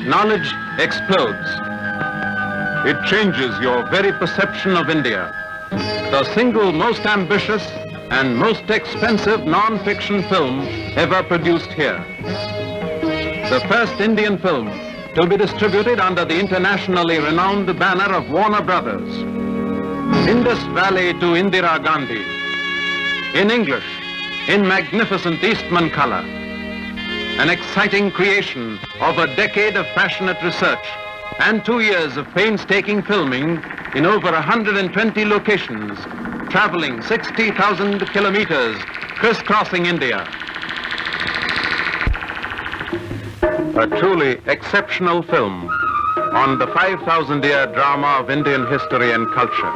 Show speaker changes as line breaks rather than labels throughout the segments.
knowledge explodes. It changes your very perception of India. The single most ambitious and most expensive non-fiction film ever produced here. The first Indian film to be distributed under the internationally renowned banner of Warner Brothers. Indus Valley to Indira Gandhi. In English, in magnificent Eastman color. An exciting creation of a decade of passionate research and 2 years of painstaking filming in over 120 locations, traveling 60,000 kilometers, crisscrossing India. A truly exceptional film on the 5,000-year drama of Indian history and culture,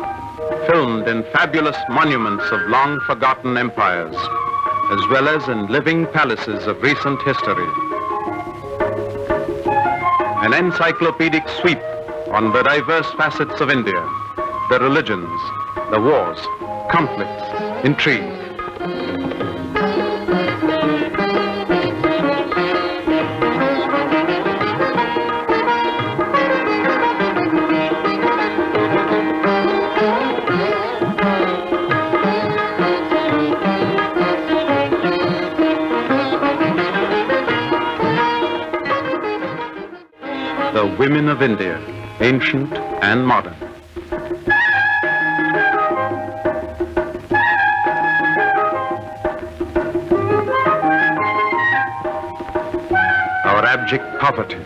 filmed in fabulous monuments of long-forgotten empires, as well as in living palaces of recent history. An encyclopedic sweep on the diverse facets of India, the religions, the wars, conflicts, intrigue. The women of India, ancient and modern. Our abject poverty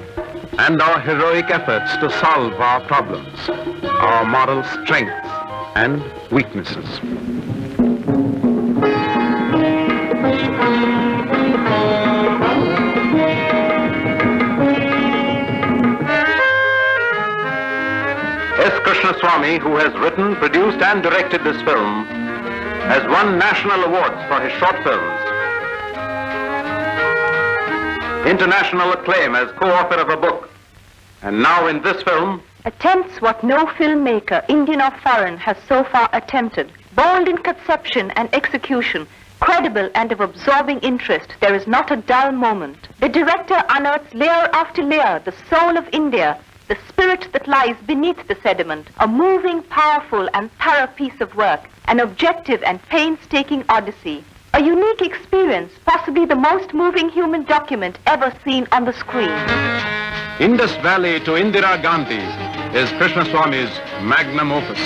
and our heroic efforts to solve our problems, our moral strengths and weaknesses. Krishnaswamy, who has written, produced and directed this film, has won national awards for his short films. International acclaim as co-author of a book. And now in this film,
attempts what no filmmaker, Indian or foreign, has so far attempted. Bold in conception and execution, credible and of absorbing interest, there is not a dull moment. The director unearths layer after layer the soul of India, the spirit that lies beneath the sediment, a moving, powerful and thorough piece of work, an objective and painstaking odyssey, a unique experience, possibly the most moving human document ever seen on the screen.
Indus Valley to Indira Gandhi is Krishnaswamy's magnum opus.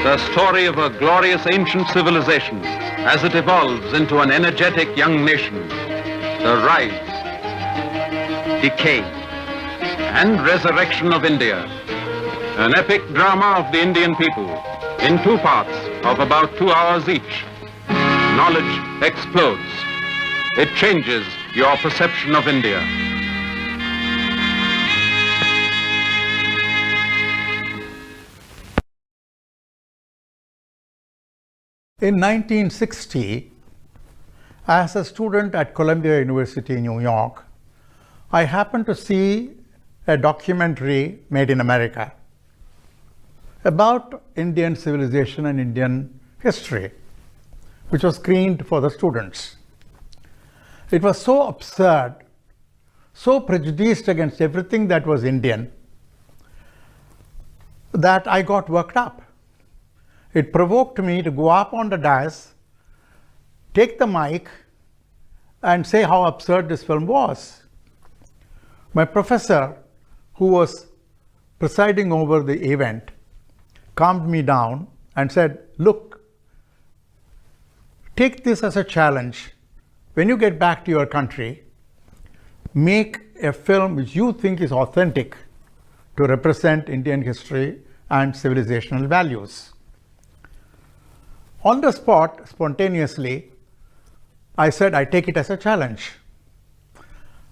The story of a glorious ancient civilization as it evolves into an energetic young nation. The rise, decay, and resurrection of India. An epic drama of the Indian people in 2 parts of about 2 hours each. Knowledge explodes. It changes your perception of India.
In 1960, as a student at Columbia University in New York, I happened to see a documentary made in America about Indian civilization and Indian history, which was screened for the students. It was so absurd, so prejudiced against everything that was Indian, that I got worked up. It provoked me to go up on the dais, take the mic, and say how absurd this film was. My professor, who was presiding over the event, calmed me down and said, "Look, take this as a challenge. When you get back to your country, make a film which you think is authentic to represent Indian history and civilizational values." On the spot, spontaneously, I said, "I take it as a challenge."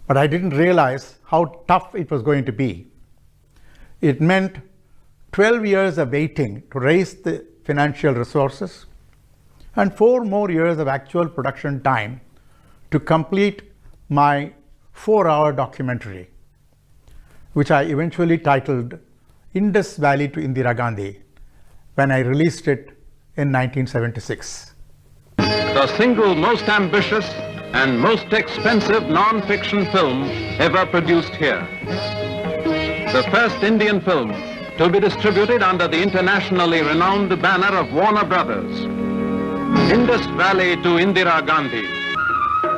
But I didn't realize how tough it was going to be. It meant 12 years of waiting to raise the financial resources and 4 more years of actual production time to complete my 4-hour documentary, which I eventually titled Indus Valley to Indira Gandhi when I released it in 1976.
The single most ambitious and most expensive non-fiction film ever produced here. The first Indian film to be distributed under the internationally renowned banner of Warner Brothers. Indus Valley to Indira Gandhi,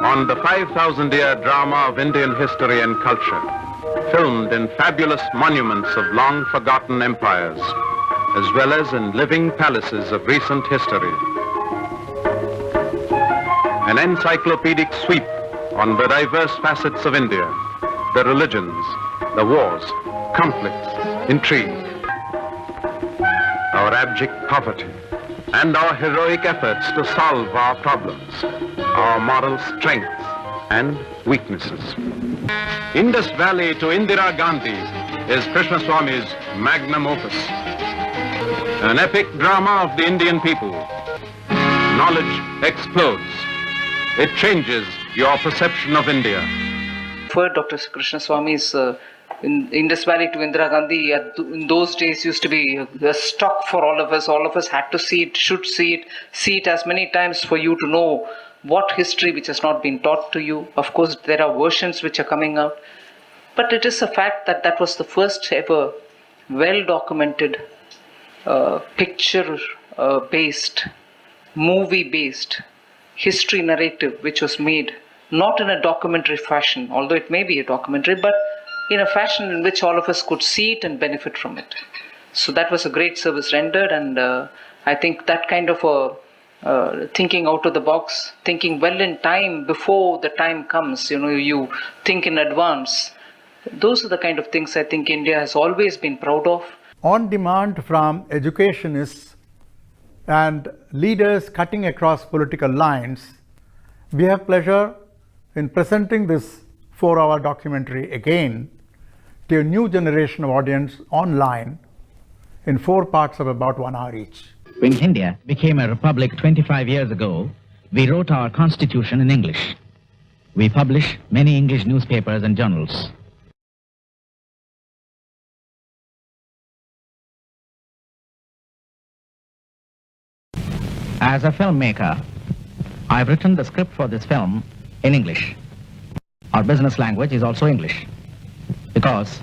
on the 5,000-year drama of Indian history and culture, filmed in fabulous monuments of long-forgotten empires, as well as in living palaces of recent history. An encyclopedic sweep on the diverse facets of India, the religions, the wars, conflicts, intrigue, our abject poverty, and our heroic efforts to solve our problems, our moral strengths and weaknesses. Indus Valley to Indira Gandhi is Krishnaswamy's magnum opus, an epic drama of the Indian people. Knowledge explodes. It changes your perception of India.
For Dr. Krishnaswamy's in Indus Valley to Indira Gandhi, in those days used to be a stock for all of us. All of us had to see it, should see it as many times for you to know what history which has not been taught to you. Of course, there are versions which are coming out. But it is a fact that that was the first ever well-documented picture-based, movie-based history narrative which was made not in a documentary fashion, although it may be a documentary, but in a fashion in which all of us could see it and benefit from it. So that was a great service rendered, and I think that kind of thinking out of the box, thinking well in time before the time comes, you think in advance. Those are the kind of things I think India has always been proud of.
On demand from educationists and leaders cutting across political lines, we have pleasure in presenting this 4-hour documentary again to a new generation of audience online in 4 parts of about 1 hour each.
When India became a republic 25 years ago, we wrote our constitution in English. We publish many English newspapers and journals. As a filmmaker, I've written the script for this film in English. Our business language is also English, because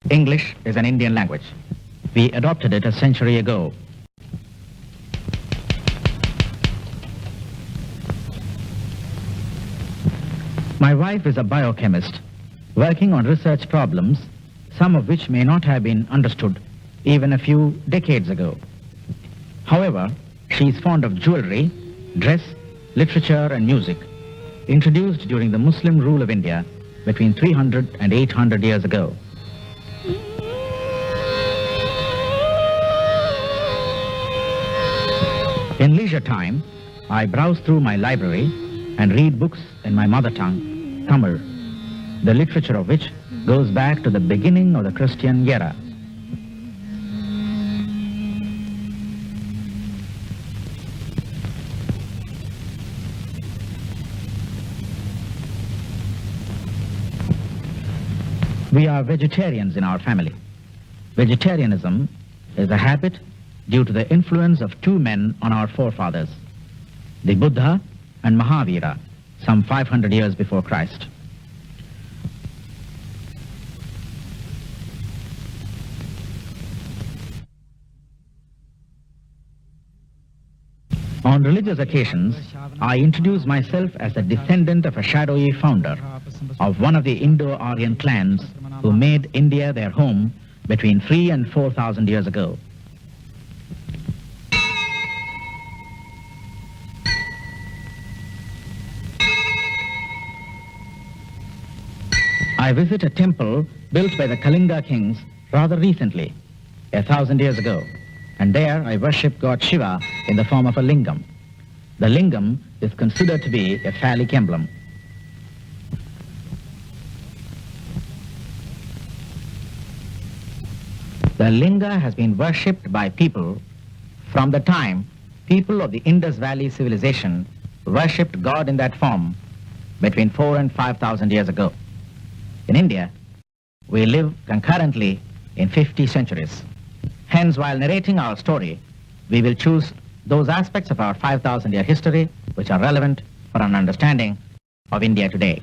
English is an Indian language. We adopted it a century ago. My wife is a biochemist working on research problems, some of which may not have been understood even a few decades ago. However, she is fond of jewelry, dress, literature and music, introduced during the Muslim rule of India between 300 and 800 years ago. In leisure time, I browse through my library and read books in my mother tongue, Tamil, the literature of which goes back to the beginning of the Christian era. We are vegetarians in our family. Vegetarianism is a habit due to the influence of 2 men on our forefathers, the Buddha and Mahavira, some 500 years before Christ. On religious occasions, I introduce myself as a descendant of a shadowy founder of one of the Indo-Aryan clans who made India their home between 3,000 and 4,000 years ago. I visit a temple built by the Kalinga kings rather recently, 1,000 years ago, and there I worship God Shiva in the form of a lingam. The lingam is considered to be a phallic emblem. The linga has been worshipped by people from the time people of the Indus Valley civilization worshipped God in that form between 4,000 and 5,000 years ago. In India, we live concurrently in 50 centuries. Hence, while narrating our story, we will choose those aspects of our 5,000-year history which are relevant for an understanding of India today.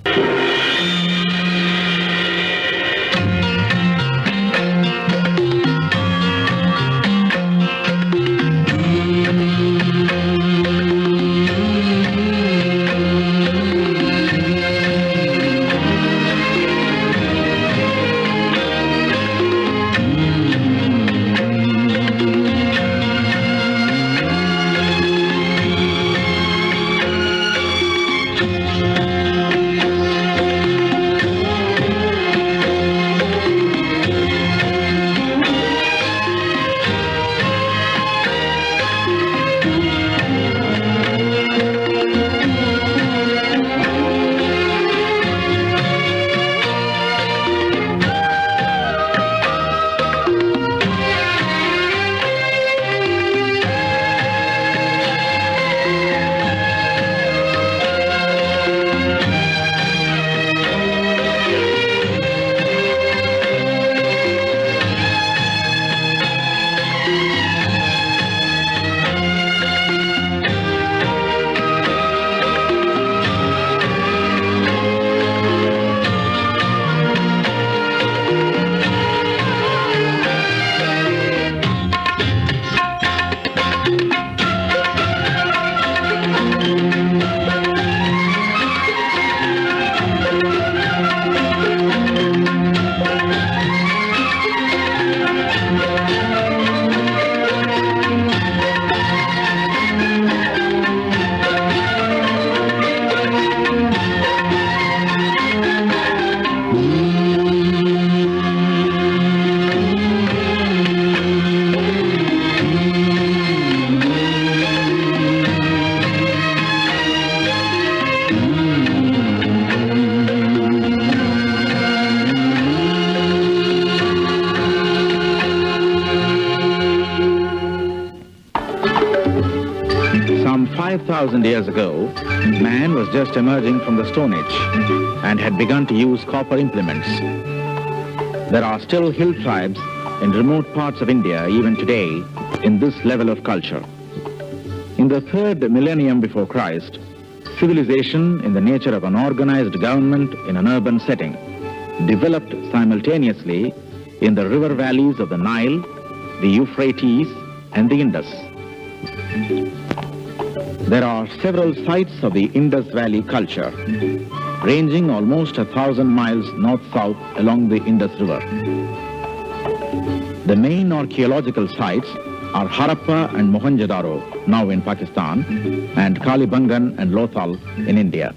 Some 5,000 years ago, man was just emerging from the Stone Age and had begun to use copper implements. There are still hill tribes in remote parts of India even today in this level of culture. In the 3rd millennium before Christ, civilization in the nature of an organized government in an urban setting developed simultaneously in the river valleys of the Nile, the Euphrates, and the Indus. There are several sites of the Indus Valley culture, ranging almost 1,000 miles north-south along the Indus River. The main archaeological sites are Harappa and Mohenjo-daro, now in Pakistan, and Kalibangan and Lothal in India.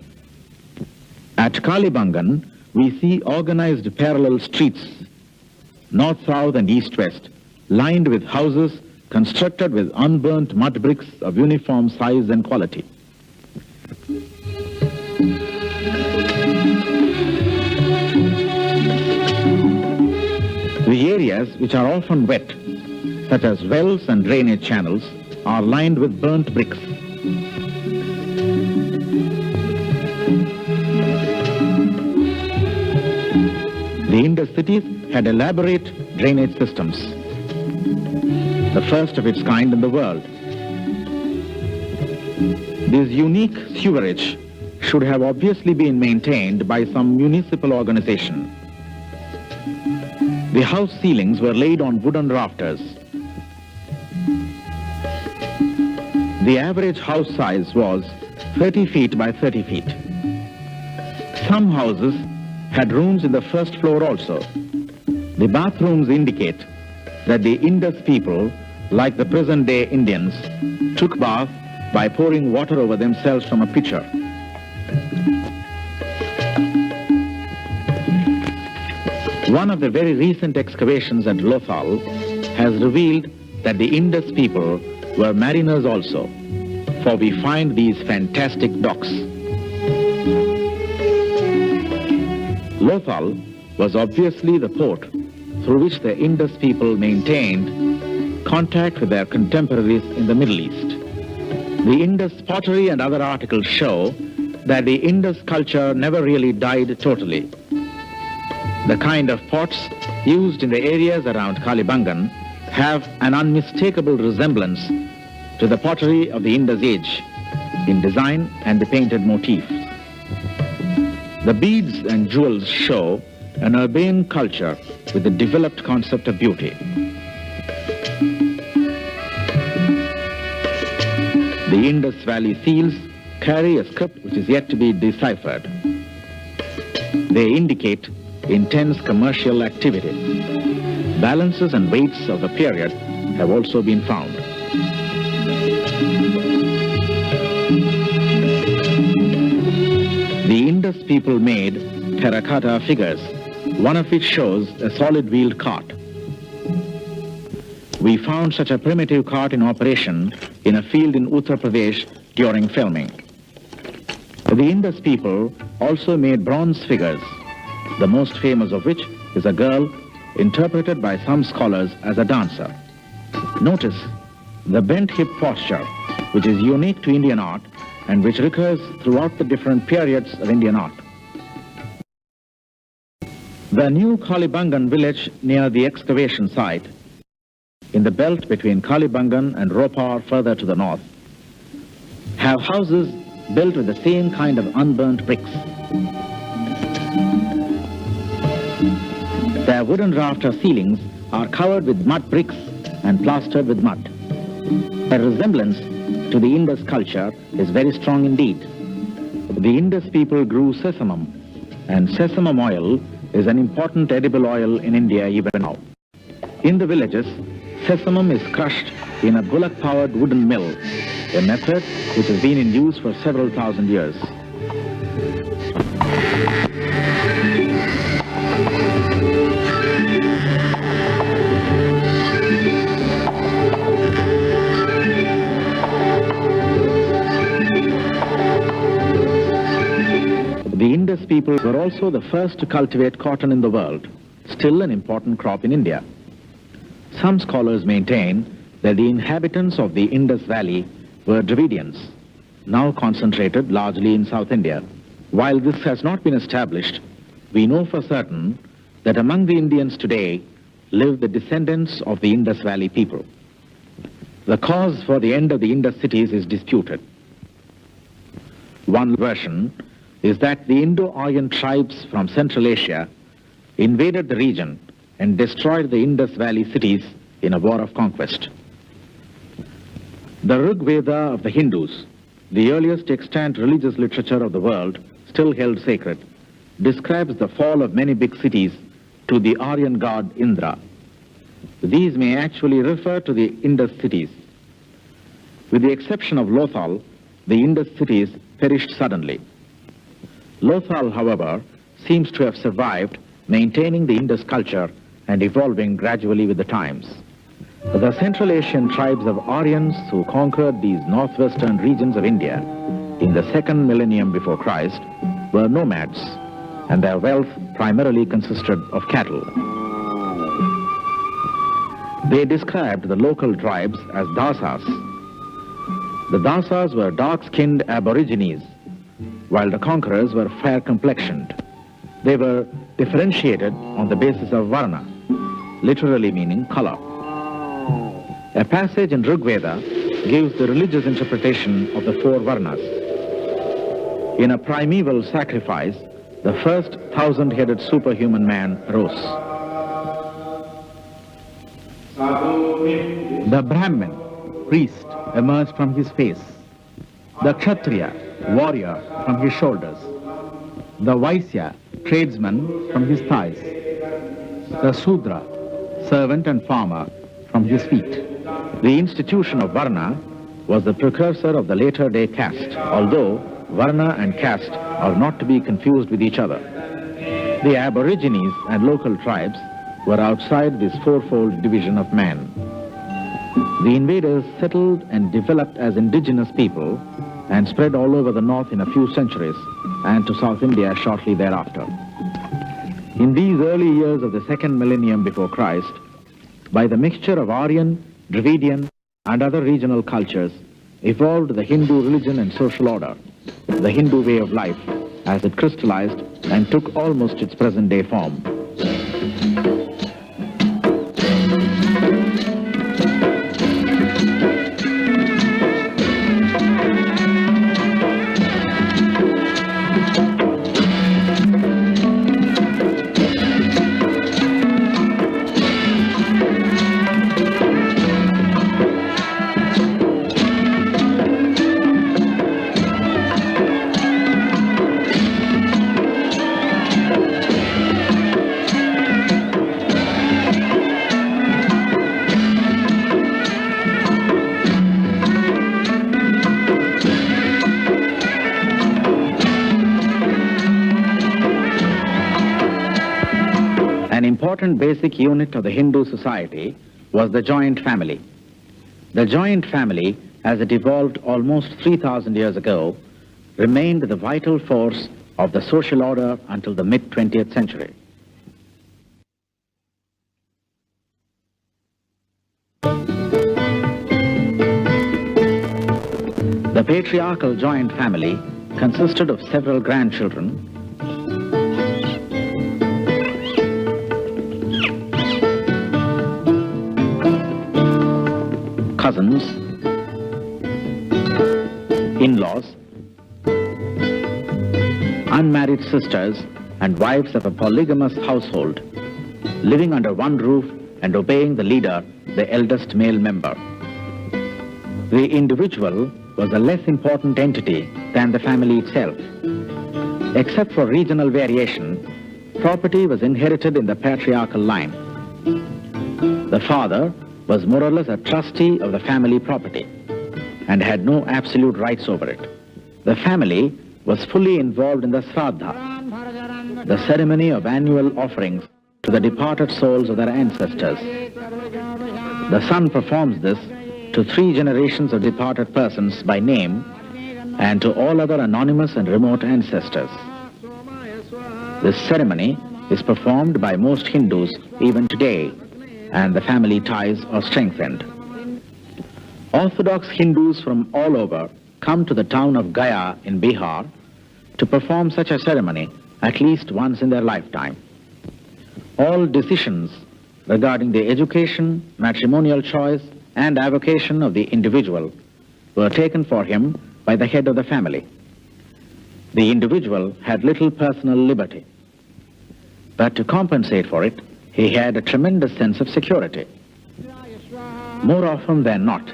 At Kalibangan, we see organized parallel streets, north-south and east-west, lined with houses constructed with unburnt mud bricks of uniform size and quality. The areas which are often wet, such as wells and drainage channels, are lined with burnt bricks. The Indus cities had elaborate drainage systems, the first of its kind in the world. This unique sewerage should have obviously been maintained by some municipal organization. The house ceilings were laid on wooden rafters. The average house size was 30 feet by 30 feet. Some houses had rooms in the first floor also. The bathrooms indicate that the Indus people, like the present-day Indians, took bath by pouring water over themselves from a pitcher. One of the very recent excavations at Lothal has revealed that the Indus people were mariners also, for we find these fantastic docks. Lothal was obviously the port through which the Indus people maintained contact with their contemporaries in the Middle East. The Indus pottery and other articles show that the Indus culture never really died totally. The kind of pots used in the areas around Kalibangan have an unmistakable resemblance to the pottery of the Indus age in design and the painted motifs. The beads and jewels show an urbane culture with a developed concept of beauty. The Indus Valley seals carry a script which is yet to be deciphered. They indicate intense commercial activity. Balances and weights of the period have also been found. The Indus people made terracotta figures, one of which shows a solid wheeled cart. We found such a primitive cart in operation in a field in Uttar Pradesh during filming. The Indus people also made bronze figures, the most famous of which is a girl interpreted by some scholars as a dancer. Notice the bent hip posture, which is unique to Indian art and which recurs throughout the different periods of Indian art. The new Kalibangan village near the excavation site, in the belt between Kalibangan and Ropar further to the north, have houses built with the same kind of unburnt bricks. Their wooden rafter ceilings are covered with mud bricks and plastered with mud. A resemblance to the Indus culture is very strong indeed. The Indus people grew sesamum, and sesamum oil is an important edible oil in India even now. In the villages, sesamum is crushed in a bullock-powered wooden mill, a method which has been in use for several thousand years. The Indus people were also the first to cultivate cotton in the world, still an important crop in India. Some scholars maintain that the inhabitants of the Indus Valley were Dravidians, now concentrated largely in South India. While this has not been established, we know for certain that among the Indians today live the descendants of the Indus Valley people. The cause for the end of the Indus cities is disputed. One version is that the Indo-Aryan tribes from Central Asia invaded the region and destroyed the Indus Valley cities in a war of conquest. The Rig Veda of the Hindus, the earliest extant religious literature of the world, still held sacred, describes the fall of many big cities to the Aryan god Indra. These may actually refer to the Indus cities. With the exception of Lothal, the Indus cities perished suddenly. Lothal, however, seems to have survived, maintaining the Indus culture and evolving gradually with the times. The Central Asian tribes of Aryans who conquered these northwestern regions of India in the second millennium before Christ were nomads, and their wealth primarily consisted of cattle. They described the local tribes as Dasas. The Dasas were dark-skinned aborigines, while the conquerors were fair-complexioned. They were differentiated on the basis of varna, literally meaning color. A passage in Rig Veda gives the religious interpretation of the four varnas. In a primeval sacrifice, the first 1,000-headed superhuman man rose. The Brahmin, priest, emerged from his face. The Kshatriya, warrior, from his shoulders. The Vaisya, tradesman, from his thighs. The Sudra, servant and farmer, from his feet. The institution of Varna was the precursor of the later day caste, although Varna and caste are not to be confused with each other. The Aborigines and local tribes were outside this fourfold division of man. The invaders settled and developed as indigenous people and spread all over the north in a few centuries and to South India shortly thereafter. In these early years of the second millennium before Christ, by the mixture of Aryan, Dravidian, and other regional cultures, evolved the Hindu religion and social order, the Hindu way of life, as it crystallized and took almost its present-day form. important basic unit of the Hindu society was the joint family. The joint family, as it evolved almost 3,000 years ago, remained the vital force of the social order until the mid-20th century. The patriarchal joint family consisted of several grandchildren, cousins, in-laws, unmarried sisters, and wives of a polygamous household, living under one roof and obeying the leader, the eldest male member. The individual was a less important entity than the family itself. Except for regional variation, property was inherited in the patriarchal line. The father was more or less a trustee of the family property and had no absolute rights over it. The family was fully involved in the Shraddha, the ceremony of annual offerings to the departed souls of their ancestors. The son performs this to 3 generations of departed persons by name and to all other anonymous and remote ancestors. This ceremony is performed by most Hindus even today, and the family ties are strengthened. Orthodox Hindus from all over come to the town of Gaya in Bihar to perform such a ceremony at least once in their lifetime. All decisions regarding the education, matrimonial choice, and avocation of the individual were taken for him by the head of the family. The individual had little personal liberty, but to compensate for it, he had a tremendous sense of security. More often than not,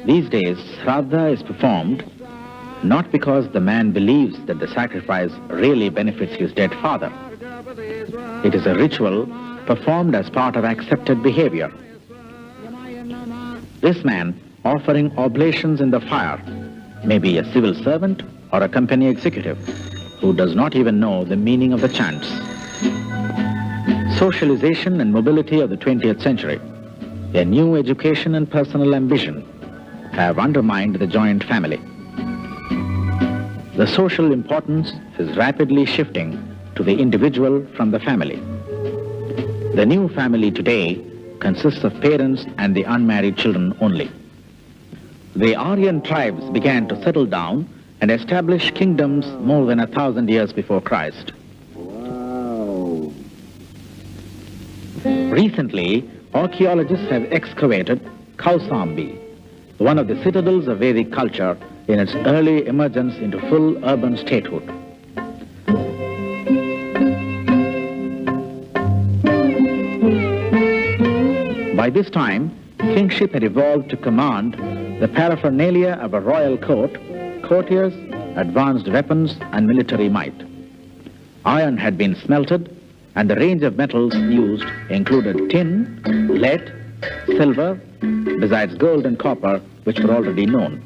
these days, Shraddha is performed not because the man believes that the sacrifice really benefits his dead father. It is a ritual performed as part of accepted behavior. This man offering oblations in the fire may be a civil servant or a company executive who does not even know the meaning of the chants. Socialization and mobility of the 20th century, a new education and personal ambition have undermined the joint family. The social importance is rapidly shifting to the individual from the family. The new family today consists of parents and the unmarried children only. The Aryan tribes began to settle down and establish kingdoms more than 1,000 years before Christ. Recently, archaeologists have excavated Kausambi, one of the citadels of Vedic culture in its early emergence into full urban statehood. By this time, kingship had evolved to command the paraphernalia of a royal court, courtiers, advanced weapons, and military might. Iron had been smelted, and the range of metals used included tin, lead, silver, besides gold and copper, which were already known.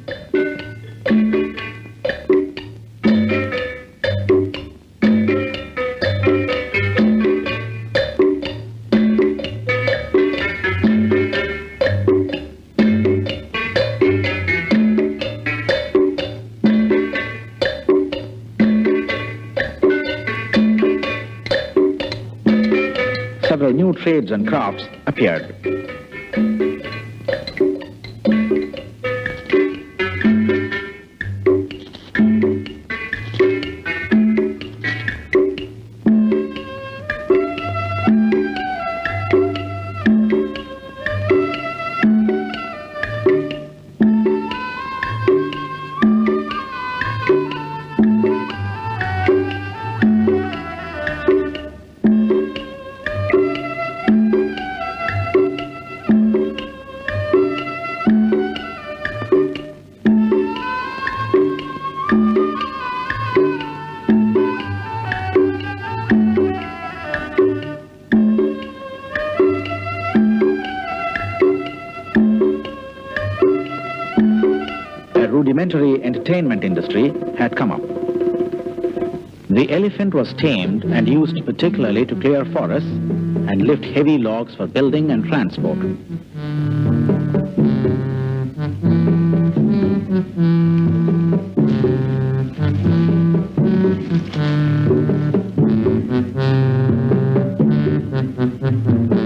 Several new trades and crafts appeared. Rudimentary entertainment industry had come up. The elephant was tamed and used particularly to clear forests and lift heavy logs for building and transport.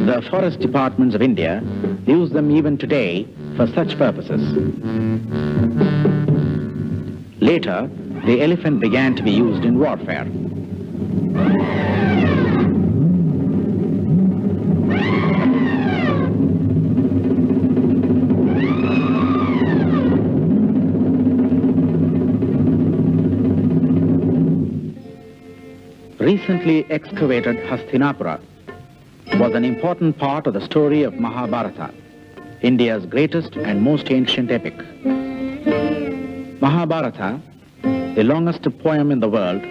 The forest departments of India use them even today for such purposes. Later, the elephant began to be used in warfare. Recently excavated Hastinapura was an important part of the story of Mahabharata, India's greatest and most ancient epic. Mahabharata, the longest poem in the world,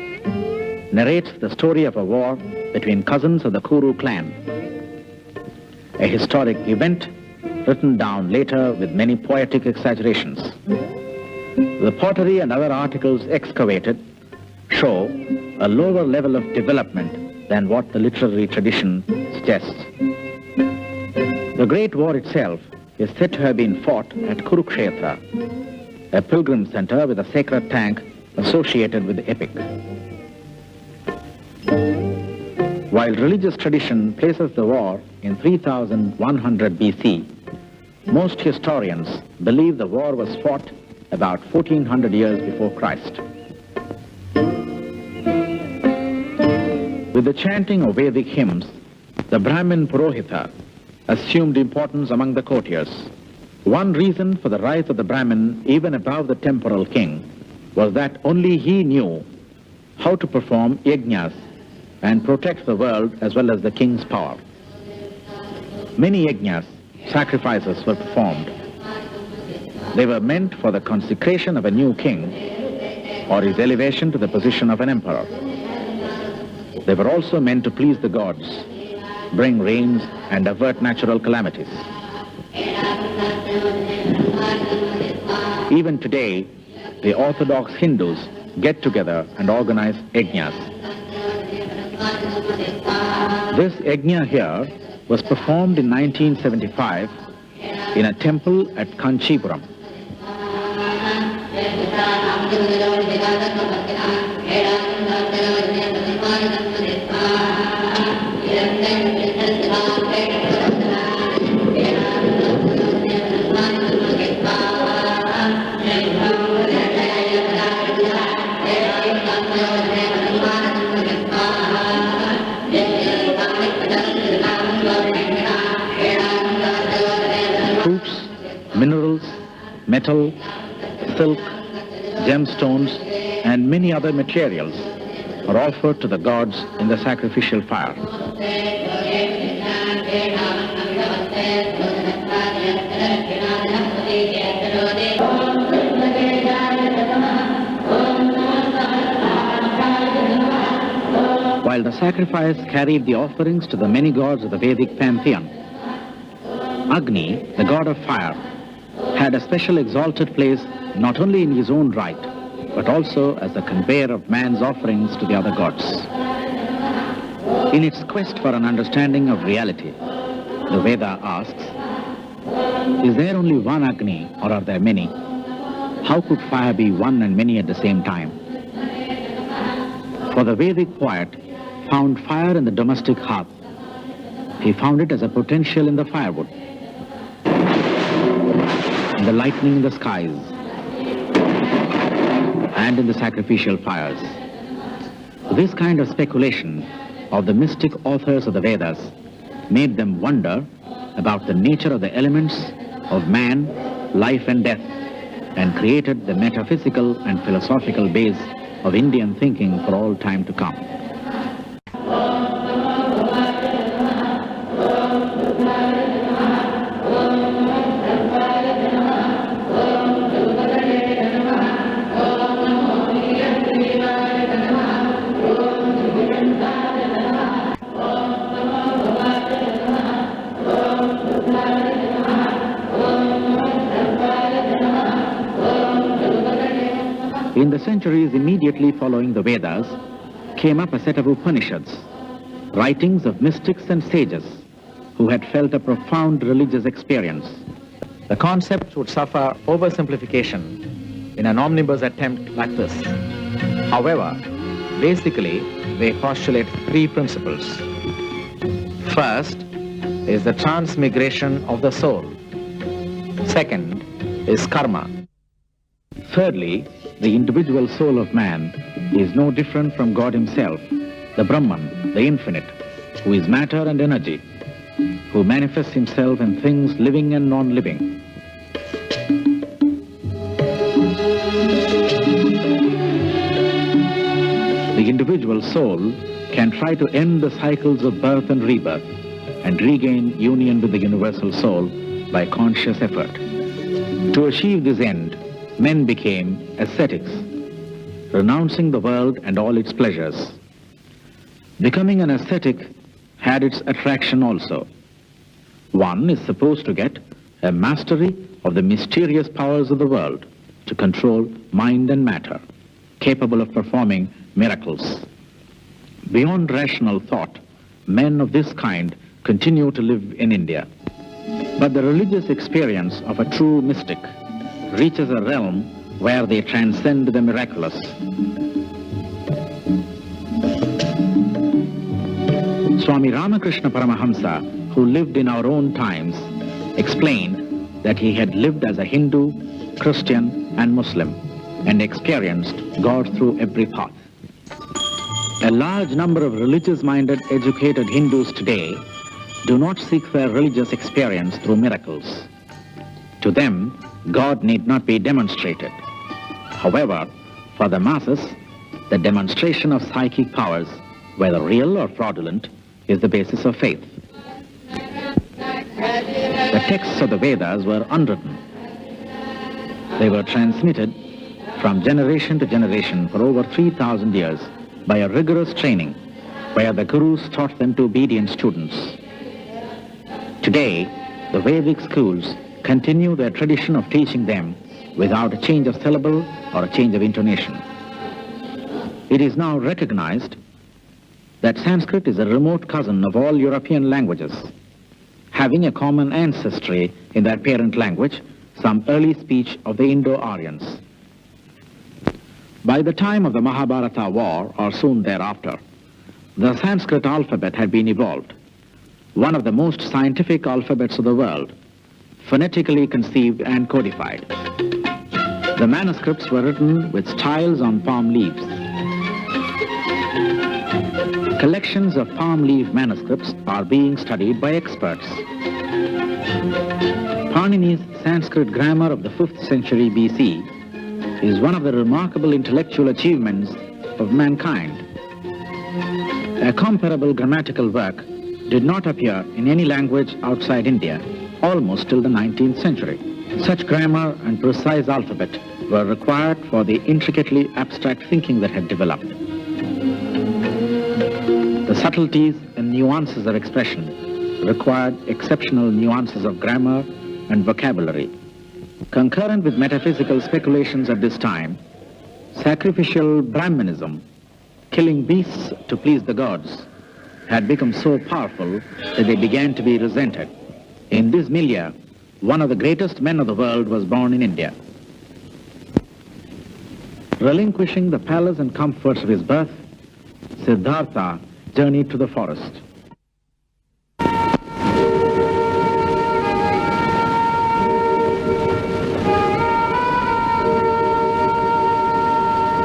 narrates the story of a war between cousins of the Kuru clan. A historic event written down later with many poetic exaggerations. The pottery and other articles excavated show a lower level of development than what the literary tradition suggests. The Great War itself is said to have been fought at Kurukshetra, a pilgrim center with a sacred tank associated with the epic. While religious tradition places the war in 3100 BC, most historians believe the war was fought about 1400 years before Christ. With the chanting of Vedic hymns, the Brahmin Purohita assumed importance among the courtiers. One reason for the rise of the Brahmin even above the temporal king was that only he knew how to perform yajnas and protect the world as well as the king's power. Many yajnas, sacrifices, were performed. They were meant for the consecration of a new king or his elevation to the position of an emperor. They were also meant to please the gods, bring rains and avert natural calamities. Even today, the Orthodox Hindus get together and organize yajnas. This yajna here was performed in 1975 in a temple at Kanchipuram. Fruits, minerals, metal, silk, gemstones, and many other materials are offered to the gods in the sacrificial fire. While the sacrifice carried the offerings to the many gods of the Vedic pantheon, Agni, the god of fire, had a special exalted place not only in his own right, but also as the conveyor of man's offerings to the other gods. In its quest for an understanding of reality, the Veda asks, is there only one Agni or are there many? How could fire be one and many at the same time? For the Vedic poet found fire in the domestic hearth. He found it as a potential in the firewood, in the lightning in the skies, and in the sacrificial fires. This kind of speculation of the mystic authors of the Vedas made them wonder about the nature of the elements of man, life and death, and created the metaphysical and philosophical base of Indian thinking for all time to come. In the centuries immediately following the Vedas came up a set of Upanishads, writings of mystics and sages who had felt a profound religious experience. The concepts would suffer oversimplification in an omnibus attempt like this. However, basically, they postulate three principles. First is the transmigration of the soul. Second is karma. Thirdly, the individual soul of man is no different from God himself, the Brahman, the infinite, who is matter and energy, who manifests himself in things living and non-living. The individual soul can try to end the cycles of birth and rebirth and regain union with the universal soul by conscious effort. To achieve this end, men became ascetics, renouncing the world and all its pleasures. Becoming an ascetic had its attraction also. One is supposed to get a mastery of the mysterious powers of the world to control mind and matter, capable of performing miracles. Beyond rational thought, men of this kind continue to live in India. But the religious experience of a true mystic reaches a realm where they transcend the miraculous. Swami Ramakrishna Paramahamsa, who lived in our own times, explained that he had lived as a Hindu, Christian, and Muslim and experienced God through every path. A large number of religious-minded, educated Hindus today do not seek their religious experience through miracles. To them, God need not be demonstrated. However, for the masses, the demonstration of psychic powers, whether real or fraudulent, is the basis of faith. The texts of the Vedas were unwritten. They were transmitted from generation to generation for over 3,000 years by a rigorous training where the gurus taught them to obedient students. Today, the Vedic schools continue their tradition of teaching them without a change of syllable or a change of intonation. It is now recognized that Sanskrit is a remote cousin of all European languages, having a common ancestry in their parent language, some early speech of the Indo-Aryans. By the time of the Mahabharata war, or soon thereafter, the Sanskrit alphabet had been evolved, one of the most scientific alphabets of the world, phonetically conceived and codified. The manuscripts were written with styles on palm leaves. Collections of palm leaf manuscripts are being studied by experts. Panini's Sanskrit grammar of the 5th century BC is one of the remarkable intellectual achievements of mankind. A comparable grammatical work did not appear in any language outside India almost till the 19th century. Such grammar and precise alphabet were required for the intricately abstract thinking that had developed. The subtleties and nuances of expression required exceptional nuances of grammar and vocabulary. Concurrent with metaphysical speculations at this time, sacrificial Brahmanism, killing beasts to please the gods, had become so powerful that they began to be resented. In this milieu, one of the greatest men of the world was born in India. Relinquishing the palace and comforts of his birth, Siddhartha journeyed to the forest.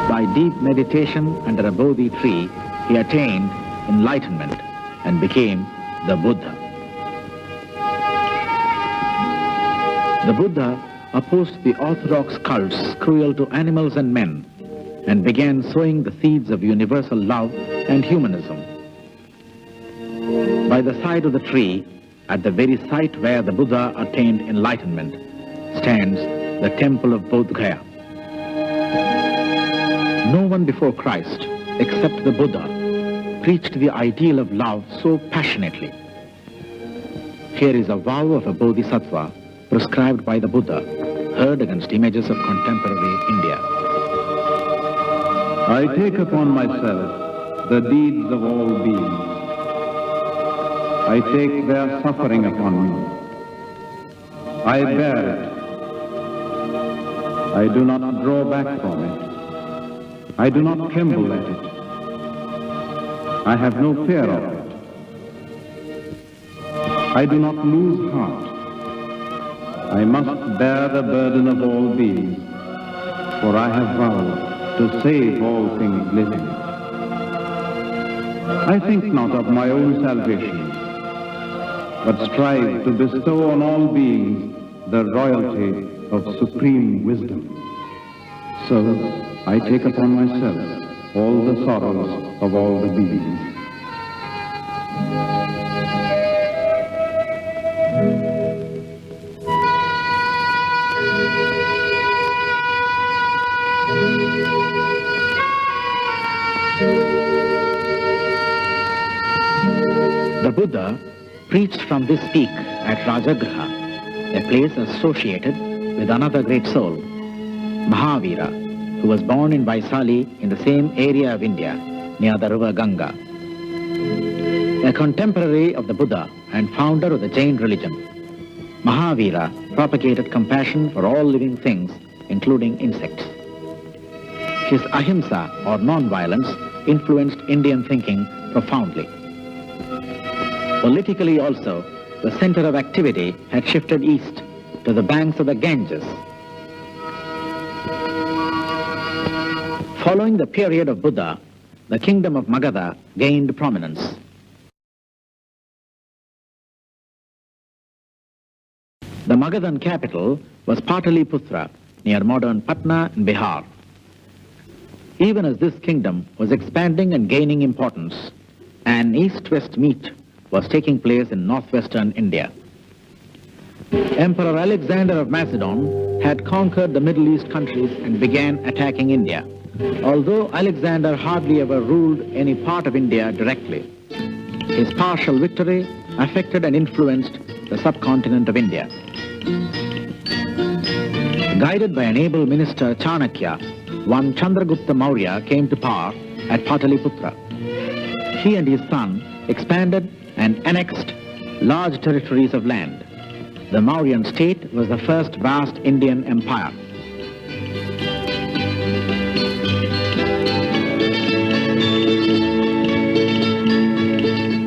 By deep meditation under a Bodhi tree, he attained enlightenment and became the Buddha. The Buddha opposed the orthodox cults cruel to animals and men and began sowing the seeds of universal love and humanism. By the side of the tree, at the very site where the Buddha attained enlightenment, stands the temple of Bodh Gaya. No one before Christ, except the Buddha, preached the ideal of love so passionately. Here is a vow of a Bodhisattva prescribed by the Buddha, heard against images of contemporary India.
I take upon myself the deeds of all beings,
I take their suffering upon me. I bear it. I do not draw back from it. I do not tremble at it. I have no fear of it. I do not lose heart. I must bear the burden of all beings, for I have vowed to save all things living. I think not of my own salvation, but strive to bestow on all beings the royalty of supreme wisdom. So I take upon myself all the sorrows of all the beings.
The Buddha preached from this peak at Rajagriha, a place associated with another great soul, Mahavira, who was born in Vaisali in the same area of India, near the river Ganga. A contemporary of the Buddha and founder of the Jain religion, Mahavira propagated compassion for all living things, including insects. His ahimsa, or non-violence, influenced Indian thinking profoundly. Politically also, the center of activity had shifted east to the banks of the Ganges. Following the period of Buddha, the kingdom of Magadha gained prominence. The Magadhan capital was Pataliputra, near modern Patna in Bihar. Even as this kingdom was expanding and gaining importance, an east-west meet was taking place in northwestern India. Emperor Alexander of Macedon had conquered the Middle East countries and began attacking India, although Alexander hardly ever ruled any part of India directly. His partial victory affected and influenced the subcontinent of India. Guided by an able minister Chanakya, one Chandragupta Maurya came to power at Pataliputra. He and his son expanded and annexed large territories of land. The Mauryan state was the first vast Indian empire.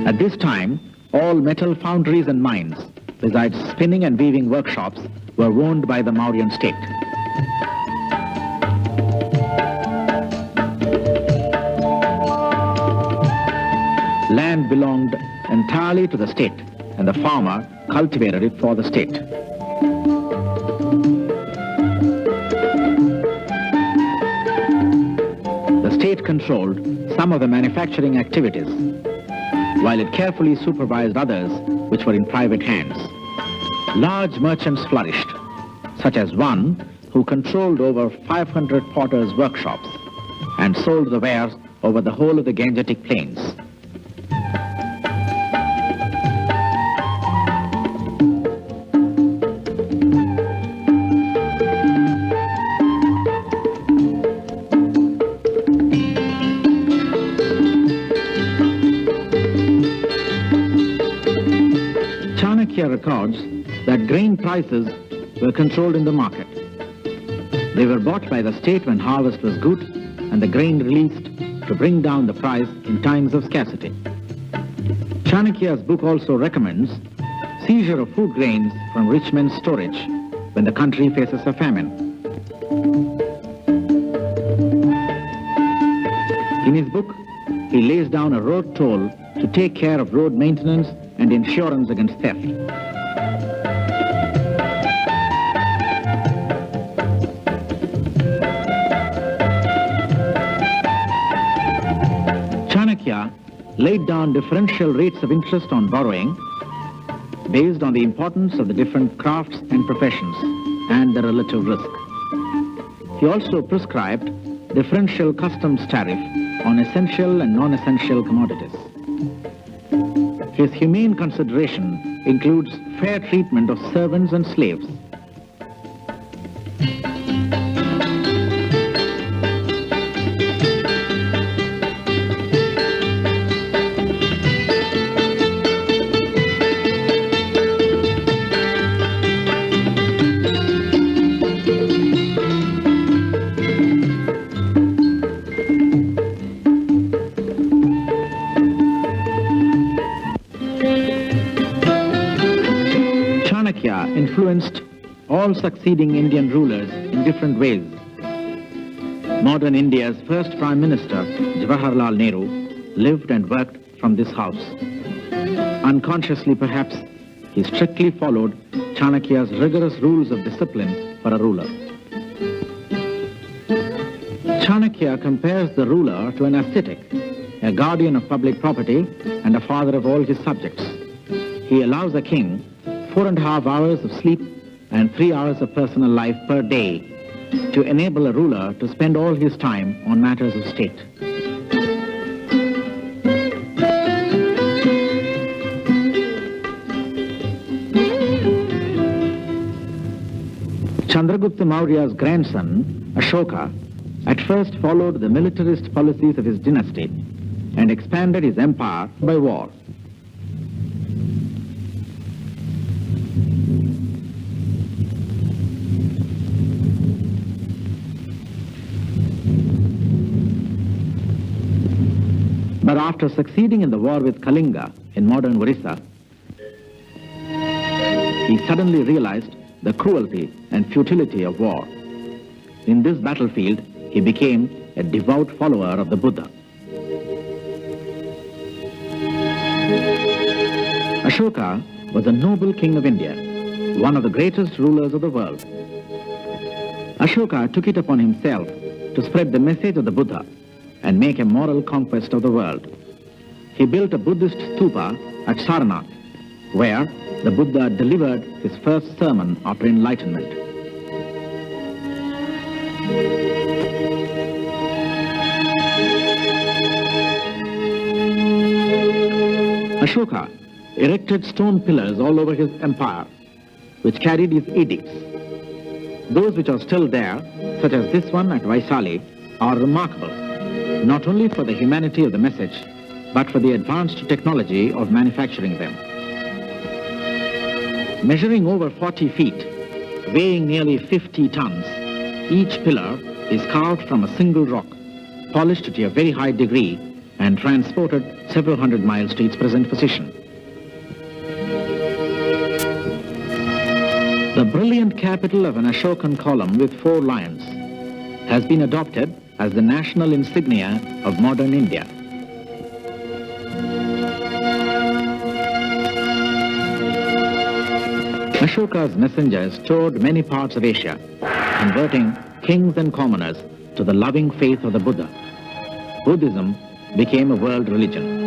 At this time, all metal foundries and mines, besides spinning and weaving workshops, were owned by the Mauryan state. Land belonged entirely to the state, and the farmer cultivated it for the state. The state controlled some of the manufacturing activities, while it carefully supervised others which were in private hands. Large merchants flourished, such as one who controlled over 500 potters' workshops and sold the wares over the whole of the Gangetic plains. Records that grain prices were controlled in the market. They were bought by the state when harvest was good and the grain released to bring down the price in times of scarcity. Chanakya's book also recommends seizure of food grains from rich men's storage when the country faces a famine. In his book, he lays down a road toll to take care of road maintenance and insurance against theft. Chanakya laid down differential rates of interest on borrowing based on the importance of the different crafts and professions and the relative risk. He also prescribed differential customs tariff on essential and non-essential commodities. His humane consideration includes fair treatment of servants and slaves. Chanakya influenced all succeeding Indian rulers in different ways. Modern India's first Prime Minister, Jawaharlal Nehru, lived and worked from this house. Unconsciously perhaps, he strictly followed Chanakya's rigorous rules of discipline for a ruler. Chanakya compares the ruler to an ascetic, a guardian of public property and a father of all his subjects. He allows a king 4.5 hours of sleep and 3 hours of personal life per day to enable a ruler to spend all his time on matters of state. Chandragupta Maurya's grandson, Ashoka, at first followed the militarist policies of his dynasty and expanded his empire by war. But after succeeding in the war with Kalinga in modern Orissa, he suddenly realized the cruelty and futility of war. In this battlefield, he became a devout follower of the Buddha. Ashoka was a noble king of India, one of the greatest rulers of the world. Ashoka took it upon himself to spread the message of the Buddha and make a moral conquest of the world. He built a Buddhist stupa at Sarnath, where the Buddha delivered his first sermon after enlightenment. Ashoka erected stone pillars all over his empire, which carried his edicts. Those which are still there, such as this one at Vaisali, are remarkable, not only for the humanity of the message, but for the advanced technology of manufacturing them. Measuring over 40 feet, weighing nearly 50 tons, each pillar is carved from a single rock, polished to a very high degree, and transported several hundred miles to its present position. The brilliant capital of an Ashokan column with 4 lions has been adopted as the national insignia of modern India. Ashoka's messengers toured many parts of Asia, converting kings and commoners to the loving faith of the Buddha. Buddhism became a world religion.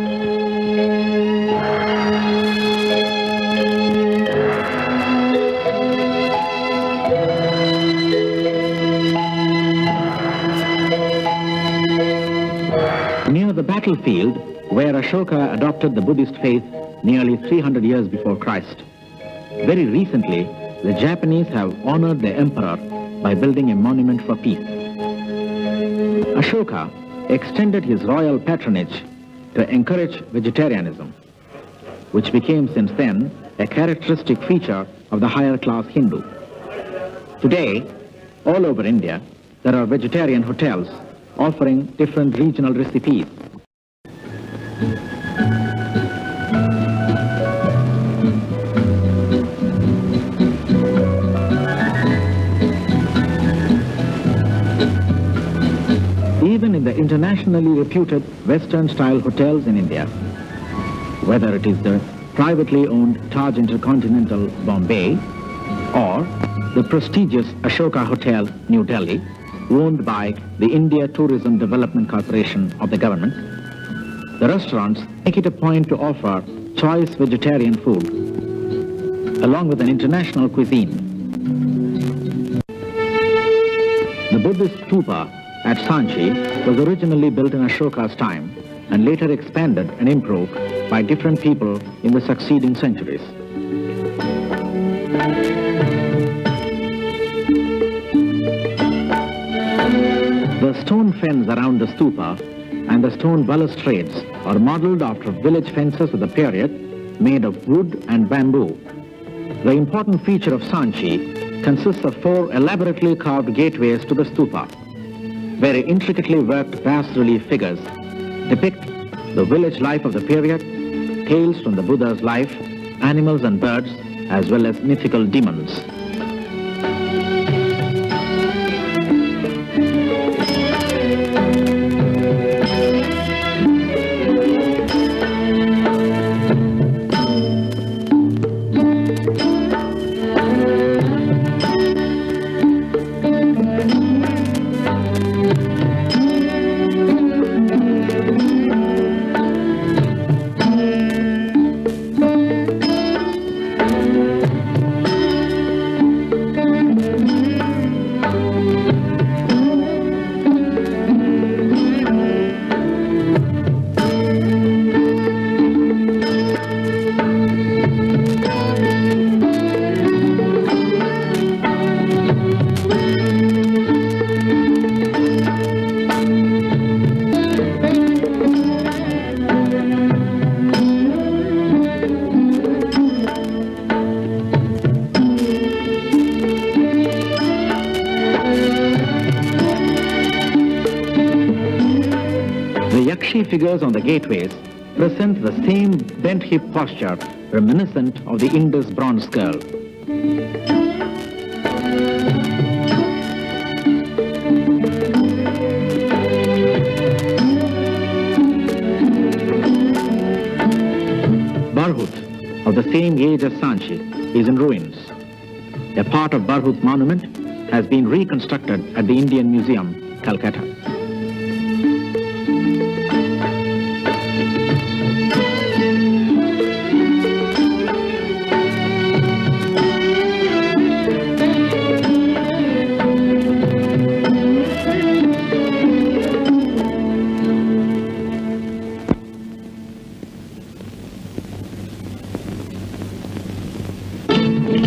Near the battlefield where Ashoka adopted the Buddhist faith nearly 300 years before Christ, very recently, the Japanese have honored their emperor by building a monument for peace. Ashoka extended his royal patronage to encourage vegetarianism, which became since then a characteristic feature of the higher class Hindu. Today, all over India, there are vegetarian hotels offering different regional recipes. Even in the internationally reputed Western-style hotels in India, whether it is the privately owned Taj Intercontinental, Bombay, or the prestigious Ashoka Hotel, New Delhi, owned by the India Tourism Development Corporation of the government, the restaurants make it a point to offer choice vegetarian food, along with an international cuisine. The Buddhist stupa at Sanchi was originally built in Ashoka's time and later expanded and improved by different people in the succeeding centuries. The stone fence around the stupa and the stone balustrades are modeled after village fences of the period made of wood and bamboo. The important feature of Sanchi consists of 4 elaborately carved gateways to the stupa. Very intricately worked bas-relief figures depict the village life of the period, tales from the Buddha's life, animals and birds, as well as mythical demons. Figures on the gateways present the same bent hip posture reminiscent of the Indus bronze girl. Barhut, of the same age as Sanchi, is in ruins. A part of Barhut monument has been reconstructed at the Indian Museum, Calcutta.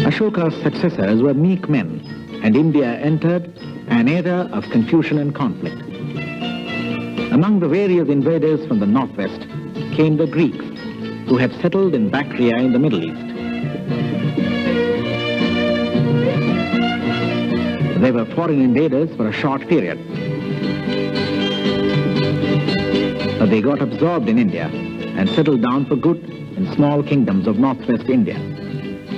Ashoka's successors were meek men, and India entered an era of confusion and conflict. Among the various invaders from the northwest came the Greeks, who had settled in Bactria in the Middle East. They were foreign invaders for a short period, but they got absorbed in India and settled down for good in small kingdoms of northwest India.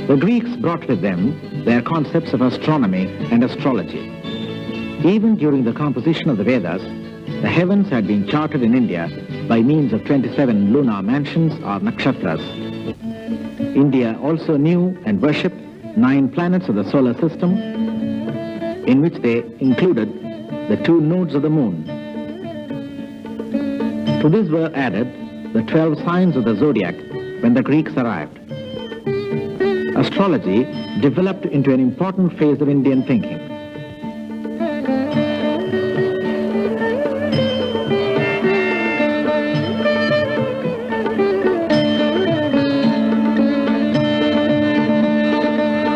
The Greeks brought with them their concepts of astronomy and astrology. Even during the composition of the Vedas, the heavens had been charted in India by means of 27 lunar mansions or nakshatras. India also knew and worshipped 9 planets of the solar system, in which they included the 2 nodes of the moon. To this were added the 12 signs of the zodiac when the Greeks arrived. Astrology developed into an important phase of Indian thinking.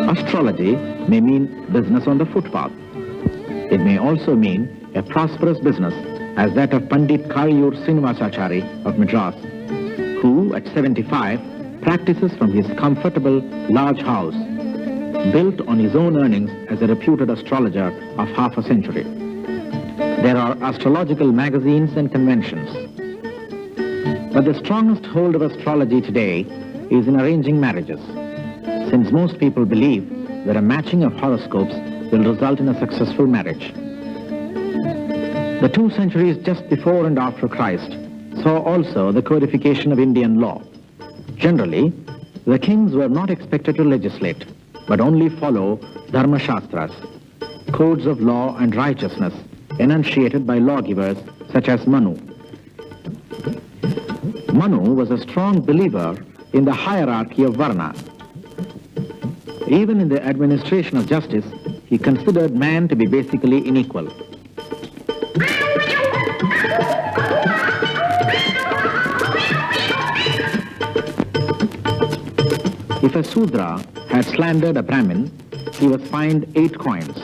Astrology may mean business on the footpath. It may also mean a prosperous business, as that of Pandit Kariyur Srinivasachari of Madras, who at 75 practices from his comfortable large house, built on his own earnings as a reputed astrologer of half a century. There are astrological magazines and conventions. But the strongest hold of astrology today is in arranging marriages, since most people believe that a matching of horoscopes will result in a successful marriage. The 2 centuries just before and after Christ saw also the codification of Indian law. Generally, the kings were not expected to legislate, but only follow Dharma Shastras, codes of law and righteousness enunciated by lawgivers such as Manu. Manu was a strong believer in the hierarchy of Varna. Even in the administration of justice, he considered man to be basically unequal. If a Sudra had slandered a Brahmin, he was fined 8 coins.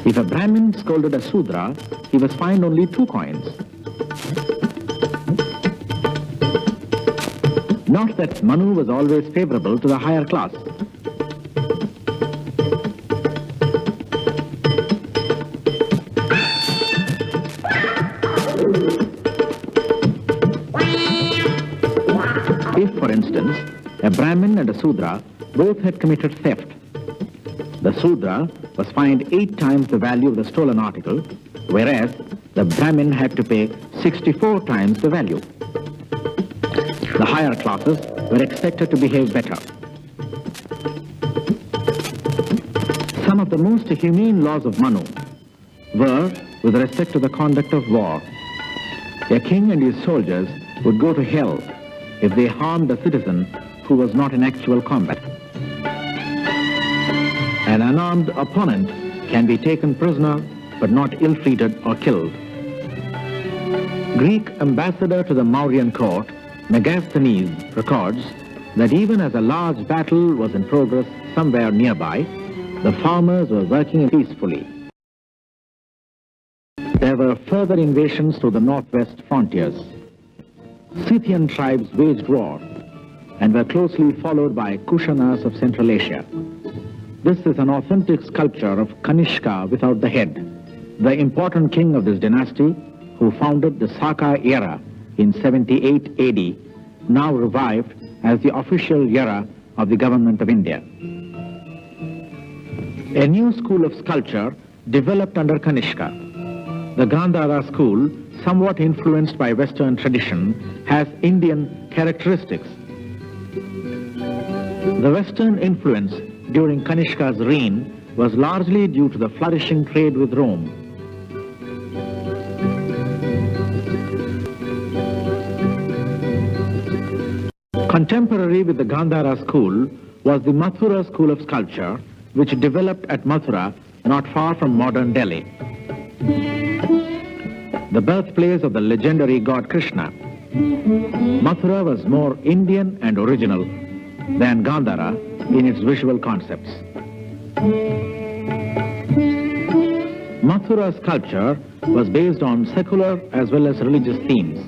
If a Brahmin scolded a Sudra, he was fined only 2 coins. Not that Manu was always favorable to the higher class. Brahmin and a Sudra both had committed theft. The Sudra was fined 8 times the value of the stolen article, whereas the Brahmin had to pay 64 times the value. The higher classes were expected to behave better. Some of the most humane laws of Manu were with respect to the conduct of war. A king and his soldiers would go to hell if they harmed a citizen who was not in actual combat. An unarmed opponent can be taken prisoner but not ill-treated or killed. Greek ambassador to the Mauryan court, Megasthenes, records that even as a large battle was in progress somewhere nearby, the farmers were working peacefully. There were further invasions to the northwest frontiers. Scythian tribes waged war and were closely followed by Kushanas of Central Asia. This is an authentic sculpture of Kanishka without the head, the important king of this dynasty who founded the Saka era in 78 AD, now revived as the official era of the government of India. A new school of sculpture developed under Kanishka. The Gandhara school, somewhat influenced by Western tradition, has Indian characteristics. The Western influence during Kanishka's reign was largely due to the flourishing trade with Rome. Contemporary with the Gandhara school was the Mathura school of sculpture, which developed at Mathura, not far from modern Delhi. The birthplace of the legendary god Krishna. Mathura was more Indian and original than Gandhara in its visual concepts. Mathura sculpture was based on secular as well as religious themes.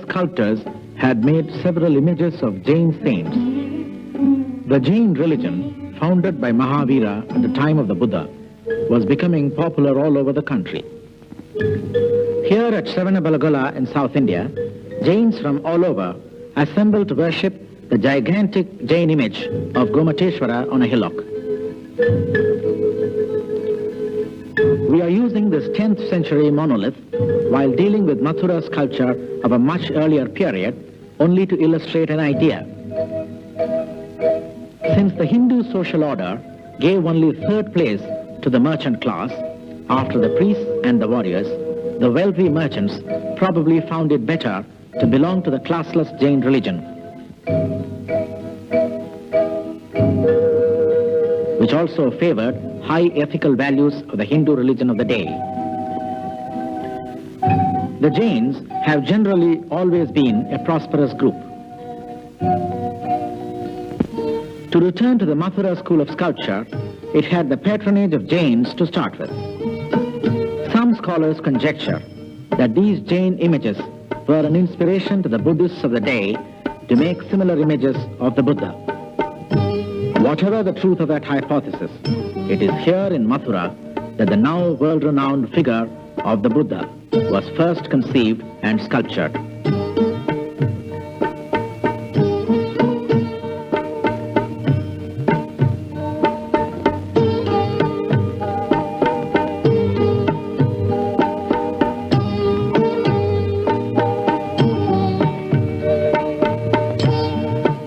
Sculptors had made several images of Jain saints. The Jain religion, founded by Mahavira at the time of the Buddha, was becoming popular all over the country. Here at Sravanabalagala in South India, Jains from all over assembled to worship the gigantic Jain image of Gomateshwara on a hillock. We are using this 10th century monolith while dealing with Mathura sculpture of a much earlier period, only to illustrate an idea. Since the Hindu social order gave only 3rd place to the merchant class, after the priests and the warriors, the wealthy merchants probably found it better to belong to the classless Jain religion, which also favored high ethical values of the Hindu religion of the day. The Jains have generally always been a prosperous group. To return to the Mathura school of sculpture, it had the patronage of Jains to start with. Some scholars conjecture that these Jain images were an inspiration to the Buddhists of the day to make similar images of the Buddha. Whatever the truth of that hypothesis, it is here in Mathura that the now world-renowned figure of the Buddha was first conceived and sculptured.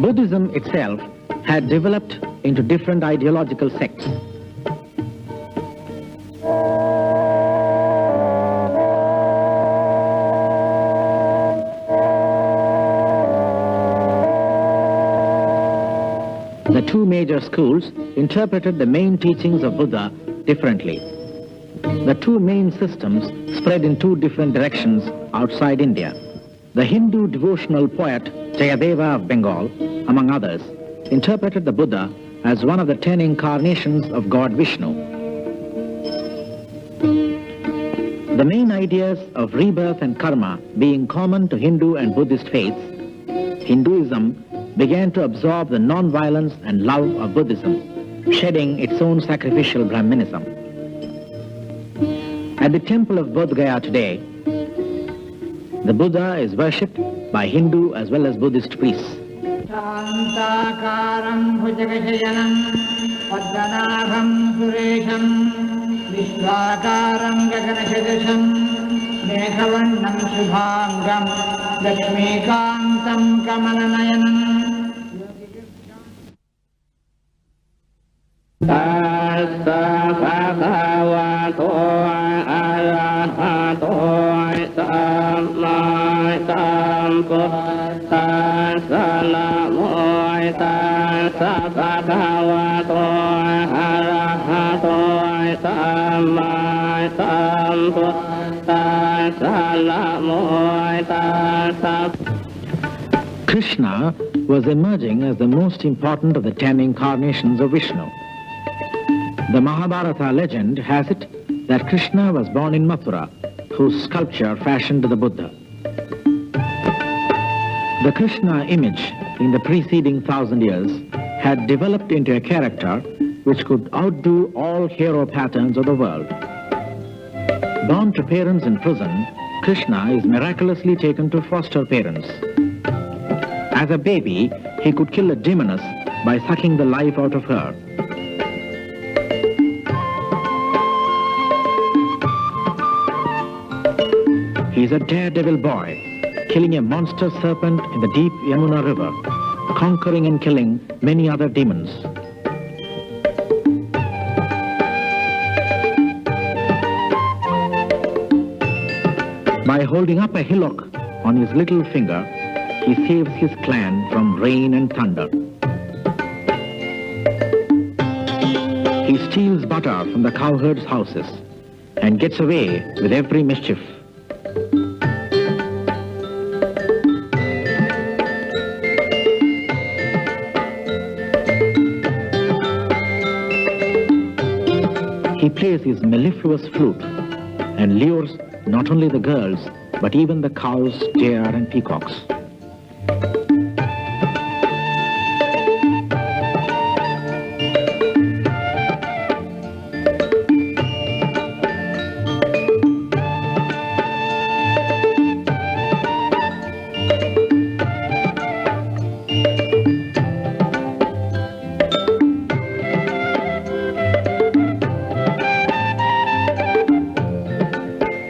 Buddhism itself had developed into different ideological sects. The two major schools interpreted the main teachings of Buddha differently. The two main systems spread in two different directions outside India. The Hindu devotional poet Jayadeva of Bengal, among others, interpreted the Buddha as one of the 10 incarnations of God Vishnu. The main ideas of rebirth and karma being common to Hindu and Buddhist faiths, Hinduism began to absorb the non-violence and love of Buddhism, shedding its own sacrificial Brahmanism. At the temple of Bodh Gaya today, the Buddha is worshipped by Hindu as well as Buddhist priests.
Shantakaram bhujagashayanam padmanabham suresham vishwakaram gaganashadasham meghavannam shubhangam lakshmikantam kamalanayanam. Tassa bhagavato arahato samma sambuddhassa namo tassa bhagavato arahato samma sambuddhassa namo tassa.
Krishna was emerging as the most important of the 10 incarnations of Vishnu. The Mahabharata legend has it that Krishna was born in Mathura, whose sculpture fashioned the Buddha. The Krishna image in the preceding 1,000 years had developed into a character which could outdo all hero patterns of the world. Born to parents in prison, Krishna is miraculously taken to foster parents. As a baby, he could kill a demoness by sucking the life out of her. He is a daredevil boy, killing a monster serpent in the deep Yamuna river, conquering and killing many other demons. By holding up a hillock on his little finger, he saves his clan from rain and thunder. He steals butter from the cowherds' houses and gets away with every mischief. He plays his mellifluous flute and lures not only the girls, but even the cows, deer, and peacocks.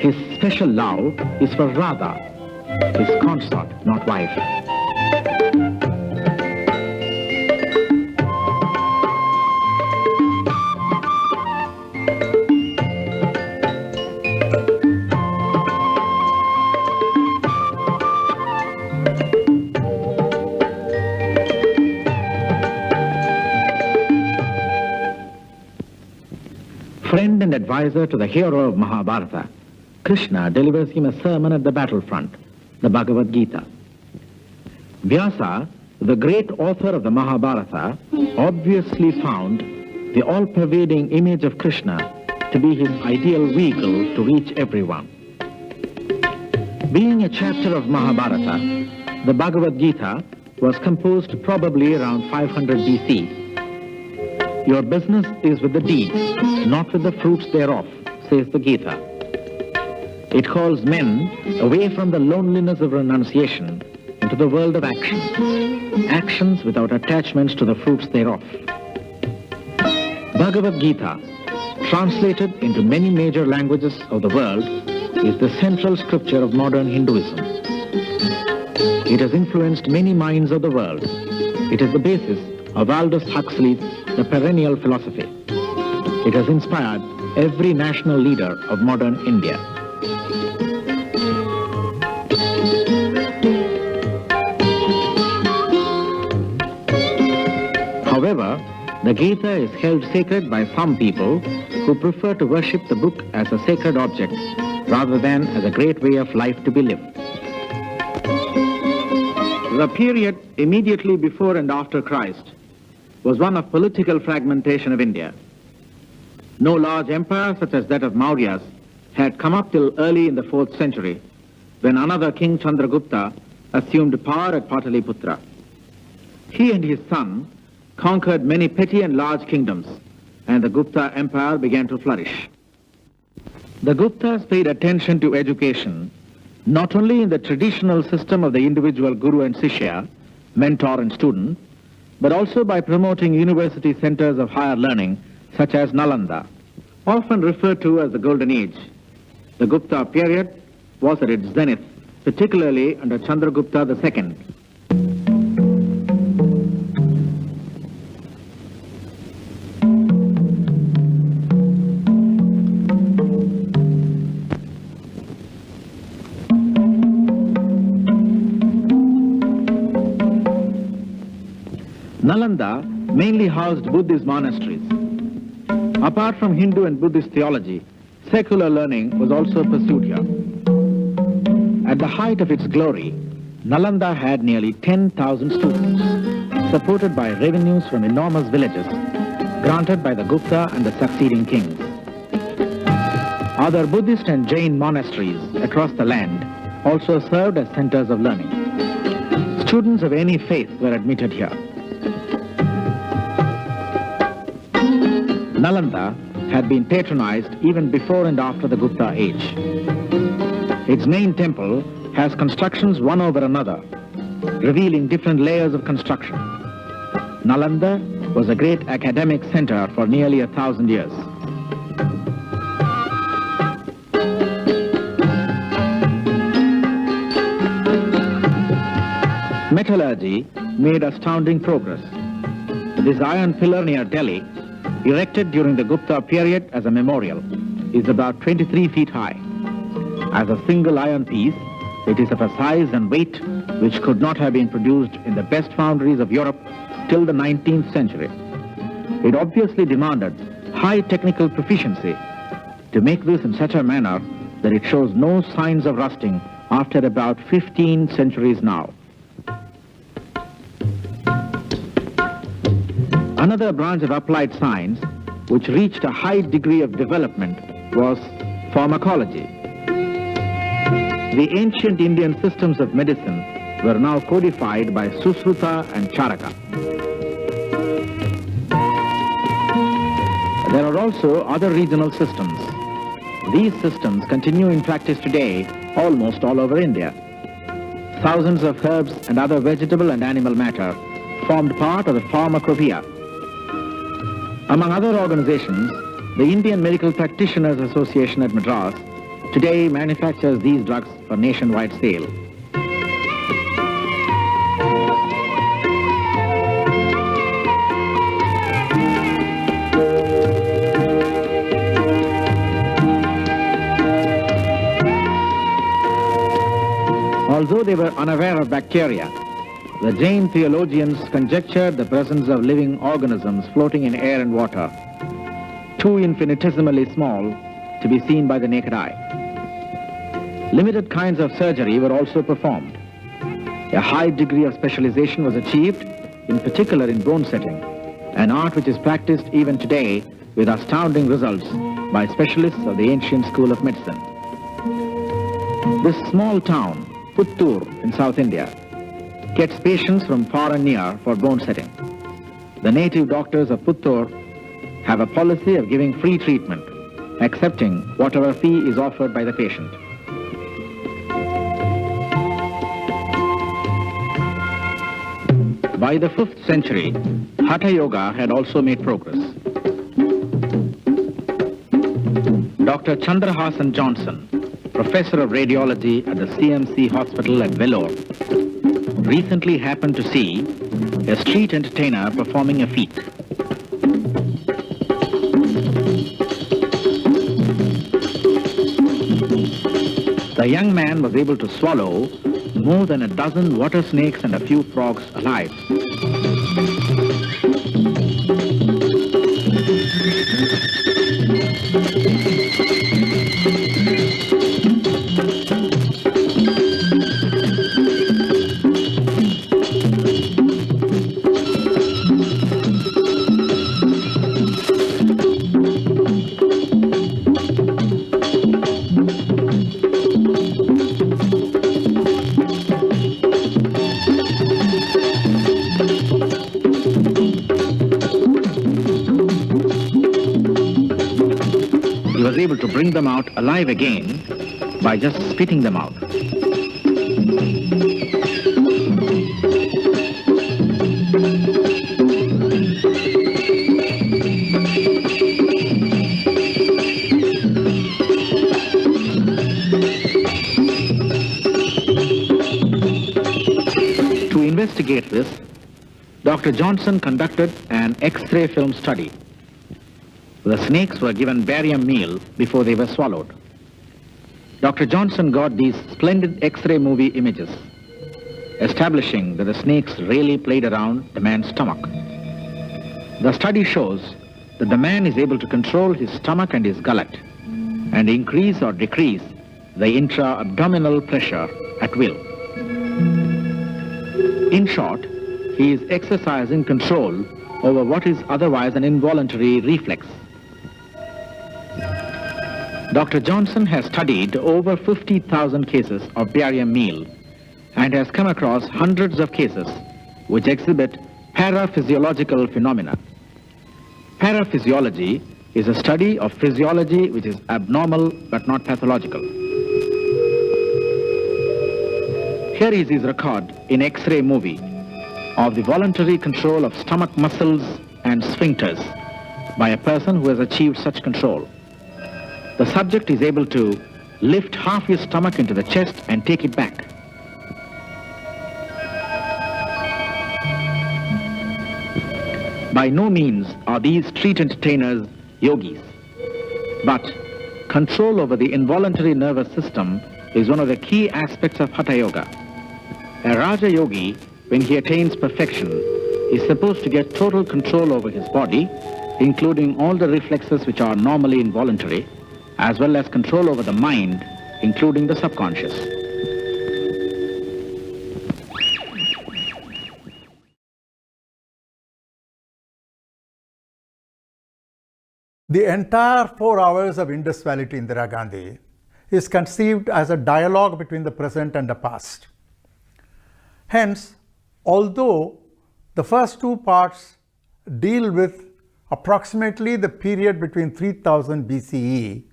His special love is for Radha, his consort, not wife. Friend and advisor to the hero of Mahabharata, Krishna delivers him a sermon at the battlefront, the Bhagavad Gita. Vyasa, the great author of the Mahabharata, obviously found the all-pervading image of Krishna to be his ideal vehicle to reach everyone. Being a chapter of Mahabharata, the Bhagavad Gita was composed probably around 500 BC. Your business is with the deeds, not with the fruits thereof, says the Gita. It calls men away from the loneliness of renunciation into the world of action, actions without attachments to the fruits thereof. Bhagavad Gita, translated into many major languages of the world, is the central scripture of modern Hinduism. It has influenced many minds of the world. It is the basis of Aldous Huxley's The Perennial Philosophy. It has inspired every national leader of modern India. However, the Gita is held sacred by some people who prefer to worship the book as a sacred object rather than as a great way of life to be lived. The period immediately before and after Christ was one of political fragmentation of India. No large empire such as that of Mauryas had come up till early in the 4th century, when another king, Chandragupta, assumed power at Pataliputra. He and his son conquered many petty and large kingdoms, and the Gupta Empire began to flourish. The Guptas paid attention to education, not only in the traditional system of the individual guru and shishya, mentor and student, but also by promoting university centers of higher learning, such as Nalanda, often referred to as the Golden Age. The Gupta period was at its zenith, particularly under Chandragupta II. Nalanda mainly housed Buddhist monasteries. Apart from Hindu and Buddhist theology, secular learning was also pursued here. At the height of its glory, Nalanda had nearly 10,000 students, supported by revenues from enormous villages, granted by the Gupta and the succeeding kings. Other Buddhist and Jain monasteries across the land also served as centers of learning. Students of any faith were admitted here. Nalanda had been patronized even before and after the Gupta age. Its main temple has constructions one over another, revealing different layers of construction. Nalanda was a great academic center for nearly 1,000 years. Metallurgy made astounding progress. This iron pillar near Delhi, erected during the Gupta period as a memorial, is about 23 feet high. As a single iron piece, it is of a size and weight which could not have been produced in the best foundries of Europe till the 19th century. It obviously demanded high technical proficiency to make this in such a manner that it shows no signs of rusting after about 15 centuries now. Another branch of applied science which reached a high degree of development was pharmacology. The ancient Indian systems of medicine were now codified by Susruta and Charaka. There are also other regional systems. These systems continue in practice today almost all over India. Thousands of herbs and other vegetable and animal matter formed part of the pharmacopoeia. Among other organizations, the Indian Medical Practitioners Association at Madras today manufactures these drugs for nationwide sale. Although they were unaware of bacteria, the Jain theologians conjectured the presence of living organisms floating in air and water, too infinitesimally small to be seen by the naked eye. Limited kinds of surgery were also performed. A high degree of specialization was achieved, in particular in bone setting, an art which is practiced even today with astounding results by specialists of the ancient school of medicine. This small town, Puttur in South India, gets patients from far and near for bone setting. The native doctors of Puttur have a policy of giving free treatment, accepting whatever fee is offered by the patient. By the 5th century, Hatha Yoga had also made progress. Dr. Chandrahasan Johnson, professor of radiology at the CMC hospital at Vellore, recently happened to see a street entertainer performing a feat. The young man was able to swallow more than a dozen water snakes and a few frogs alive. able to bring them out alive again by just spitting them out. To investigate this, Dr. Johnson conducted an X-ray film study. The snakes were given barium meal before they were swallowed. Dr. Johnson got these splendid X-ray movie images, establishing that the snakes really played around the man's stomach. The study shows that the man is able to control his stomach and his gullet and increase or decrease the intra-abdominal pressure at will. In short, he is exercising control over what is otherwise an involuntary reflex. Dr. Johnson has studied over 50,000 cases of barium meal and has come across hundreds of cases which exhibit paraphysiological phenomena. Paraphysiology is a study of physiology which is abnormal but not pathological. Here is his record in X-ray movie of the voluntary control of stomach muscles and sphincters by a person who has achieved such control. The subject is able to lift half his stomach into the chest and take it back. By no means are these street entertainers yogis, but control over the involuntary nervous system is one of the key aspects of Hatha Yoga. A Raja Yogi, when he attains perfection, is supposed to get total control over his body, including all the reflexes which are normally involuntary, as well as control over the mind, including the subconscious.
The entire 4 hours of Indus Valley to Indira Gandhi is conceived as a dialogue between the present and the past. Hence, although the first 2 parts deal with approximately the period between 3000 BCE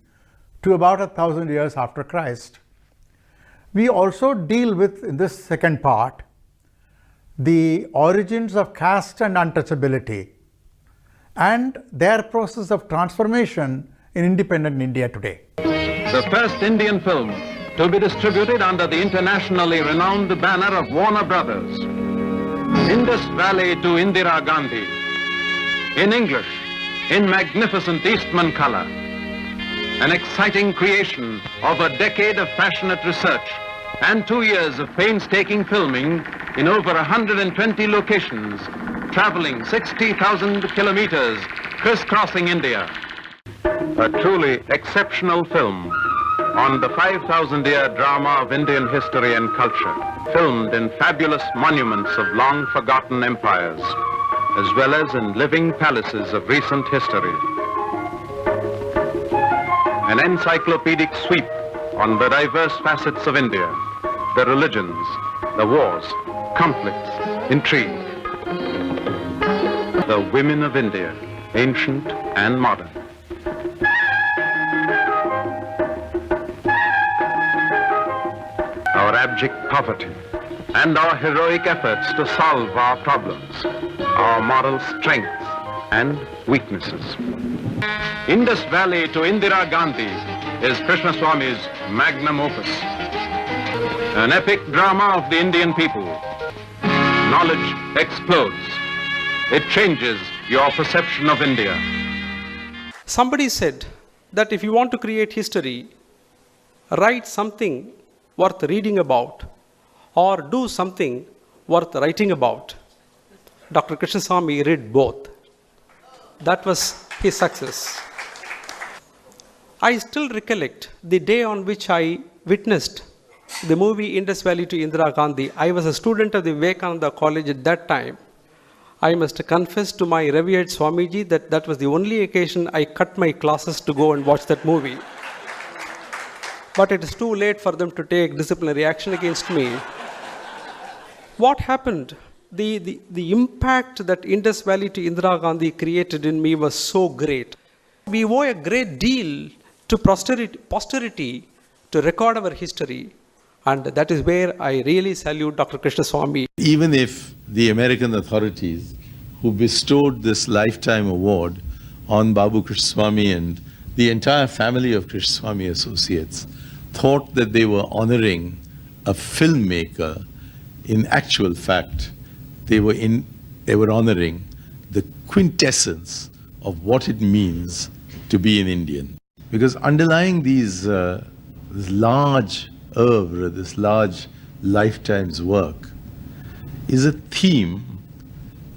to about 1000 years after Christ, we also deal with, in this second part, the origins of caste and untouchability and their process of transformation in independent India today.
The first Indian film to be distributed under the internationally renowned banner of Warner Brothers. Indus Valley to Indira Gandhi. In English, in magnificent Eastman color. An exciting creation of a decade of passionate research and 2 years of painstaking filming in over 120 locations, traveling 60,000 kilometers, crisscrossing India. A truly exceptional film on the 5,000-year drama of Indian history and culture, filmed in fabulous monuments of long-forgotten empires, as well as in living palaces of recent history. An encyclopedic sweep on the diverse facets of India, the religions, the wars, conflicts, intrigue. The women of India, ancient and modern. Our abject poverty and our heroic efforts to solve our problems, our moral strengths and weaknesses. Indus Valley to Indira Gandhi is Krishnaswamy's magnum opus. An epic drama of the Indian people. Knowledge explodes. It changes your perception of India.
Somebody said that if you want to create history, write something worth reading about or do something worth writing about. Dr. Krishnaswamy did both. That was his success. I still recollect the day on which I witnessed the movie Indus Valley to Indira Gandhi. I was a student of the Vivekananda College at that time. I must confess to my revered Swamiji that that was the only occasion I cut my classes to go and watch that movie. But it is too late for them to take disciplinary action against me. What happened? The impact that Indus Valley to Indira Gandhi created in me was so great. We owe a great deal to posterity to record our history. And that is where I really salute Dr. Krishnaswamy.
Even if the American authorities who bestowed this lifetime award on Babu Krishnaswamy and the entire family of Krishnaswamy Associates thought that they were honoring a filmmaker, in actual fact, they were honoring the quintessence of what it means to be an Indian. Because underlying this large oeuvre, this large lifetime's work, is a theme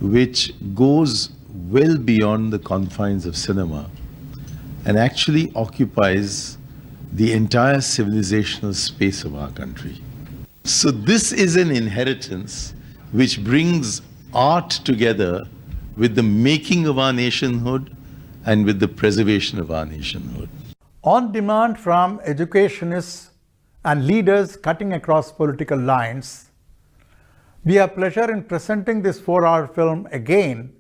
which goes well beyond the confines of cinema and actually occupies the entire civilizational space of our country. So this is an inheritance which brings art together with the making of our nationhood and with the preservation of our nationhood.
On demand from educationists and leaders cutting across political lines, we have pleasure in presenting this 4-hour film again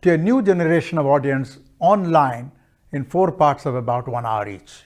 to a new generation of audience online in 4 parts of about 1 hour each.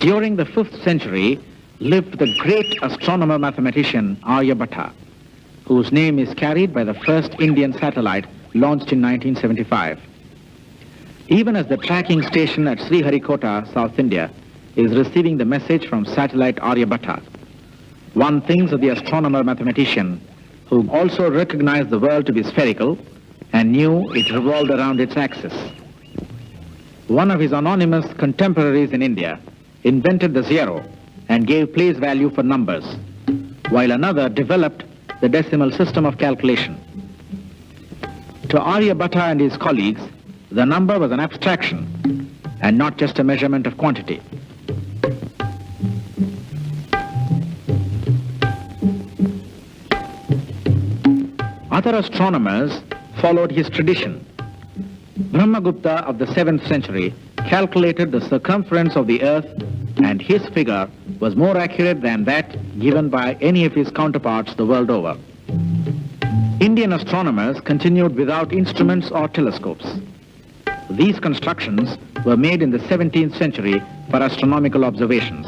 During the 5th century lived the great astronomer-mathematician Aryabhatta, whose name is carried by the first Indian satellite launched in 1975. Even as the tracking station at Sriharikota, South India, is receiving the message from satellite Aryabhatta, one thinks of the astronomer-mathematician who also recognized the world to be spherical and knew it revolved around its axis. One of his anonymous contemporaries in India invented the zero and gave place value for numbers, while another developed the decimal system of calculation. To Aryabhatta and his colleagues, the number was an abstraction and not just a measurement of quantity. Other astronomers followed his tradition. Brahmagupta of the 7th century calculated the circumference of the earth, and his figure was more accurate than that given by any of his counterparts the world over. Indian astronomers continued without instruments or telescopes. These constructions were made in the 17th century for astronomical observations.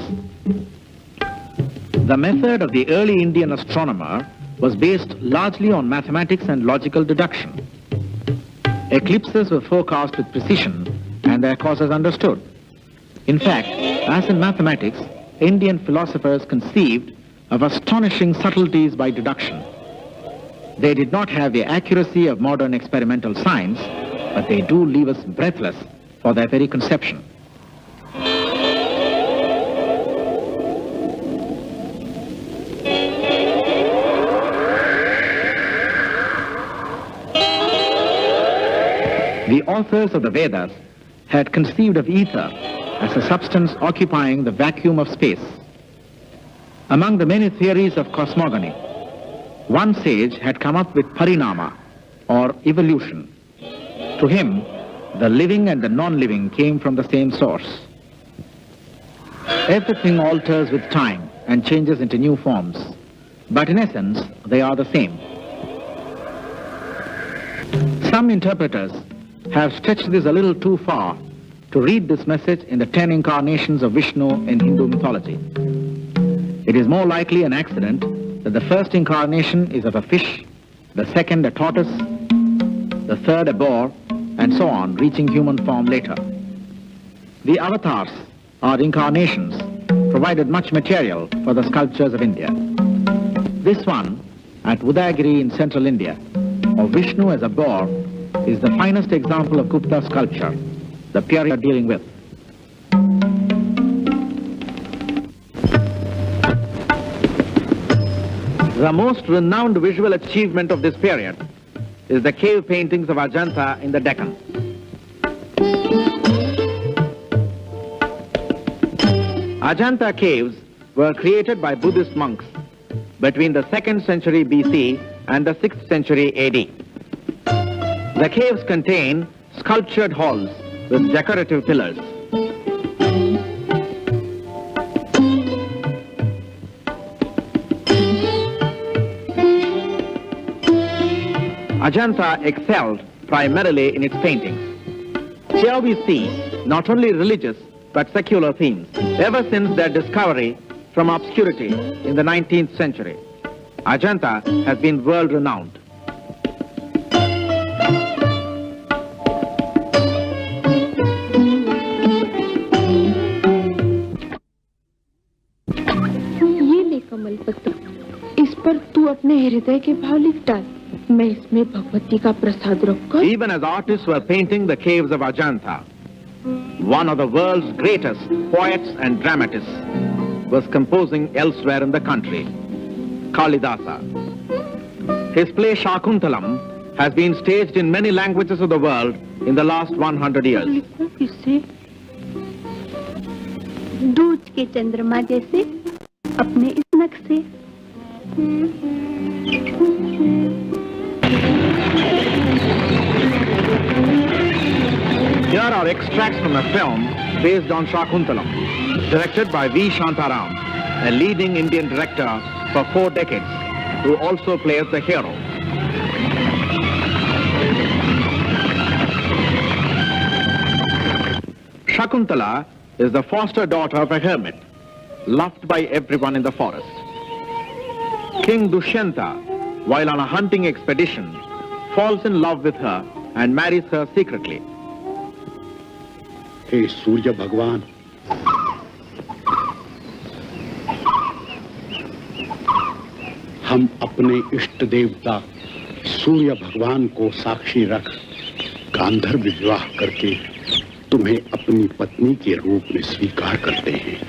The method of the early Indian astronomer was based largely on mathematics and logical deduction. Eclipses were forecast with precision and their causes understood. In fact, as in mathematics, Indian philosophers conceived of astonishing subtleties by deduction. They did not have the accuracy of modern experimental science, but they do leave us breathless for their very conception. The authors of the Vedas had conceived of ether as a substance occupying the vacuum of space. Among the many theories of cosmogony, one sage had come up with parinama, or evolution. To him, the living and the non-living came from the same source. Everything alters with time and changes into new forms, but in essence, they are the same. Some interpreters have stretched this a little too far to read this message in the 10 incarnations of Vishnu in Hindu mythology. It is more likely an accident that the first incarnation is of a fish, the second a tortoise, the third a boar, and so on, reaching human form later. The avatars, or incarnations, provided much material for the sculptures of India. This one, at Udayagiri in central India, of Vishnu as a boar, is the finest example of Gupta sculpture, the period we are dealing with. The most renowned visual achievement of this period is the cave paintings of Ajanta in the Deccan. Ajanta caves were created by Buddhist monks between the 2nd century BC and the 6th century AD. The caves contain sculptured halls with decorative pillars. Ajanta excelled primarily in its paintings. Here we see not only religious but secular themes, ever since their discovery from obscurity in the 19th century. Ajanta has been world-renowned.
ये ले कमल पत्र, इस पर तू अपने हृदय के भाव लिख डाल। मैं इसमें भगवती का प्रसाद रखकर।
Even as artists were painting the caves of Ajanta, one of the world's greatest poets and dramatists was composing elsewhere in the country, Kalidasa. His play Shakuntalam has been staged in many languages of the world in the last 100 years.
लिखूं किससे? दूज के चंद्रमा जैसे अपने इस नख से।
Here are extracts from a film based on Shakuntalam, directed by V. Shantaram, a leading Indian director for 4 decades, who also plays the hero. Shakuntala is the foster daughter of a hermit, loved by everyone in the forest. King Dushyanta, while on a hunting expedition, falls in love with her and marries her secretly.
हे सूर्य भगवान, हम अपने इष्ट देवता सूर्य भगवान को साक्षी रख गांधर्व विवाह करके तुम्हें अपनी पत्नी के रूप में स्वीकार करते हैं।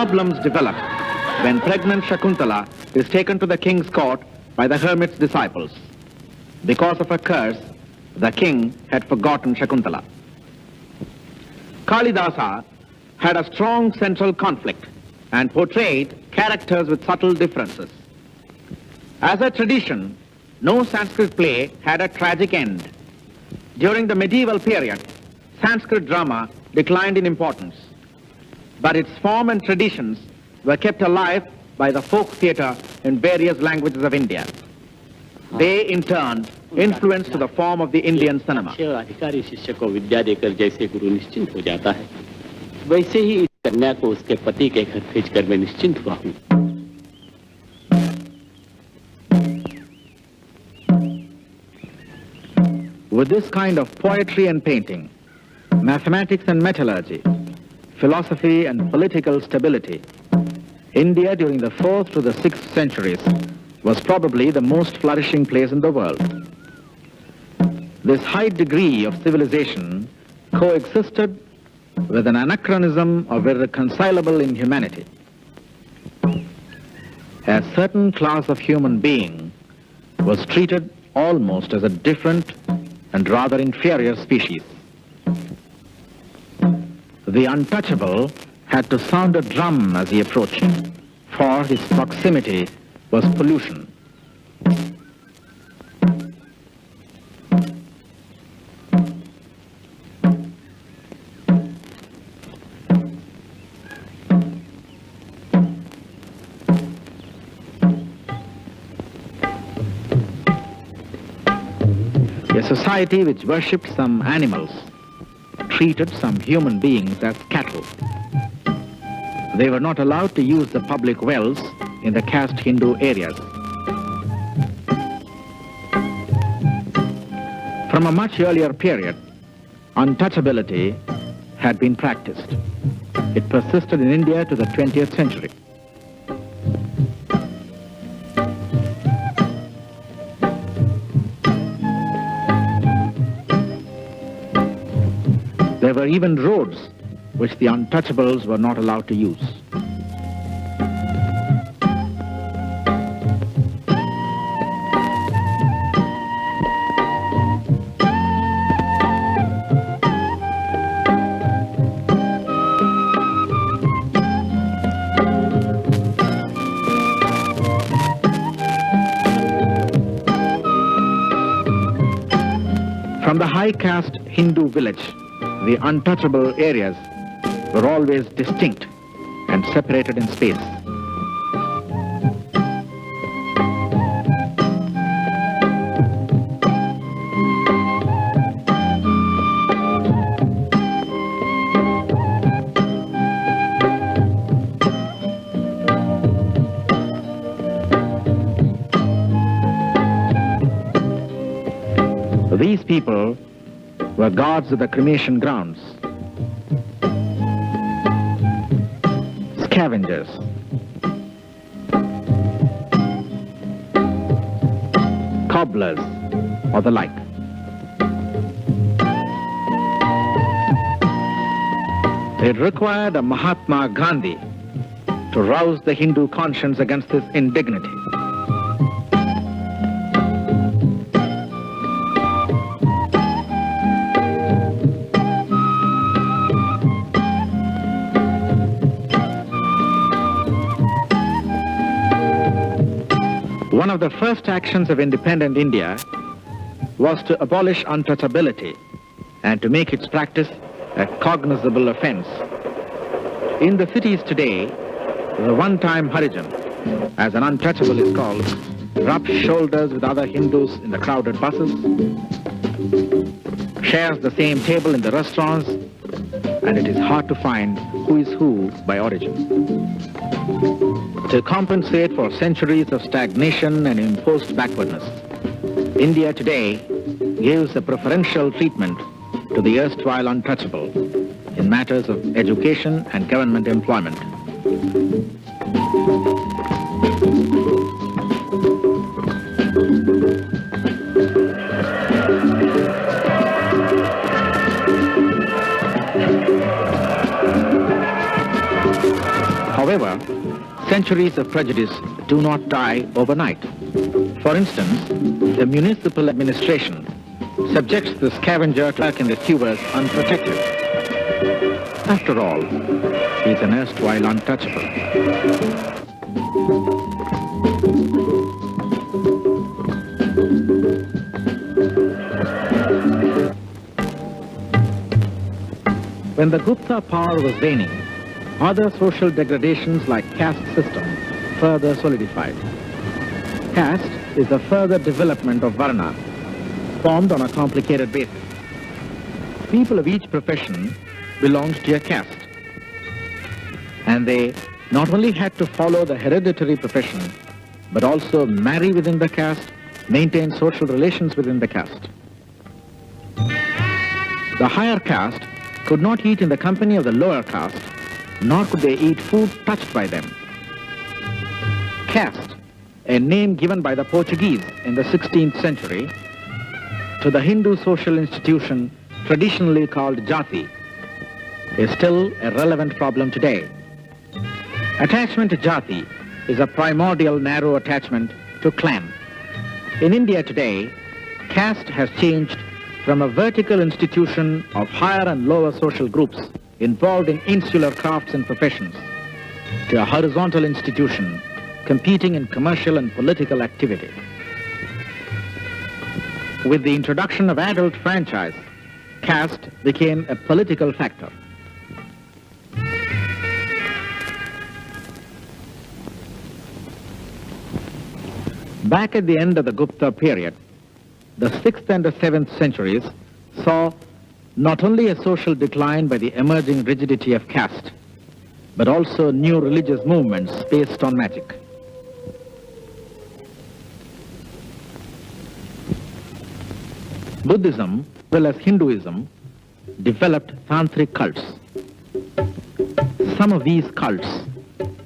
Problems develop when pregnant Shakuntala is taken to the king's court by the hermit's disciples. Because of a curse, the king had forgotten Shakuntala. Kalidasa had a strong central conflict and portrayed characters with subtle differences. As a tradition, no Sanskrit play had a tragic end. During the medieval period, Sanskrit drama declined in importance, but its form and traditions were kept alive by the folk theatre in various languages of India. They, in turn, influenced the form of the Indian cinema.
अधिकारी शिष्य को विद्या देकर जैसे गुरु निश्चिंत हो जाता है, वैसे ही इस कन्या को उसके पति के घर भेजकर मैं निश्चिंत हुआ हूँ।
With this kind of poetry and painting, mathematics and metallurgy, philosophy and political stability, India during the 4th to the 6th centuries was probably the most flourishing place in the world. This high degree of civilization coexisted with an anachronism of irreconcilable inhumanity. A certain class of human being was treated almost as a different and rather inferior species. The untouchable had to sound a drum as he approached, for his proximity was pollution. A society which worshipped some animals treated some human beings as cattle. They were not allowed to use the public wells in the caste Hindu areas. From a much earlier period, untouchability had been practiced. It persisted in India to the 20th century. There were even roads which the untouchables were not allowed to use. From the high caste Hindu village, the untouchable areas were always distinct and separated in space. These people were guards of the cremation grounds, scavengers, cobblers, or the like. It required a Mahatma Gandhi to rouse the Hindu conscience against this indignity. One of the first actions of independent India was to abolish untouchability and to make its practice a cognizable offense. In the cities today, the one-time Harijan, as an untouchable is called, rubs shoulders with other Hindus in the crowded buses, shares the same table in the restaurants, and it is hard to find who is who by origin. To compensate for centuries of stagnation and imposed backwardness, India today gives a preferential treatment to the erstwhile untouchable in matters of education and government employment. However, centuries of prejudice do not die overnight. For instance, the municipal administration subjects the scavenger to work in the sewers unprotected. After all, he is an erstwhile untouchable. When the Gupta power was waning, other social degradations like caste system further solidified. Caste is a further development of Varna, formed on a complicated basis. People of each profession belonged to a caste, and they not only had to follow the hereditary profession, but also marry within the caste, maintain social relations within the caste. The higher caste could not eat in the company of the lower caste, nor could they eat food touched by them. Caste, a name given by the Portuguese in the 16th century to the Hindu social institution traditionally called Jati, is still a relevant problem today. Attachment to Jati is a primordial narrow attachment to clan. In India today, caste has changed from a vertical institution of higher and lower social groups involved in insular crafts and professions to a horizontal institution competing in commercial and political activity. With the introduction of adult franchise, caste became a political factor. Back at the end of the Gupta period, the 6th and the 7th centuries saw not only a social decline by the emerging rigidity of caste, but also new religious movements based on magic. Buddhism, as well as Hinduism, developed tantric cults. Some of these cults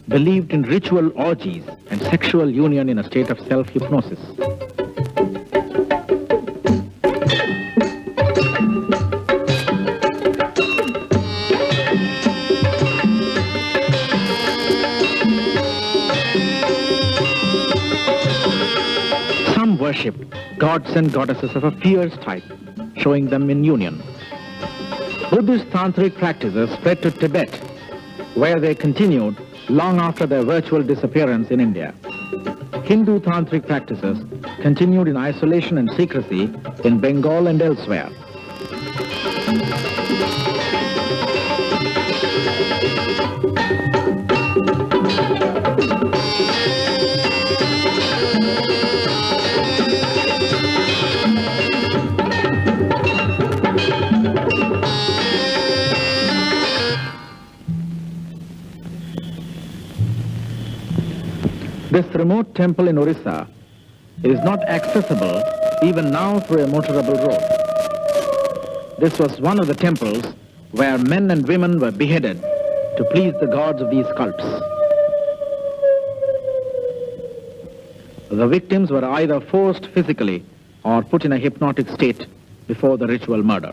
believed in ritual orgies and sexual union in a state of self-hypnosis. Some worship gods and goddesses of a fierce type, showing them in union. Buddhist tantric practices spread to Tibet, where they continued long after their virtual disappearance in India. Hindu tantric practices continued in isolation and secrecy in Bengal and elsewhere. This remote temple in Orissa is not accessible even now through a motorable road. This was one of the temples where men and women were beheaded to please the gods of these cults. The victims were either forced physically or put in a hypnotic state before the ritual murder.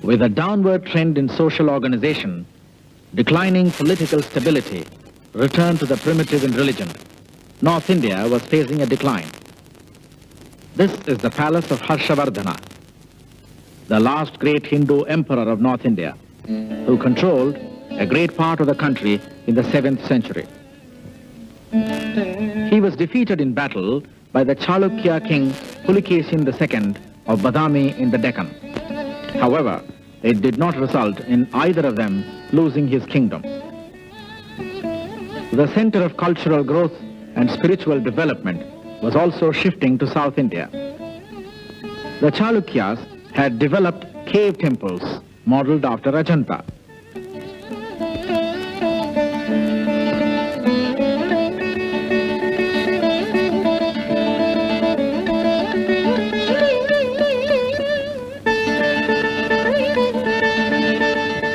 With a downward trend in social organization, declining political stability, return to the primitive in religion, North India was facing a decline. This is the palace of Harshavardhana, the last great Hindu emperor of North India, who controlled a great part of the country in the 7th century. He was defeated in battle by the Chalukya king Pulikeshin II of Badami in the Deccan. However, it did not result in either of them losing his kingdom. The center of cultural growth and spiritual development was also shifting to South India. The Chalukyas had developed cave temples modeled after Ajanta.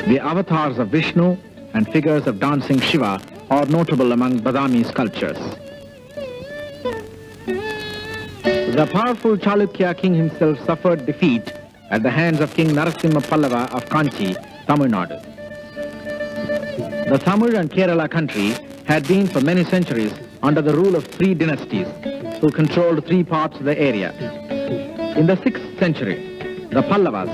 The avatars of Vishnu and figures of dancing Shiva are notable among Badami sculptures. The powerful Chalukya king himself suffered defeat at the hands of King Narasimha Pallava of Kanchi, Tamil Nadu. The Tamil and Kerala country had been for many centuries under the rule of 3 dynasties who controlled 3 parts of the area. In the 6th century, the Pallavas,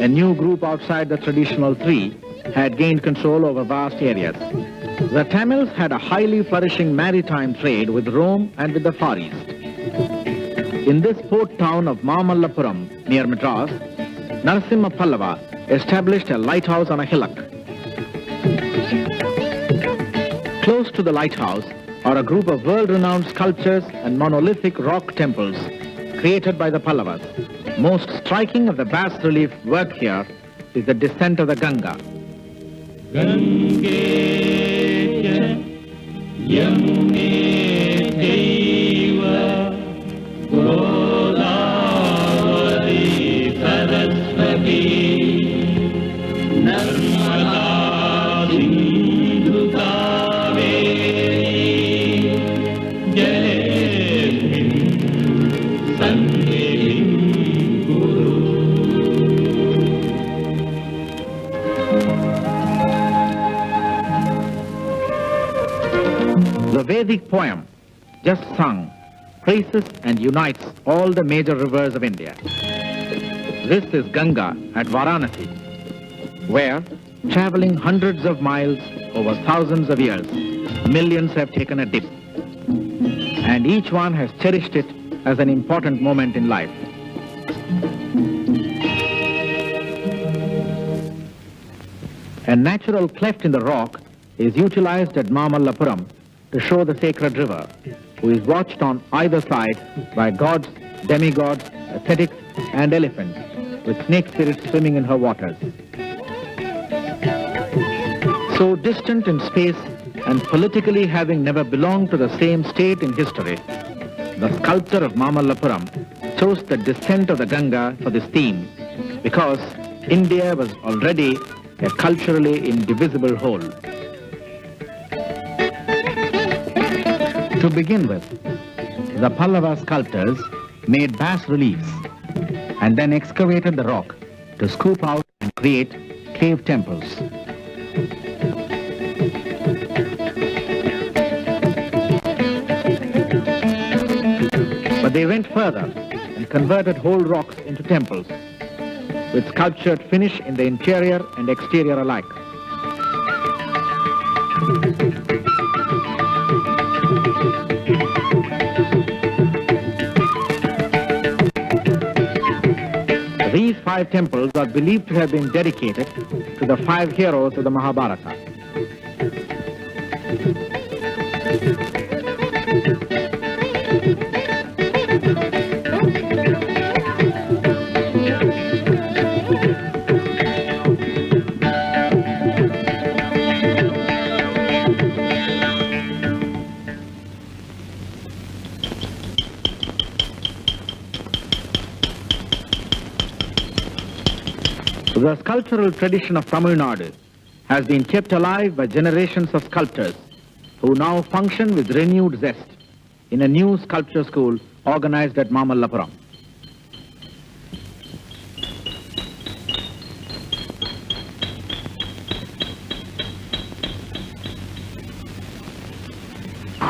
a new group outside the traditional 3, had gained control over vast areas. The Tamils had a highly flourishing maritime trade with Rome and with the Far East. In this port town of Mamallapuram, near Madras, Narasimha Pallava established a lighthouse on a hillock. Close to the lighthouse are a group of world-renowned sculptures and monolithic rock temples created by the Pallavas. Most striking of the bas-relief work here is the descent of the Ganga. The Vedic poem, just sung, praises and unites all the major rivers of India. This is Ganga at Varanasi, where, traveling hundreds of miles over thousands of years, millions have taken a dip. And each one has cherished it as an important moment in life. A natural cleft in the rock is utilized at Mamallapuram to show the sacred river, who is watched on either side by gods, demigods, ascetics, and elephants, with snake spirits swimming in her waters. So distant in space and politically having never belonged to the same state in history, the sculptor of Mamallapuram chose the descent of the Ganga for this theme because India was already a culturally indivisible whole. To begin with, the Pallava sculptors made bas-reliefs and then excavated the rock to scoop out and create cave temples. But they went further and converted whole rocks into temples, with sculptured finish in the interior and exterior alike. These 5 temples are believed to have been dedicated to the 5 heroes of the Mahabharata. The sculptural tradition of Tamil Nadu has been kept alive by generations of sculptors who now function with renewed zest in a new sculpture school organized at Mamallapuram.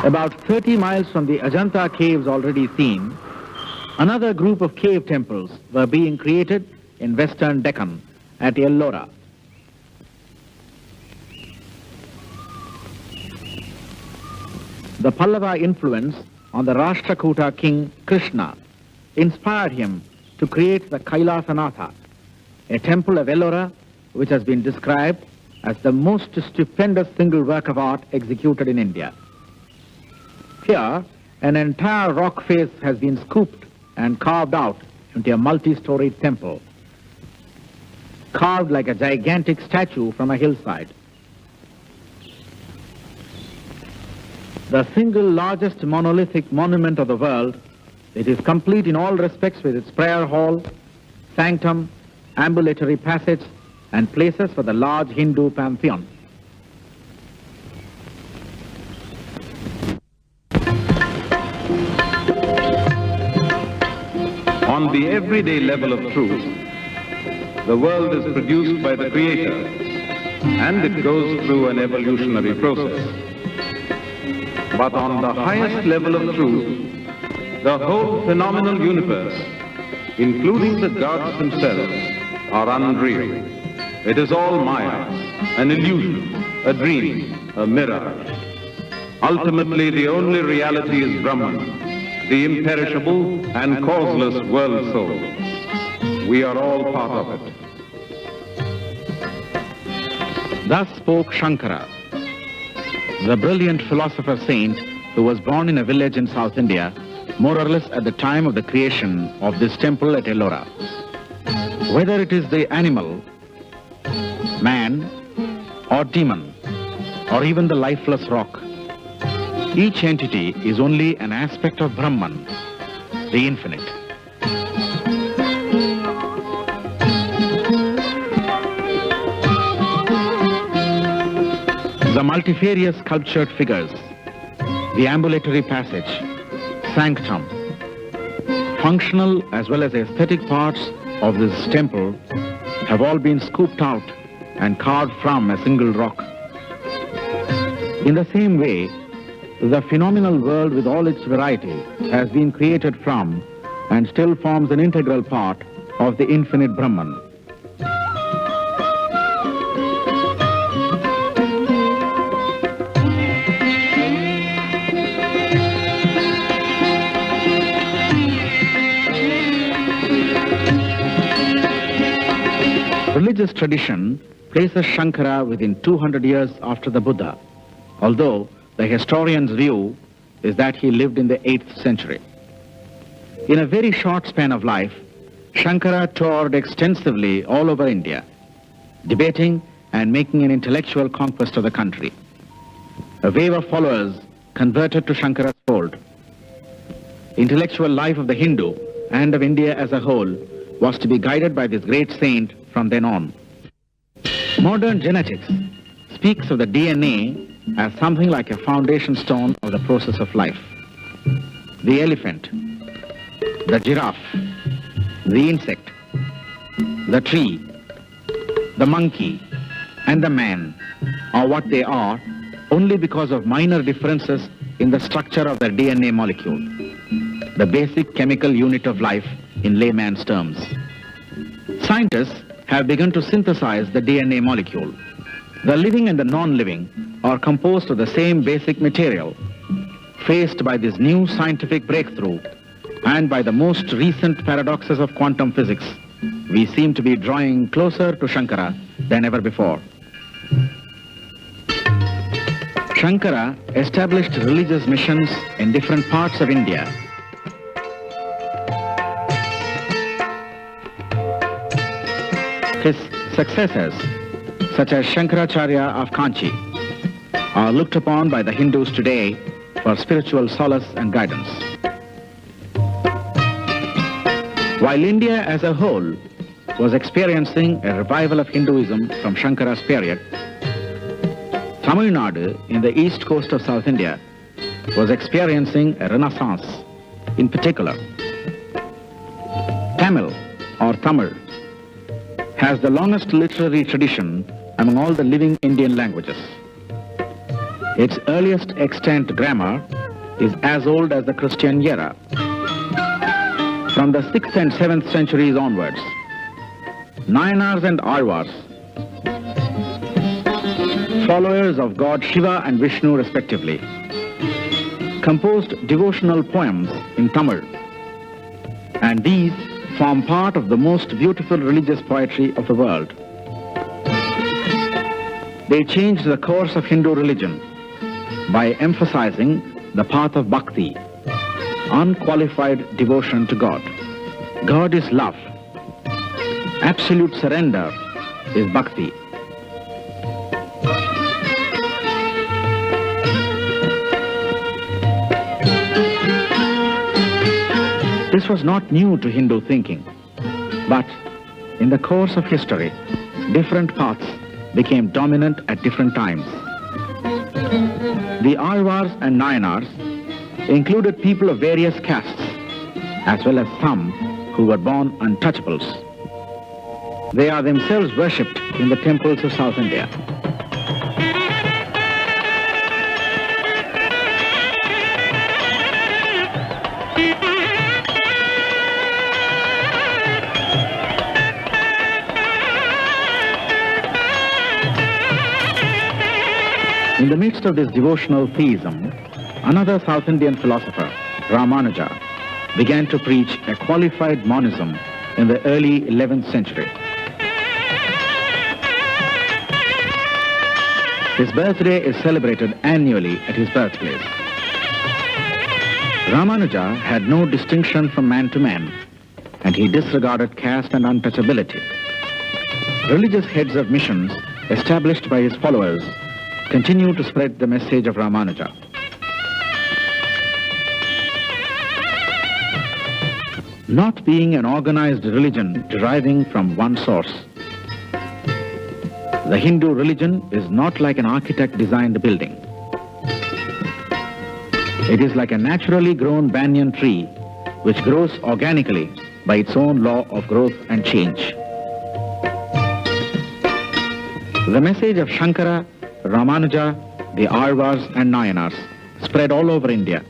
About 30 miles from the Ajanta caves already seen, another group of cave temples were being created in western Deccan at Ellora. The Pallava influence on the Rashtrakuta king Krishna inspired him to create the Kailasanatha, a temple of Ellora which has been described as the most stupendous single work of art executed in India. Here, an entire rock face has been scooped and carved out into a multi-storied temple, carved like a gigantic statue from a hillside. The single largest monolithic monument of the world, it is complete in all respects with its prayer hall, sanctum, ambulatory passage, and places for the large Hindu pantheon.
On the everyday level of truth, the world is produced by the Creator, and it goes through an evolutionary process. But on the highest level of truth, the whole phenomenal universe, including the gods themselves, are unreal. It is all Maya, an illusion, a dream, a mirage. Ultimately, the only reality is Brahman, the imperishable and causeless world soul. We are all part of it.
Thus spoke Shankara, the brilliant philosopher saint who was born in a village in South India, more or less at the time of the creation of this temple at Ellora. Whether it is the animal, man, or demon, or even the lifeless rock, each entity is only an aspect of Brahman, the infinite. The multifarious sculptured figures, the ambulatory passage, sanctum, functional as well as aesthetic parts of this temple have all been scooped out and carved from a single rock. In the same way, the phenomenal world with all its variety has been created from and still forms an integral part of the infinite Brahman. Religious tradition places Shankara within 200 years after the Buddha, although the historian's view is that he lived in the 8th century. In a very short span of life, Shankara toured extensively all over India, debating and making an intellectual conquest of the country. A wave of followers converted to Shankara's fold. Intellectual life of the Hindu and of India as a whole was to be guided by this great saint from then on. Modern genetics speaks of the DNA as something like a foundation stone of the process of life. The elephant, the giraffe, the insect, the tree, the monkey, and the man are what they are only because of minor differences in the structure of their DNA molecule, the basic chemical unit of life in layman's terms. Scientists have begun to synthesize the DNA molecule. The living and the non-living are composed of the same basic material. Faced by this new scientific breakthrough and by the most recent paradoxes of quantum physics, we seem to be drawing closer to Shankara than ever before. Shankara established religious missions in different parts of India. His successors, such as Shankaracharya of Kanchi, are looked upon by the Hindus today for spiritual solace and guidance. While India as a whole was experiencing a revival of Hinduism from Shankara's period, Tamil Nadu in the east coast of South India was experiencing a renaissance. In particular, Tamil or Tamil has the longest literary tradition among all the living Indian languages. Its earliest extant grammar is as old as the Christian era. From the 6th and 7th centuries onwards, Nayanars and Alvars, followers of God Shiva and Vishnu respectively, composed devotional poems in Tamil, and these form part of the most beautiful religious poetry of the world. They changed the course of Hindu religion by emphasizing the path of bhakti, unqualified devotion to God. God is love. Absolute surrender is bhakti. This was not new to Hindu thinking, but in the course of history, different paths became dominant at different times. The Alvars and Nayanars included people of various castes, as well as some who were born untouchables. They are themselves worshipped in the temples of South India. In the midst of this devotional theism, another South Indian philosopher, Ramanuja, began to preach a qualified monism in the early 11th century. His birthday is celebrated annually at his birthplace. Ramanuja had no distinction from man to man, and he disregarded caste and untouchability. Religious heads of missions established by his followers continue to spread the message of Ramanuja. Not being an organized religion deriving from one source, the Hindu religion is not like an architect-designed building. It is like a naturally grown banyan tree which grows organically by its own law of growth and change. The message of Shankara, Ramanuja, the Alvars and Nayanars spread all over India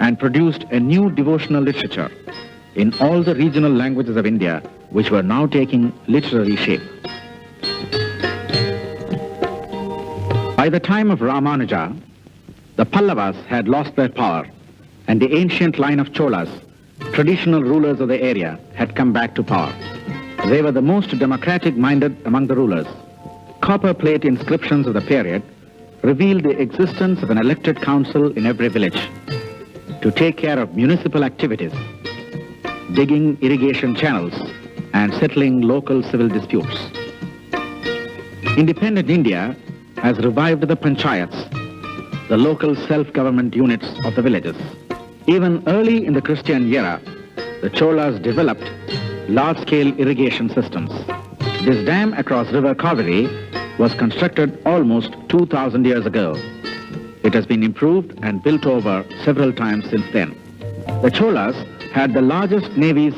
and produced a new devotional literature in all the regional languages of India, which were now taking literary shape. By the time of Ramanuja, the Pallavas had lost their power, and the ancient line of Cholas, traditional rulers of the area, had come back to power. They were the most democratic-minded among the rulers. Copper plate inscriptions of the period revealed the existence of an elected council in every village to take care of municipal activities, digging irrigation channels, and settling local civil disputes. Independent India has revived the panchayats, the local self-government units of the villages. Even early in the Christian era, the Cholas developed large-scale irrigation systems. This dam across River Kaveri was constructed almost 2,000 years ago. It has been improved and built over several times since then. The Cholas had the largest navies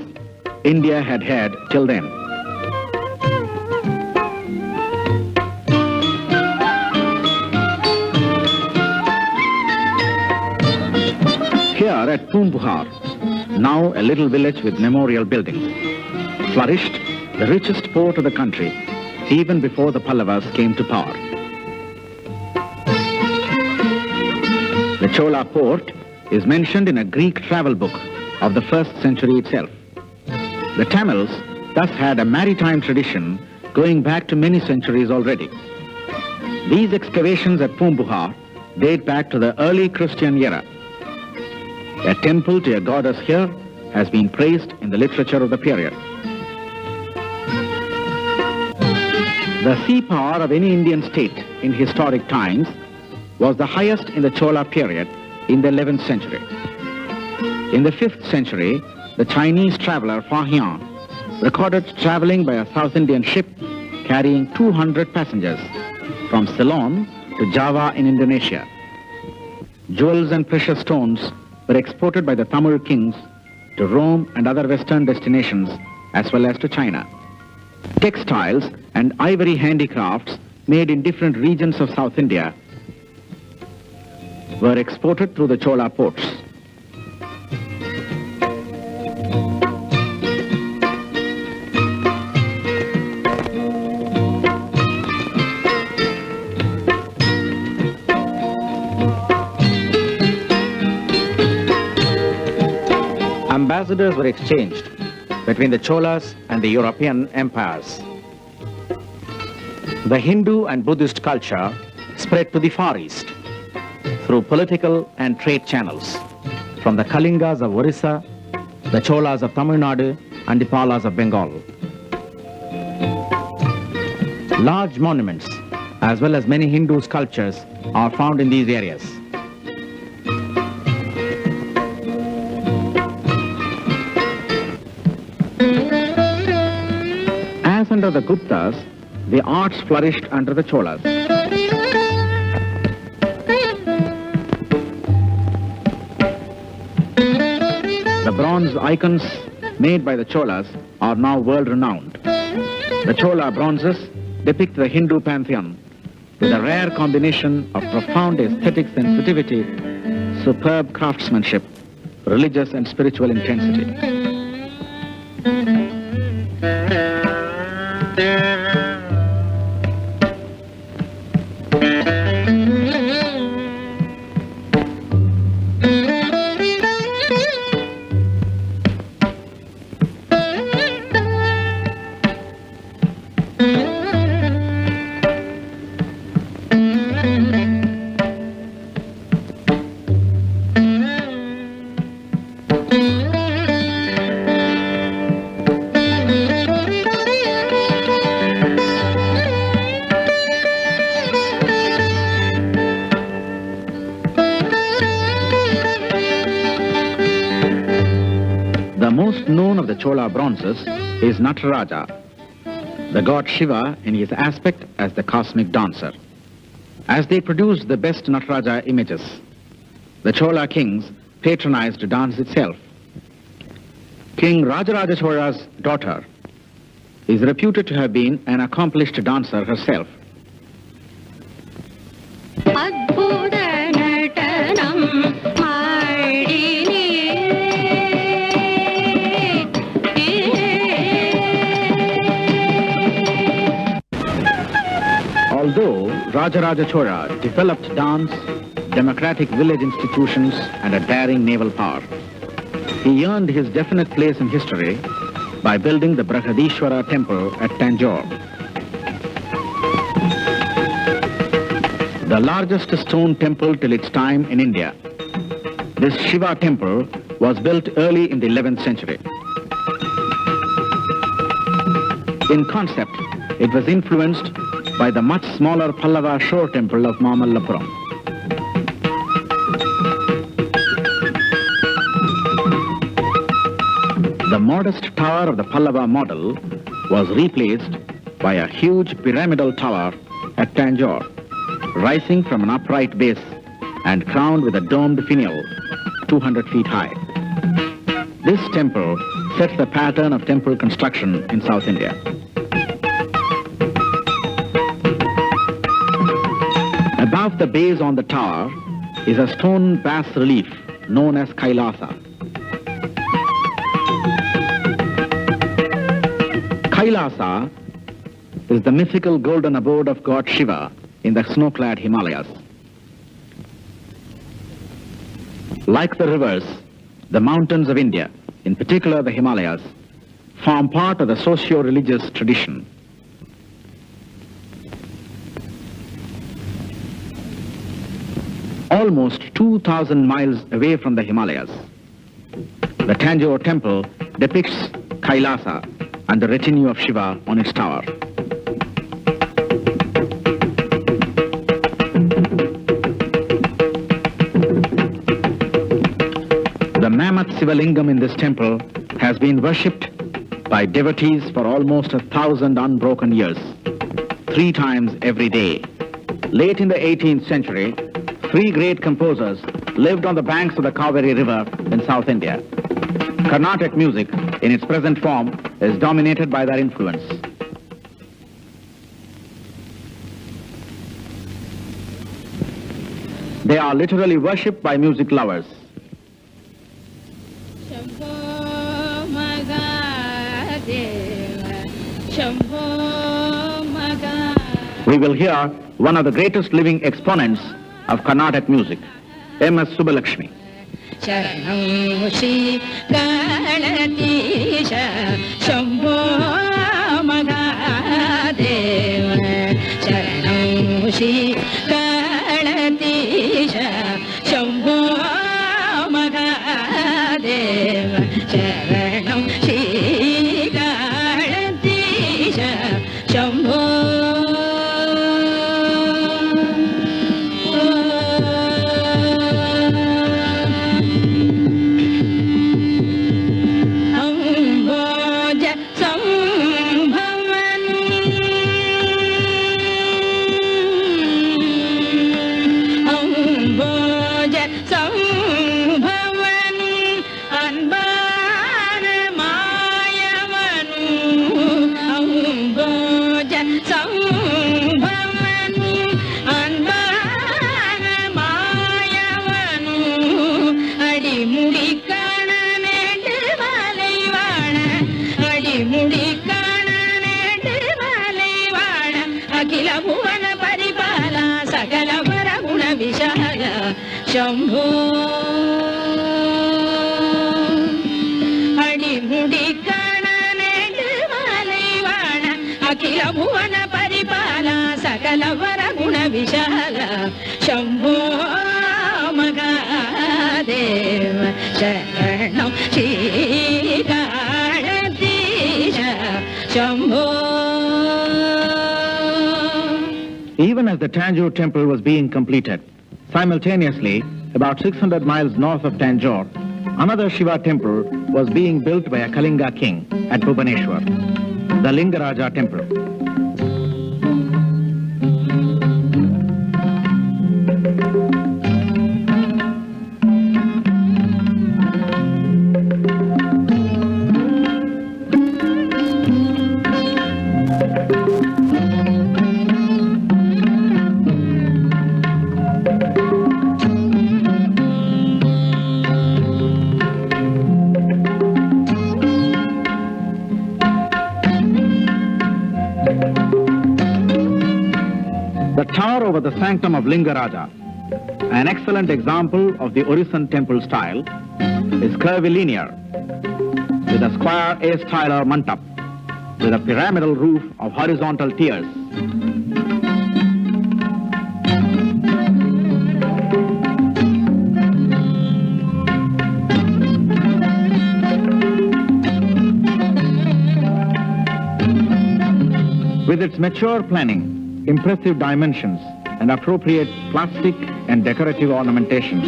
India had had till then. Here at Poombuhar, now a little village with memorial buildings, flourished the richest port of the country, even before the Pallavas came to power. The Chola port is mentioned in a Greek travel book of the 1st century itself. The Tamils thus had a maritime tradition going back to many centuries already. These excavations at Poombuhar date back to the early Christian era. A temple to a goddess here has been praised in the literature of the period. The sea power of any Indian state in historic times was the highest in the Chola period in the 11th century. In the 5th century, the Chinese traveler Fa Hian recorded traveling by a South Indian ship carrying 200 passengers from Ceylon to Java in Indonesia. Jewels and precious stones were exported by the Tamil kings to Rome and other western destinations as well as to China. Textiles and ivory handicrafts made in different regions of South India were exported through the Chola ports. Ambassadors were exchanged between the Cholas and the European empires. The Hindu and Buddhist culture spread to the Far East. through political and trade channels, from the Kalingas of Orissa, the Cholas of Tamil Nadu, and the Palas of Bengal. Large monuments, as well as many Hindu sculptures, are found in these areas. As under the Guptas, the arts flourished under the Cholas. The bronze icons made by the Cholas are now world-renowned. The Chola bronzes depict the Hindu pantheon with a rare combination of profound aesthetic sensitivity, superb craftsmanship, religious and spiritual intensity. Chola bronzes is Nataraja, the god Shiva in his aspect as the cosmic dancer. As they produced the best Nataraja images, the Chola kings patronized dance itself. King Rajaraja Chola's daughter is reputed to have been an accomplished dancer herself. Although Rajaraja Chola developed dance, democratic village institutions, and a daring naval power, he earned his definite place in history by building the Brihadishwara temple at Tanjore. The largest stone temple till its time in India. This Shiva temple was built early in the 11th century. In concept, it was influenced by the much smaller Pallava shore temple of Mamallapuram. The modest tower of the Pallava model was replaced by a huge pyramidal tower at Tanjore, rising from an upright base and crowned with a domed finial 200 feet high. This temple sets the pattern of temple construction in South India. Above the base on the tower is a stone bas-relief known as Kailasa. Kailasa is the mythical golden abode of god Shiva in the snow-clad Himalayas. Like the rivers, the mountains of India, in particular the Himalayas, form part of the socio-religious tradition. Almost 2,000 miles away from the Himalayas, the Tanjore temple depicts Kailasa and the retinue of Shiva on its tower. The mammoth Sivalingam in this temple has been worshipped by devotees for almost 1,000 unbroken years, 3 times every day. Late in the 18th century, 3 great composers lived on the banks of the Kaveri River in South India. Carnatic music, in its present form, is dominated by their influence. They are literally worshipped by music lovers. We will hear one of the greatest living exponents of Carnatic music, M.S. Subbalakshmi.
Shambho अडिमुडी काणनेडुवालैवाण अखिल भुवन परिपाला सकल वर गुण विशाल शंभो महादेव शरणं श्रीकाणतीश Shambho.
Even as the Tanjore temple was being completed, simultaneously, about 600 miles north of Tanjore, another Shiva temple was being built by a Kalinga king at Bhubaneswar, the Lingaraja temple. The tower over the sanctum of Lingaraja, an excellent example of the Orisan temple style, is curvilinear with a square A-styler mantap with a pyramidal roof of horizontal tiers. With its mature planning, impressive dimensions, and appropriate plastic and decorative ornamentations,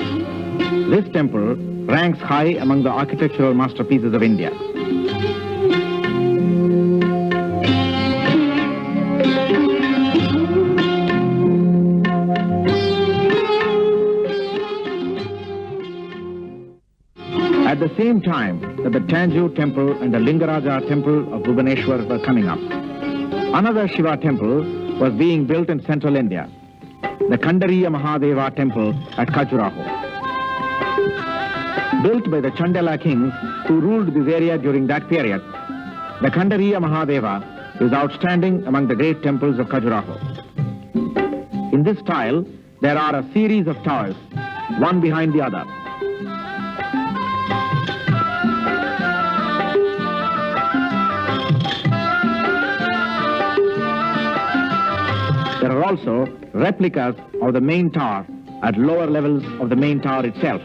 this temple ranks high among the architectural masterpieces of India. At the same time that the Tanjore temple and the Lingaraja temple of Bhubaneswar were coming up, another Shiva temple was being built in central India, the Kandariya Mahadeva temple at Khajuraho. Built by the Chandala kings who ruled this area during that period, the Kandariya Mahadeva is outstanding among the great temples of Khajuraho. In this style, there are a series of towers, one behind the other. There are also replicas of the main tower at lower levels of the main tower itself.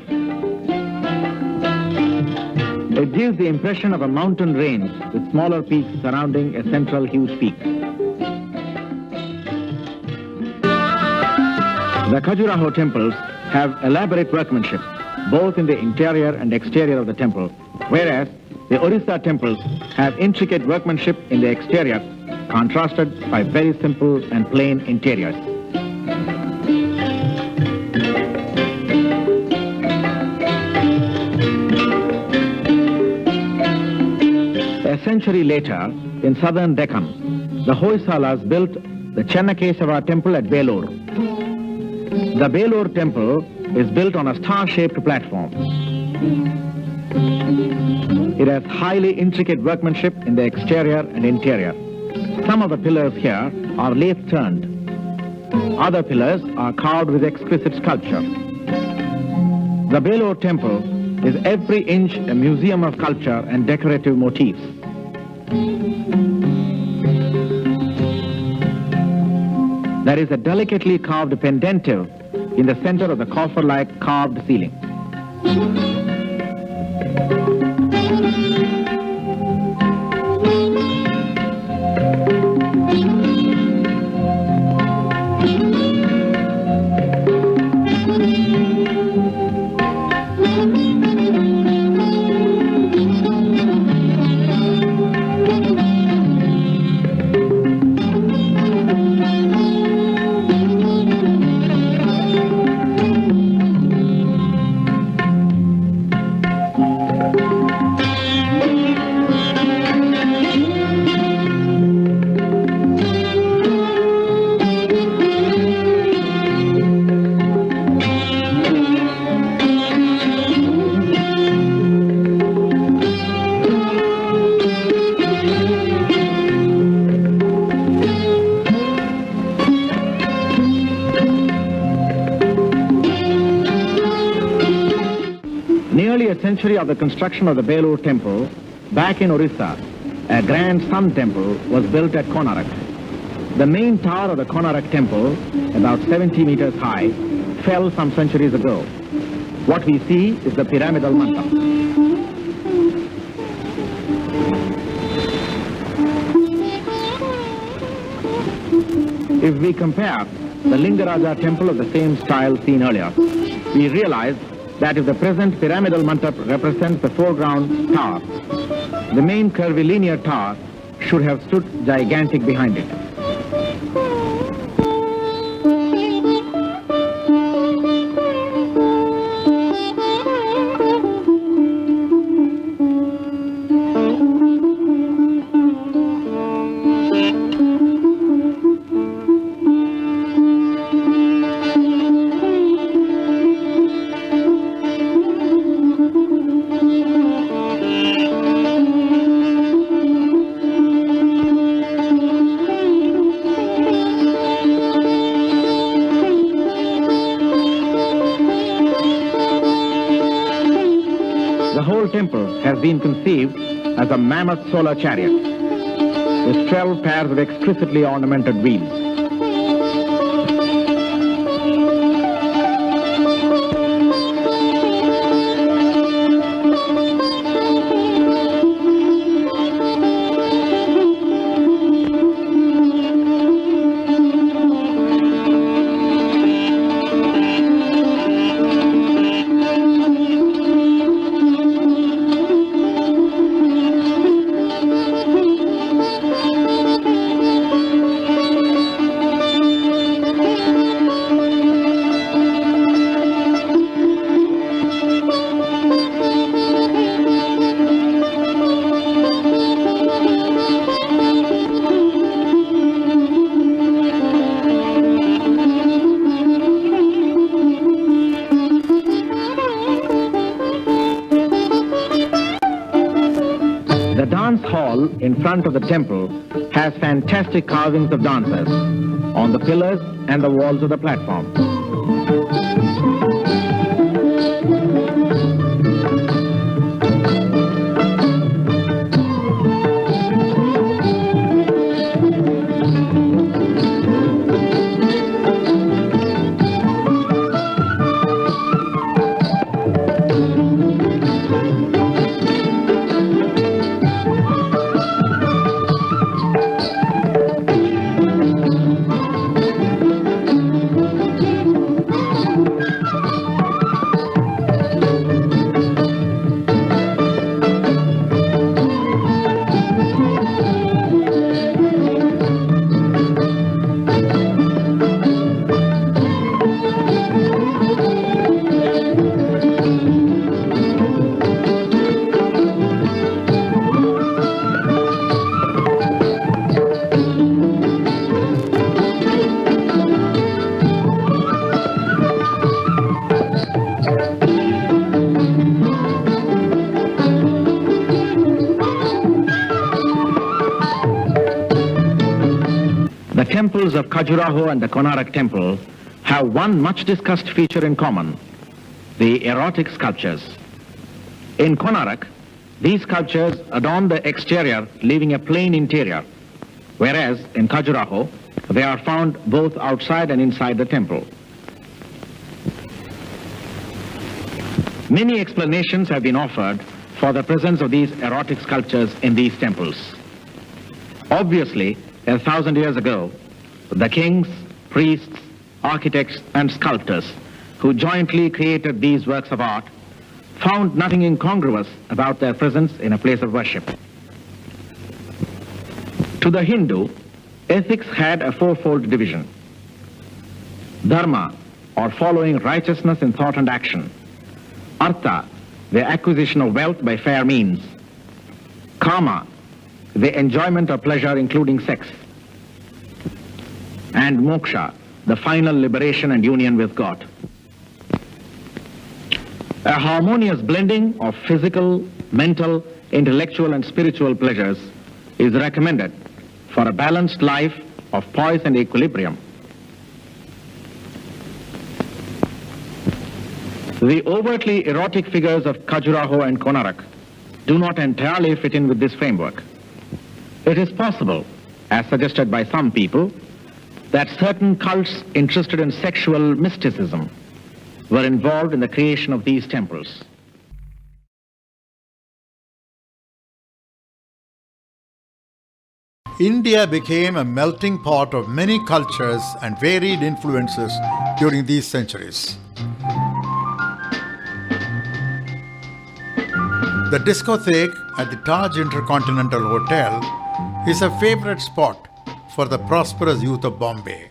It gives the impression of a mountain range with smaller peaks surrounding a central huge peak. The Khajuraho temples have elaborate workmanship, both in the interior and exterior of the temple, whereas the Orissa temples have intricate workmanship in the exterior, contrasted by very simple and plain interiors. A century later, in southern Deccan, the Hoysalas built the Chennakesava temple at Belur. The Belur temple is built on a star-shaped platform. It has highly intricate workmanship in the exterior and interior. Some of the pillars here are lathe-turned. Other pillars are carved with exquisite sculpture. The Belur temple is every inch a museum of culture and decorative motifs. There is a delicately carved pendentive in the center of the coffer-like carved ceiling. century of the construction of the Belur temple, back in Orissa, a grand sun temple was built at Konarak. The main tower of the Konarak temple, about 70 meters high, fell some centuries ago. What we see is the pyramidal mandap. If we compare the Lingaraja temple of the same style seen earlier, we realize that if the present pyramidal mandap represents the foreground tower, the main curvilinear tower should have stood gigantic behind it. Has been conceived as a mammoth solar chariot with 12 pairs of exquisitely ornamented wheels. In front of the temple has fantastic carvings of dancers on the pillars and the walls of the platform. The temples of Khajuraho and the Konarak temple have one much discussed feature in common, the erotic sculptures. In Konarak, these sculptures adorn the exterior, leaving a plain interior, whereas in Khajuraho, they are found both outside and inside the temple. Many explanations have been offered for the presence of these erotic sculptures in these temples. Obviously, 1,000 years ago, the kings, priests, architects, and sculptors who jointly created these works of art found nothing incongruous about their presence in a place of worship. To the Hindu, ethics had a fourfold division. Dharma, or following righteousness in thought and action. Artha, the acquisition of wealth by fair means. Kama, the enjoyment of pleasure including sex. And moksha, the final liberation and union with God. A harmonious blending of physical, mental, intellectual and spiritual pleasures is recommended for a balanced life of poise and equilibrium. The overtly erotic figures of Khajuraho and Konarak do not entirely fit in with this framework. It is possible, as suggested by some people, that certain cults interested in sexual mysticism were involved in the creation of these temples.
India became a melting pot of many cultures and varied influences during these centuries. The discotheque at the Taj Intercontinental Hotel is a favorite spot for the prosperous youth of Bombay.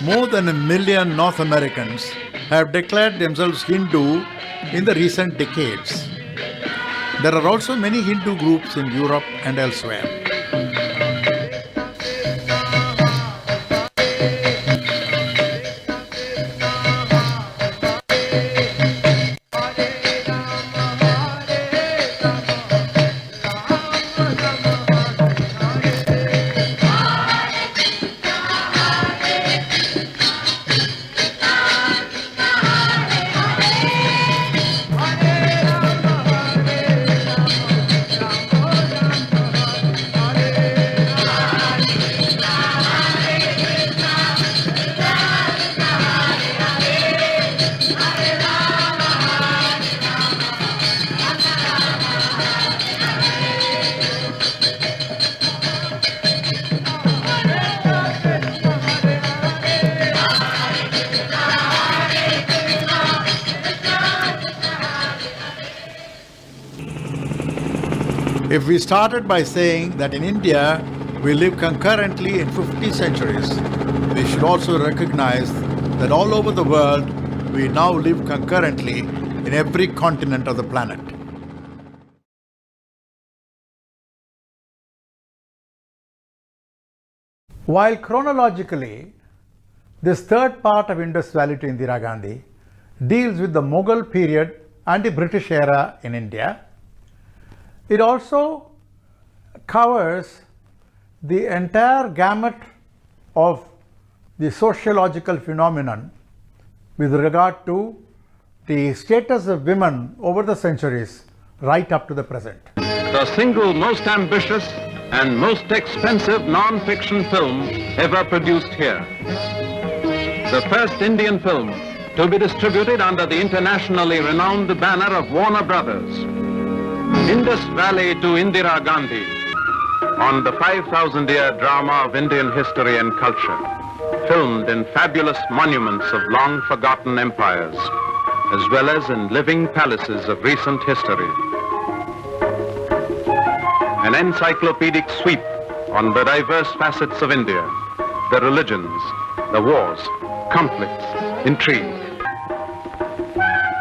More than 1 million North Americans have declared themselves Hindu in the recent decades. There are also many Hindu groups in Europe and elsewhere. If we started by saying that in India we live concurrently in 50 centuries, we should also recognize that all over the world we now live concurrently in every continent of the planet. While chronologically, this third part of Indus Valley to Indira Gandhi deals with the Mughal period and the British era in India, it also covers the entire gamut of the sociological phenomenon with regard to the status of women over the centuries right up to the present.
The single most ambitious and most expensive non-fiction film ever produced here. The first Indian film to be distributed under the internationally renowned banner of Warner Brothers. Indus Valley to Indira Gandhi, on the 5,000-year drama of Indian history and culture, filmed in fabulous monuments of long-forgotten empires, as well as in living palaces of recent history. An encyclopedic sweep on the diverse facets of India, the religions, the wars, conflicts, intrigue,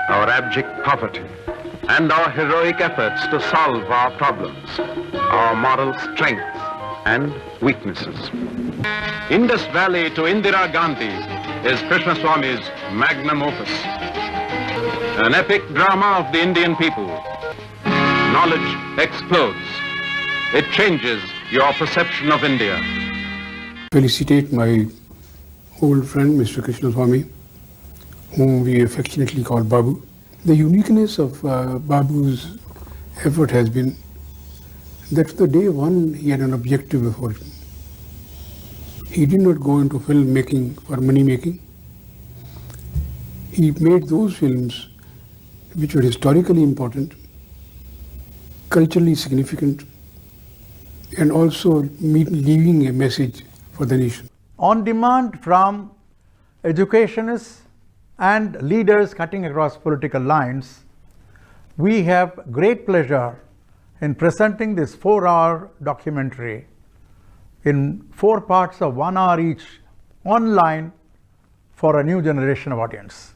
our abject poverty, and our heroic efforts to solve our problems, our moral strengths and weaknesses. Indus Valley to Indira Gandhi is Krishnaswamy's magnum opus, an epic drama of the Indian people. Knowledge explodes. It changes your perception of India.
Felicitate my old friend, Mr. Krishnaswamy, whom we affectionately call Babu. The uniqueness of Babu's effort has been that from the day one he had an objective before him. He did not go into film making for money making. He made those films which were historically important, culturally significant, and also leaving a message for the nation.
On demand from educationists and leaders cutting across political lines, we have great pleasure in presenting this 4-hour documentary in 4 parts of 1 hour each online for a new generation of audience.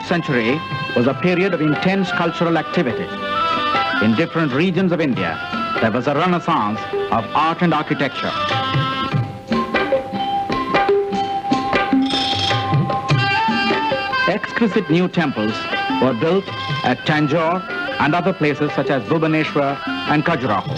century was a period of intense cultural activity. In different regions of India, there was a renaissance of art and architecture. Exquisite new temples were built at Tanjore and other places such as Bhubaneswar and Khajuraho.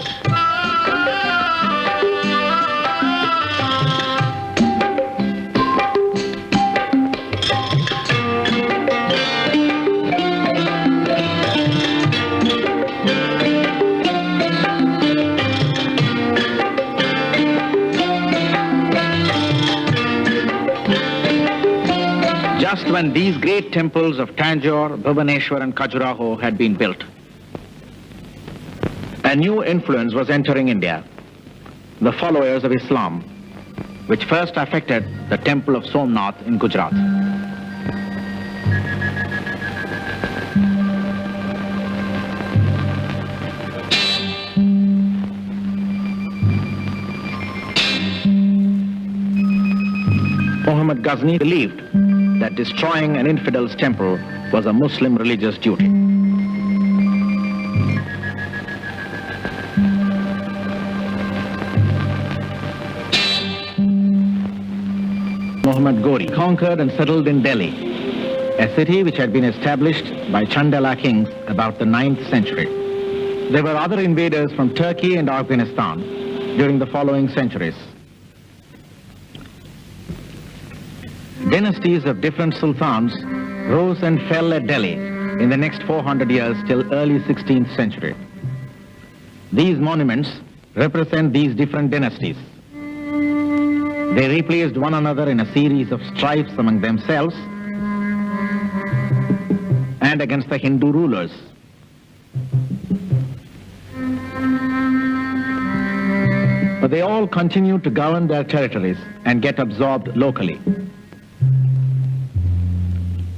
Just when these great temples of Tanjore, Bhubaneswar and Khajuraho had been built, a new influence was entering India, the followers of Islam, which first affected the temple of Somnath in Gujarat. Muhammad Ghazni believed that destroying an infidel's temple was a Muslim religious duty. Muhammad Ghori conquered and settled in Delhi, a city which had been established by Chandala kings about the 9th century. There were other invaders from Turkey and Afghanistan during the following centuries. Dynasties of different sultans rose and fell at Delhi in the next 400 years till early 16th century. These monuments represent these different dynasties. They replaced one another in a series of strifes among themselves and against the Hindu rulers. But they all continued to govern their territories and get absorbed locally.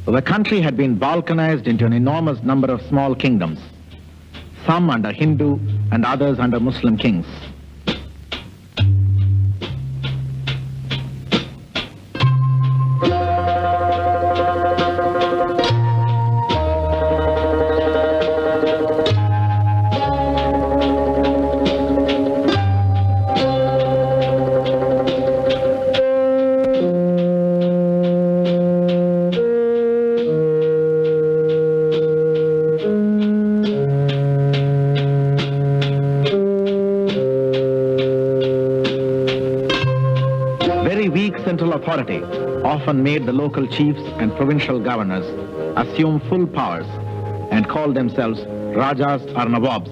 The country had been balkanized into an enormous number of small kingdoms, some under Hindu and others under Muslim kings. Authority often made the local chiefs and provincial governors assume full powers and called themselves Rajas or Nawabs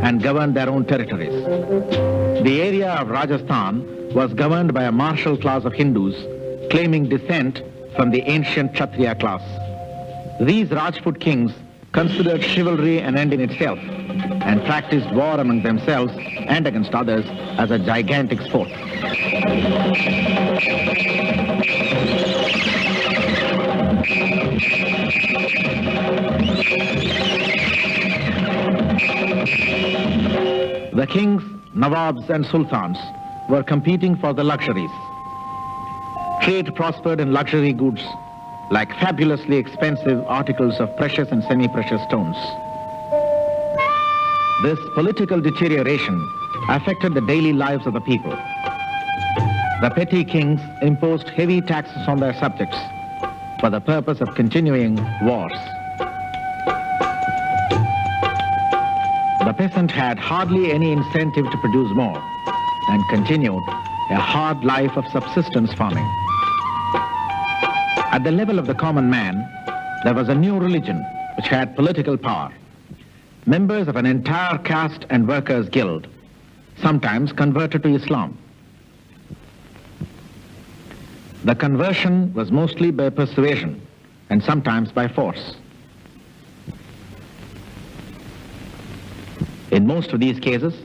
and governed their own territories. The area of Rajasthan was governed by a martial class of Hindus claiming descent from the ancient Kshatriya class. These Rajput kings considered chivalry an end in itself and practiced war among themselves and against others as a gigantic sport. The kings, Nawabs and Sultans were competing for the luxuries. Trade prospered in luxury goods like fabulously expensive articles of precious and semi-precious stones. This political deterioration affected the daily lives of the people. The petty kings imposed heavy taxes on their subjects for the purpose of continuing wars. The peasant had hardly any incentive to produce more and continued a hard life of subsistence farming. At the level of the common man, there was a new religion which had political power. Members of an entire caste and workers' guild sometimes converted to Islam. The conversion was mostly by persuasion and sometimes by force. In most of these cases,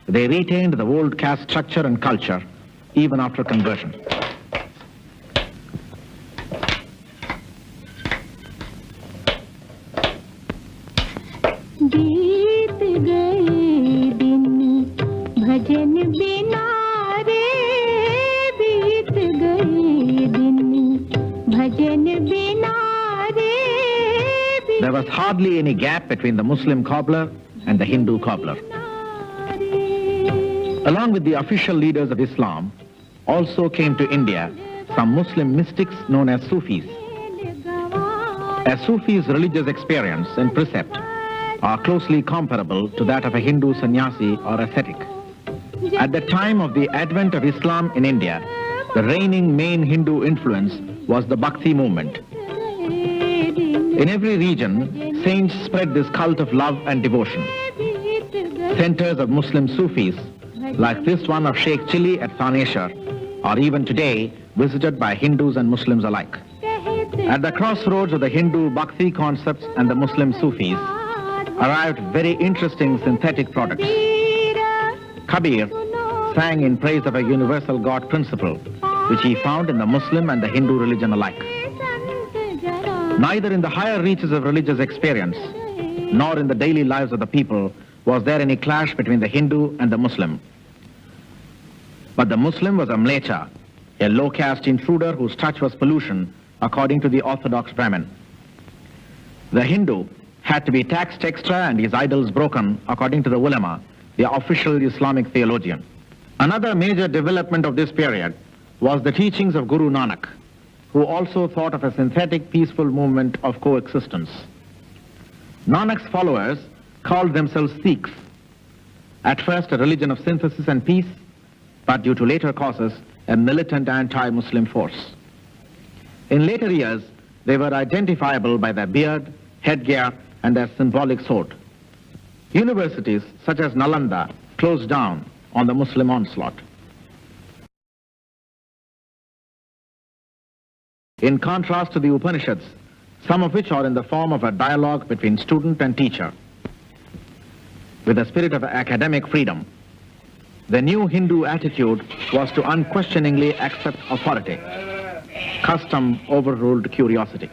they retained the old caste structure and culture even after conversion.
बीत गए दिन भजन बिना रे बीत गए दिन भजन बिना रे
There was hardly any gap between the Muslim cobbler and the Hindu cobbler. Along with the official leaders of Islam, also came to India some Muslim mystics known as Sufis. A Sufi's religious experience and precept are closely comparable to that of a Hindu sannyasi or ascetic. At the time of the advent of Islam in India, the reigning main Hindu influence was the Bhakti movement. In every region, saints spread this cult of love and devotion. Centers of Muslim Sufis, like this one of Sheikh Chili at Thaneshwar, are even today visited by Hindus and Muslims alike. At the crossroads of the Hindu Bhakti concepts and the Muslim Sufis arrived very interesting synthetic products. Kabir sang in praise of a universal God principle, which he found in the Muslim and the Hindu religion alike. Neither in the higher reaches of religious experience, nor in the daily lives of the people, was there any clash between the Hindu and the Muslim. But the Muslim was a mlecha, a low-caste intruder whose touch was pollution, according to the orthodox Brahmin. The Hindu had to be taxed extra and his idols broken, according to the ulama, the official Islamic theologian. Another major development of this period was the teachings of Guru Nanak, who also thought of a synthetic peaceful movement of coexistence. Nanak's followers called themselves Sikhs, at first a religion of synthesis and peace, but due to later causes, a militant anti-Muslim force. In later years, they were identifiable by their beard, headgear, and their symbolic sword. Universities such as Nalanda closed down on the Muslim onslaught. In contrast to the Upanishads, some of which are in the form of a dialogue between student and teacher, with a spirit of academic freedom, the new Hindu attitude was to unquestioningly accept authority. Custom overruled curiosity.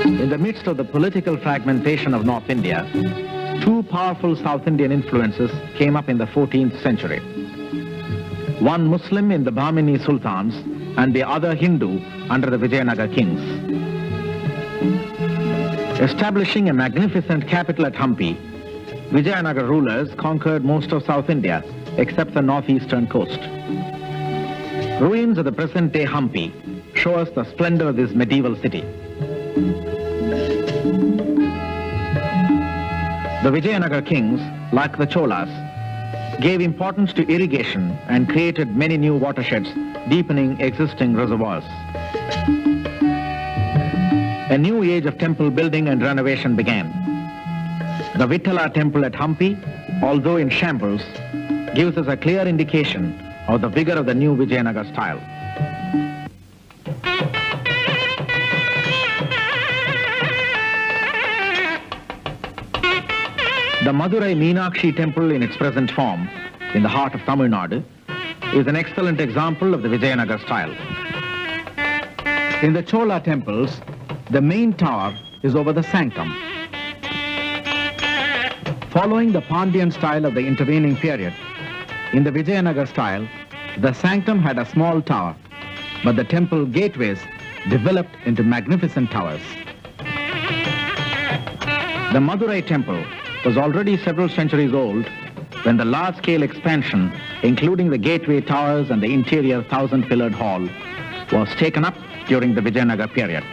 In the midst of the political fragmentation of North India, two powerful South Indian influences came up in the 14th century. One Muslim in the Bahmani sultans and the other Hindu under the Vijayanagar kings. Establishing a magnificent capital at Hampi, Vijayanagar rulers conquered most of South India except the northeastern coast. Ruins of the present-day Hampi show us the splendor of this medieval city. The Vijayanagar kings, like the Cholas, gave importance to irrigation and created many new watersheds, deepening existing reservoirs. A new age of temple building and renovation began. The Vittala temple at Hampi, although in shambles, gives us a clear indication of the vigor of the new Vijayanagar style. The Madurai Meenakshi temple in its present form, in the heart of Tamil Nadu, is an excellent example of the Vijayanagar style. In the Chola temples, the main tower is over the sanctum. Following the Pandyan style of the intervening period, in the Vijayanagar style, the sanctum had a small tower, but the temple gateways developed into magnificent towers. The Madurai temple was already several centuries old when the large-scale expansion, including the gateway towers and the interior 1,000-pillared hall, was taken up during the Vijayanagar period.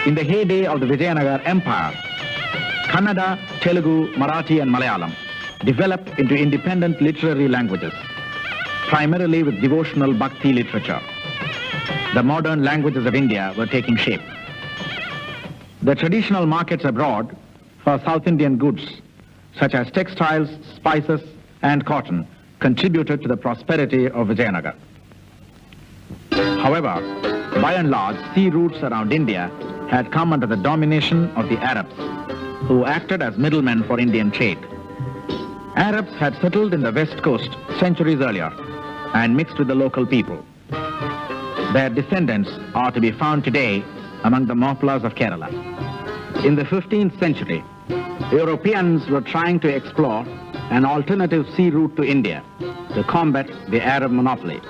In the heyday of the Vijayanagar Empire, Kannada, Telugu, Marathi and Malayalam developed into independent literary languages, primarily with devotional bhakti literature. The modern languages of India were taking shape. The traditional markets abroad for South Indian goods, such as textiles, spices, and cotton, contributed to the prosperity of Vijayanagar. However, by and large, sea routes around India had come under the domination of the Arabs, who acted as middlemen for Indian trade. Arabs had settled in the west coast centuries earlier and mixed with the local people. Their descendants are to be found today among the Mauplas of Kerala. In the 15th century, Europeans were trying to explore an alternative sea route to India to combat the Arab monopoly.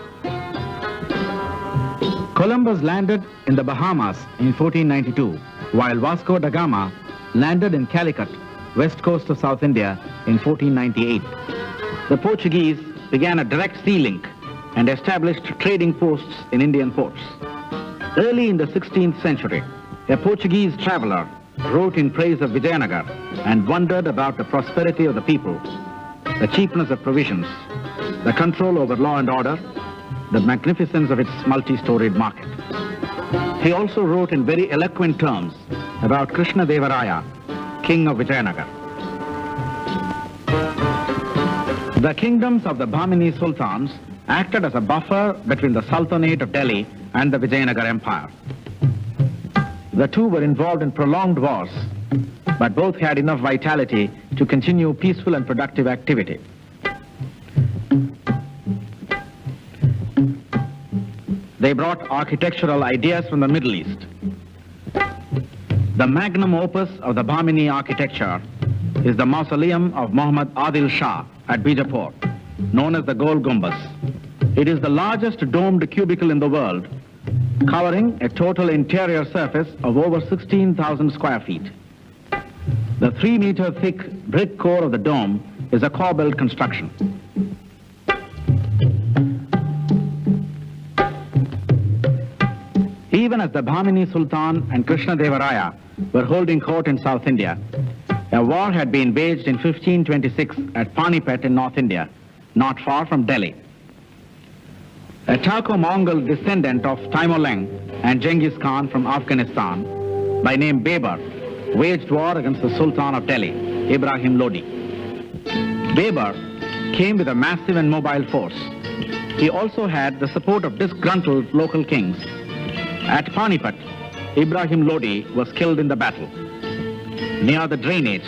Columbus landed in the Bahamas in 1492, while Vasco da Gama landed in Calicut, west coast of South India, in 1498. The Portuguese began a direct sea link and established trading posts in Indian ports. Early in the 16th century, a Portuguese traveler wrote in praise of Vijayanagar and wondered about the prosperity of the people, the cheapness of provisions, the control over law and order, the magnificence of its multi-storied market. He also wrote in very eloquent terms about Krishnaswamy, king of Vijayanagar. The kingdoms of the Bahmani sultans acted as a buffer between the Sultanate of Delhi and the Vijayanagar Empire. The two were involved in prolonged wars, but both had enough vitality to continue peaceful and productive activity. They brought architectural ideas from the Middle East. The magnum opus of the Bahmani architecture is the mausoleum of Muhammad Adil Shah at Bijapur, known as the Gol Gumbaz. It is the largest domed cubicle in the world, covering a total interior surface of over 16,000 square feet. The 3-meter thick brick core of the dome is a core-built construction. Even as the Bahmani Sultan and Krishnaswamy were holding court in South India, a war had been waged in 1526 at Panipat in North India, not far from Delhi. A Turco-Mongol descendant of Timur-Lenk and Genghis Khan from Afghanistan, by name Baber, waged war against the Sultan of Delhi, Ibrahim Lodi. Baber came with a massive and mobile force. He also had the support of disgruntled local kings. At Panipat, Ibrahim Lodi was killed in the battle. Near the drainage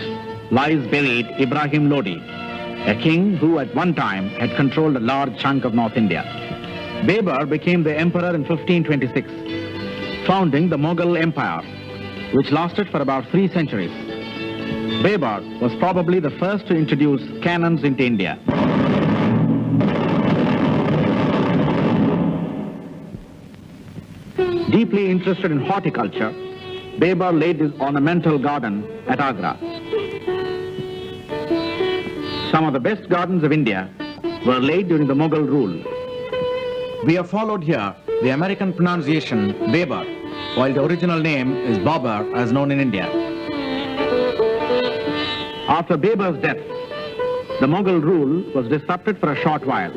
lies buried Ibrahim Lodi, a king who at one time had controlled a large chunk of North India. Baber became the emperor in 1526, founding the Mughal Empire, which lasted for about 3 centuries. Baber was probably the first to introduce cannons into India. Deeply interested in horticulture, Baber laid his ornamental garden at Agra. Some of the best gardens of India were laid during the Mughal rule. We have followed here the American pronunciation Baber, while the original name is Babur as known in India. After Baber's death, the Mughal rule was disrupted for a short while,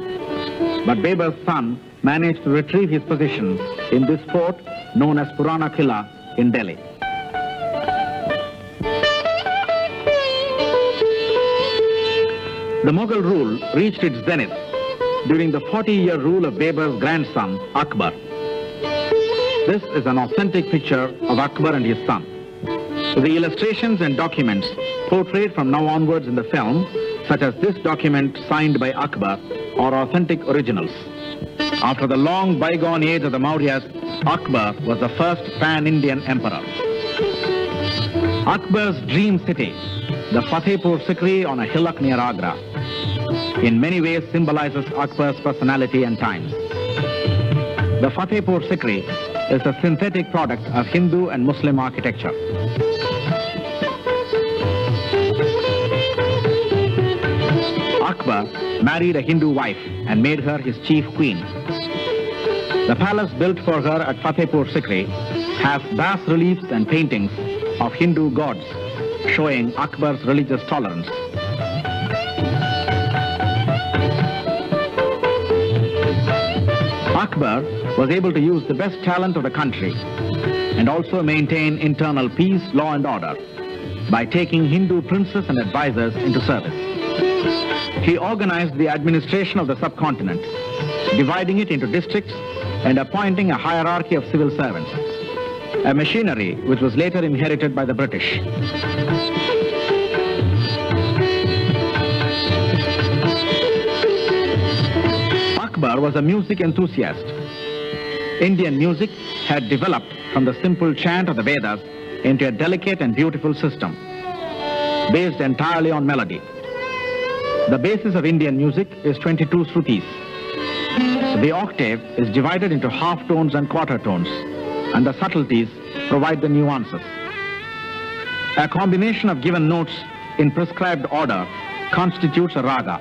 but Baber's son managed to retrieve his position in this fort known as Purana Killa in Delhi. The Mughal rule reached its zenith during the 40-year rule of Baber's grandson, Akbar. This is an authentic picture of Akbar and his son. The illustrations and documents portrayed from now onwards in the film, such as this document signed by Akbar, are authentic originals. After the long bygone age of the Mauryas, Akbar was the first pan-Indian emperor. Akbar's dream city, the Fatehpur Sikri on a hillock near Agra, in many ways symbolizes Akbar's personality and times. The Fatehpur Sikri is a synthetic product of Hindu and Muslim architecture. Akbar married a Hindu wife and made her his chief queen. The palace built for her at Fatehpur Sikri has bas-reliefs and paintings of Hindu gods showing Akbar's religious tolerance. Akbar was able to use the best talent of the country and also maintain internal peace, law and order by taking Hindu princes and advisors into service. He organized the administration of the subcontinent, dividing it into districts and appointing a hierarchy of civil servants, a machinery which was later inherited by the British. Akbar was a music enthusiast. Indian music had developed from the simple chant of the Vedas into a delicate and beautiful system, based entirely on melody. The basis of Indian music is 22 Shrutis. The octave is divided into half tones and quarter tones, and the subtleties provide the nuances. A combination of given notes in prescribed order constitutes a raga.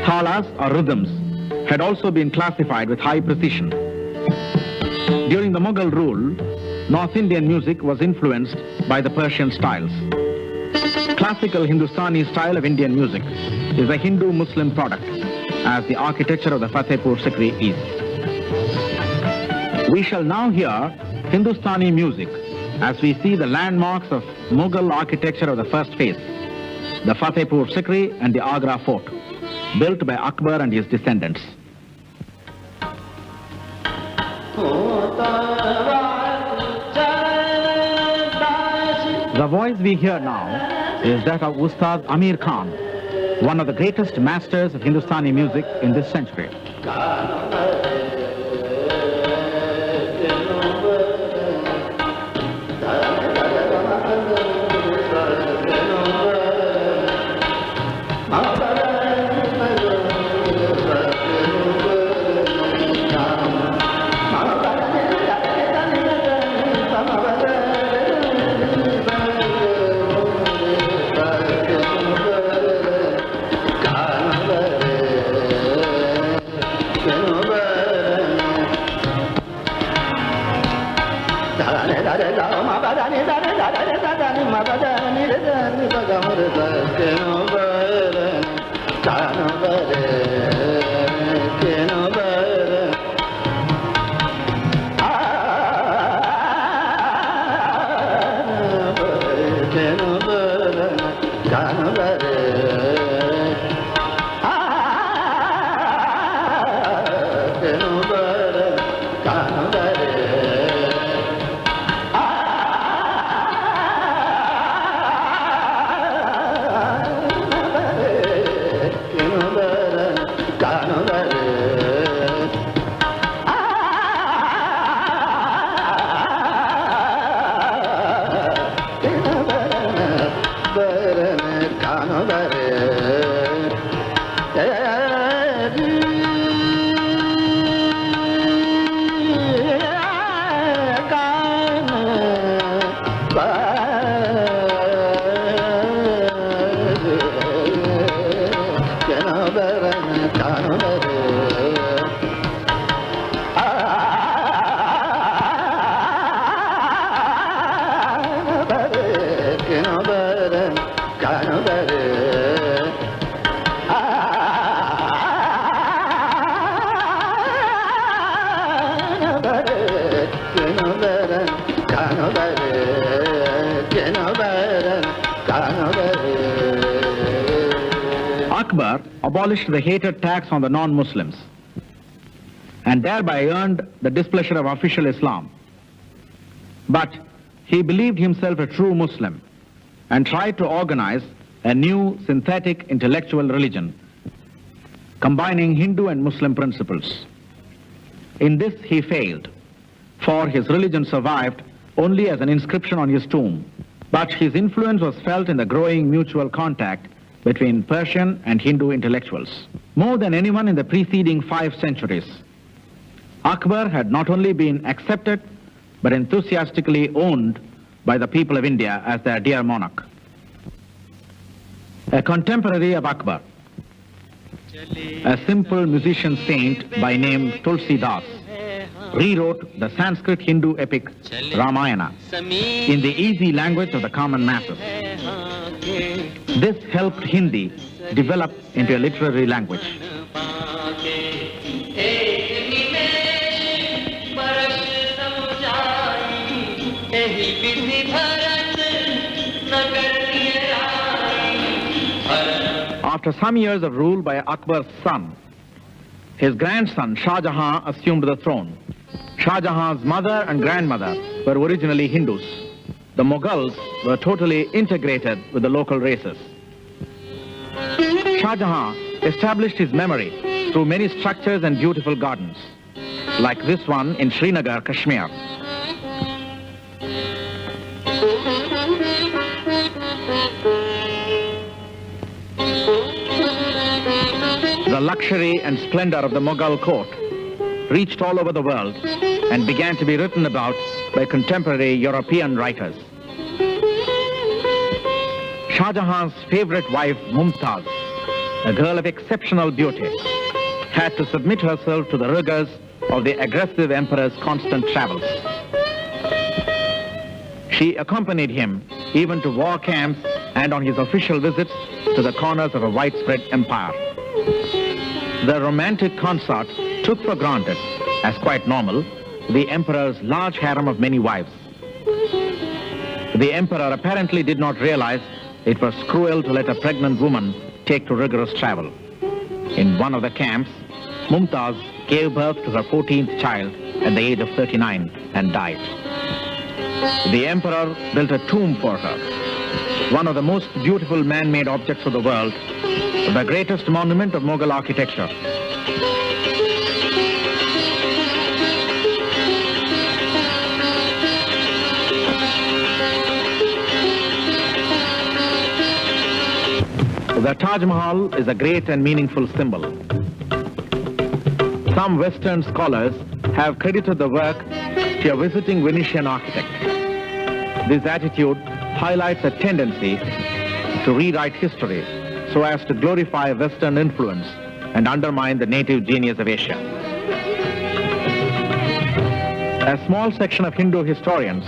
Thalas or rhythms had also been classified with high precision. During the Mughal rule, North Indian music was influenced by the Persian styles. Classical Hindustani style of Indian music is a Hindu-Muslim product, as the architecture of the Fatehpur Sikri is. We shall now hear Hindustani music as we see the landmarks of Mughal architecture of the first phase, the Fatehpur Sikri and the Agra fort, built by Akbar and his descendants. The voice we hear now is that of Ustad Amir Khan, one of the greatest masters of Hindustani music in this century. Akbar abolished the hated tax on the non-Muslims and thereby earned the displeasure of official Islam. But he believed himself a true Muslim and tried to organize a new synthetic intellectual religion, combining Hindu and Muslim principles. In this he failed, for his religion survived only as an inscription on his tomb, but his influence was felt in the growing mutual contact between Persian and Hindu intellectuals. More than anyone in the preceding 5 centuries, Akbar had not only been accepted, but enthusiastically owned by the people of India as their dear monarch. A contemporary of Akbar, a simple musician saint by name Tulsi Das, rewrote the Sanskrit Hindu epic Ramayana in the easy language of the common masses. This helped Hindi develop into a literary language. After some years of rule by Akbar's son, his grandson Shah Jahan assumed the throne. Shah Jahan's mother and grandmother were originally Hindus. The Mughals were totally integrated with the local races. Shah Jahan established his memory through many structures and beautiful gardens, like this one in Srinagar, Kashmir. The luxury and splendor of the Mughal court reached all over the world and began to be written about by contemporary European writers. Shah Jahan's favorite wife, Mumtaz, a girl of exceptional beauty, had to submit herself to the rigors of the aggressive emperor's constant travels. She accompanied him even to war camps and on his official visits to the corners of a widespread empire. The romantic consort took for granted, as quite normal, the emperor's large harem of many wives. The emperor apparently did not realize it was cruel to let a pregnant woman take to rigorous travel. In one of the camps, Mumtaz gave birth to her 14th child at the age of 39 and died. The emperor built a tomb for her, one of the most beautiful man-made objects of the world, the greatest monument of Mughal architecture. The Taj Mahal is a great and meaningful symbol. Some Western scholars have credited the work to a visiting Venetian architect. This attitude highlights a tendency to rewrite history so as to glorify Western influence and undermine the native genius of Asia. A small section of Hindu historians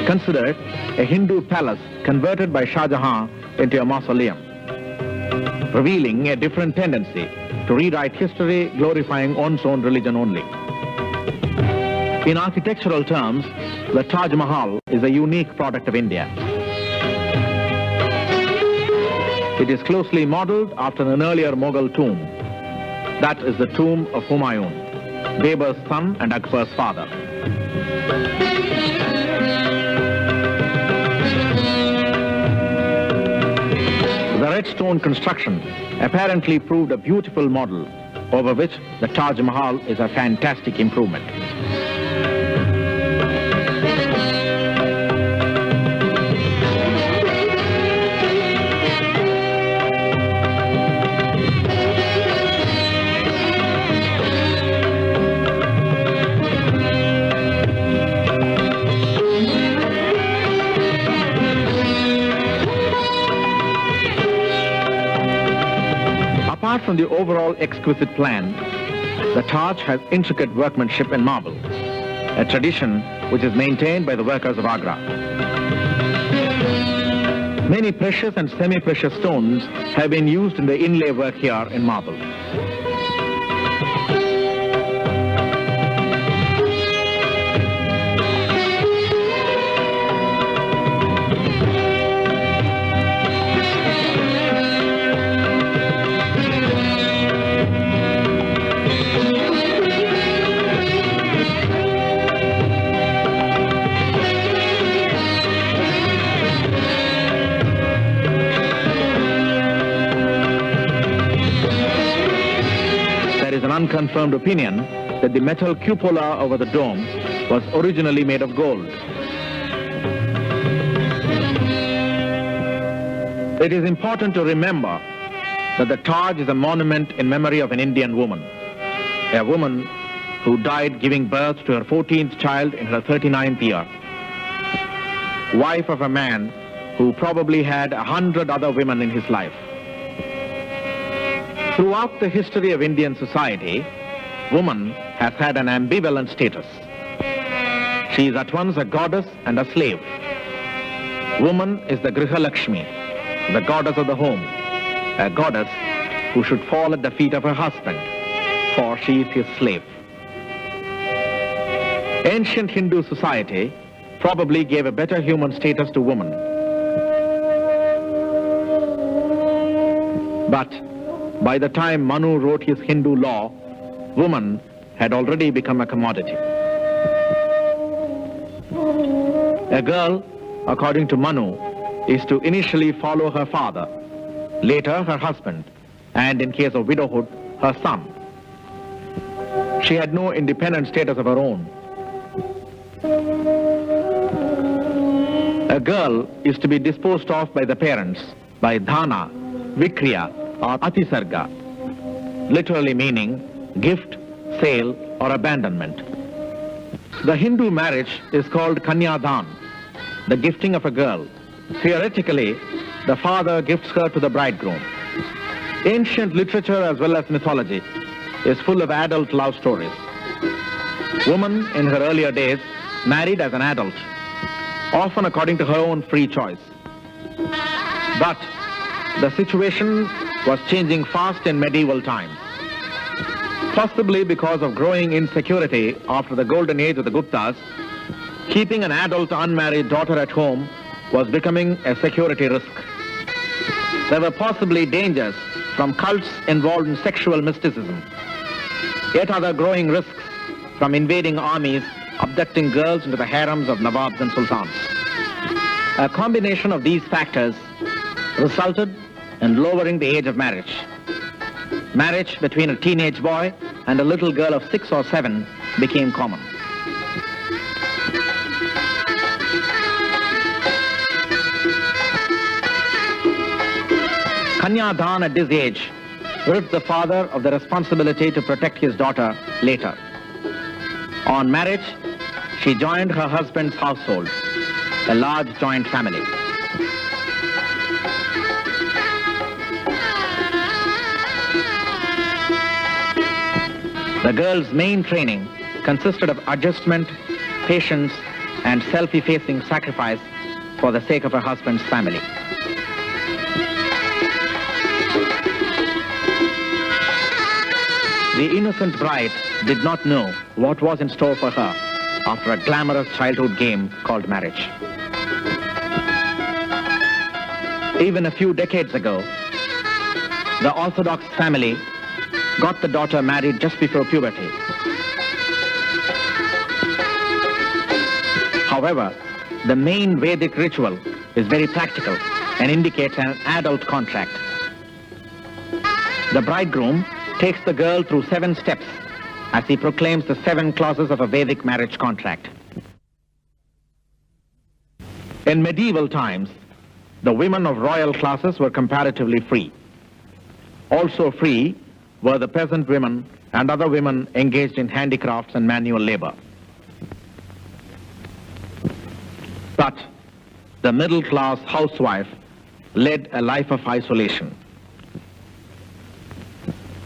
considered a Hindu palace converted by Shah Jahan into a mausoleum, revealing a different tendency to rewrite history glorifying one's own religion only. In architectural terms, the Taj Mahal is a unique product of India. It is closely modeled after an earlier Mughal tomb. That is the tomb of Humayun, Babur's son and Akbar's father. The red stone construction apparently proved a beautiful model over which the Taj Mahal is a fantastic improvement. Apart from the overall exquisite plan, the Taj has intricate workmanship in marble, a tradition which is maintained by the workers of Agra. Many precious and semi-precious stones have been used in the inlay work here in marble. Unconfirmed opinion that the metal cupola over the dome was originally made of gold. It is important to remember that the Taj is a monument in memory of an Indian woman, a woman who died giving birth to her 14th child in her 39th year, wife of a man who probably had 100 other women in his life. Throughout the history of Indian society, woman has had an ambivalent status. She is at once a goddess and a slave. Woman is the Griha Lakshmi, the goddess of the home, a goddess who should fall at the feet of her husband, for she is his slave. Ancient Hindu society probably gave a better human status to woman, But by the time Manu wrote his Hindu law, woman had already become a commodity. A girl, according to Manu, is to initially follow her father, later her husband, and in case of widowhood, her son. She had no independent status of her own. A girl is to be disposed of by the parents by dhana, vikriya, or atisarga, literally meaning gift, sale, or abandonment. The Hindu marriage is called kanyadan, the gifting of a girl. Theoretically, the father gifts her to the bridegroom. Ancient literature as well as mythology is full of adult love stories. Woman in her earlier days married as an adult, often according to her own free choice. But the situation was changing fast in medieval times. Possibly because of growing insecurity after the golden age of the Guptas, keeping an adult unmarried daughter at home was becoming a security risk. There were possibly dangers from cults involved in sexual mysticism. Yet other growing risks from invading armies abducting girls into the harems of Nawabs and Sultans. A combination of these factors resulted in lowering the age of marriage. Marriage between a teenage boy and a little girl of 6 or 7 became common. Kanyadan at this age rid the father of the responsibility to protect his daughter later. On marriage, she joined her husband's household, a large joint family. The girl's main training consisted of adjustment, patience, and self-effacing sacrifice for the sake of her husband's family. The innocent bride did not know what was in store for her after a glamorous childhood game called marriage. Even a few decades ago, the Orthodox family got the daughter married just before puberty. However, the main Vedic ritual is very practical and indicates an adult contract. The bridegroom takes the girl through 7 steps as he proclaims the 7 clauses of a Vedic marriage contract. In medieval times, the women of royal classes were comparatively free. Also free were the peasant women and other women engaged in handicrafts and manual labor. But the middle-class housewife led a life of isolation.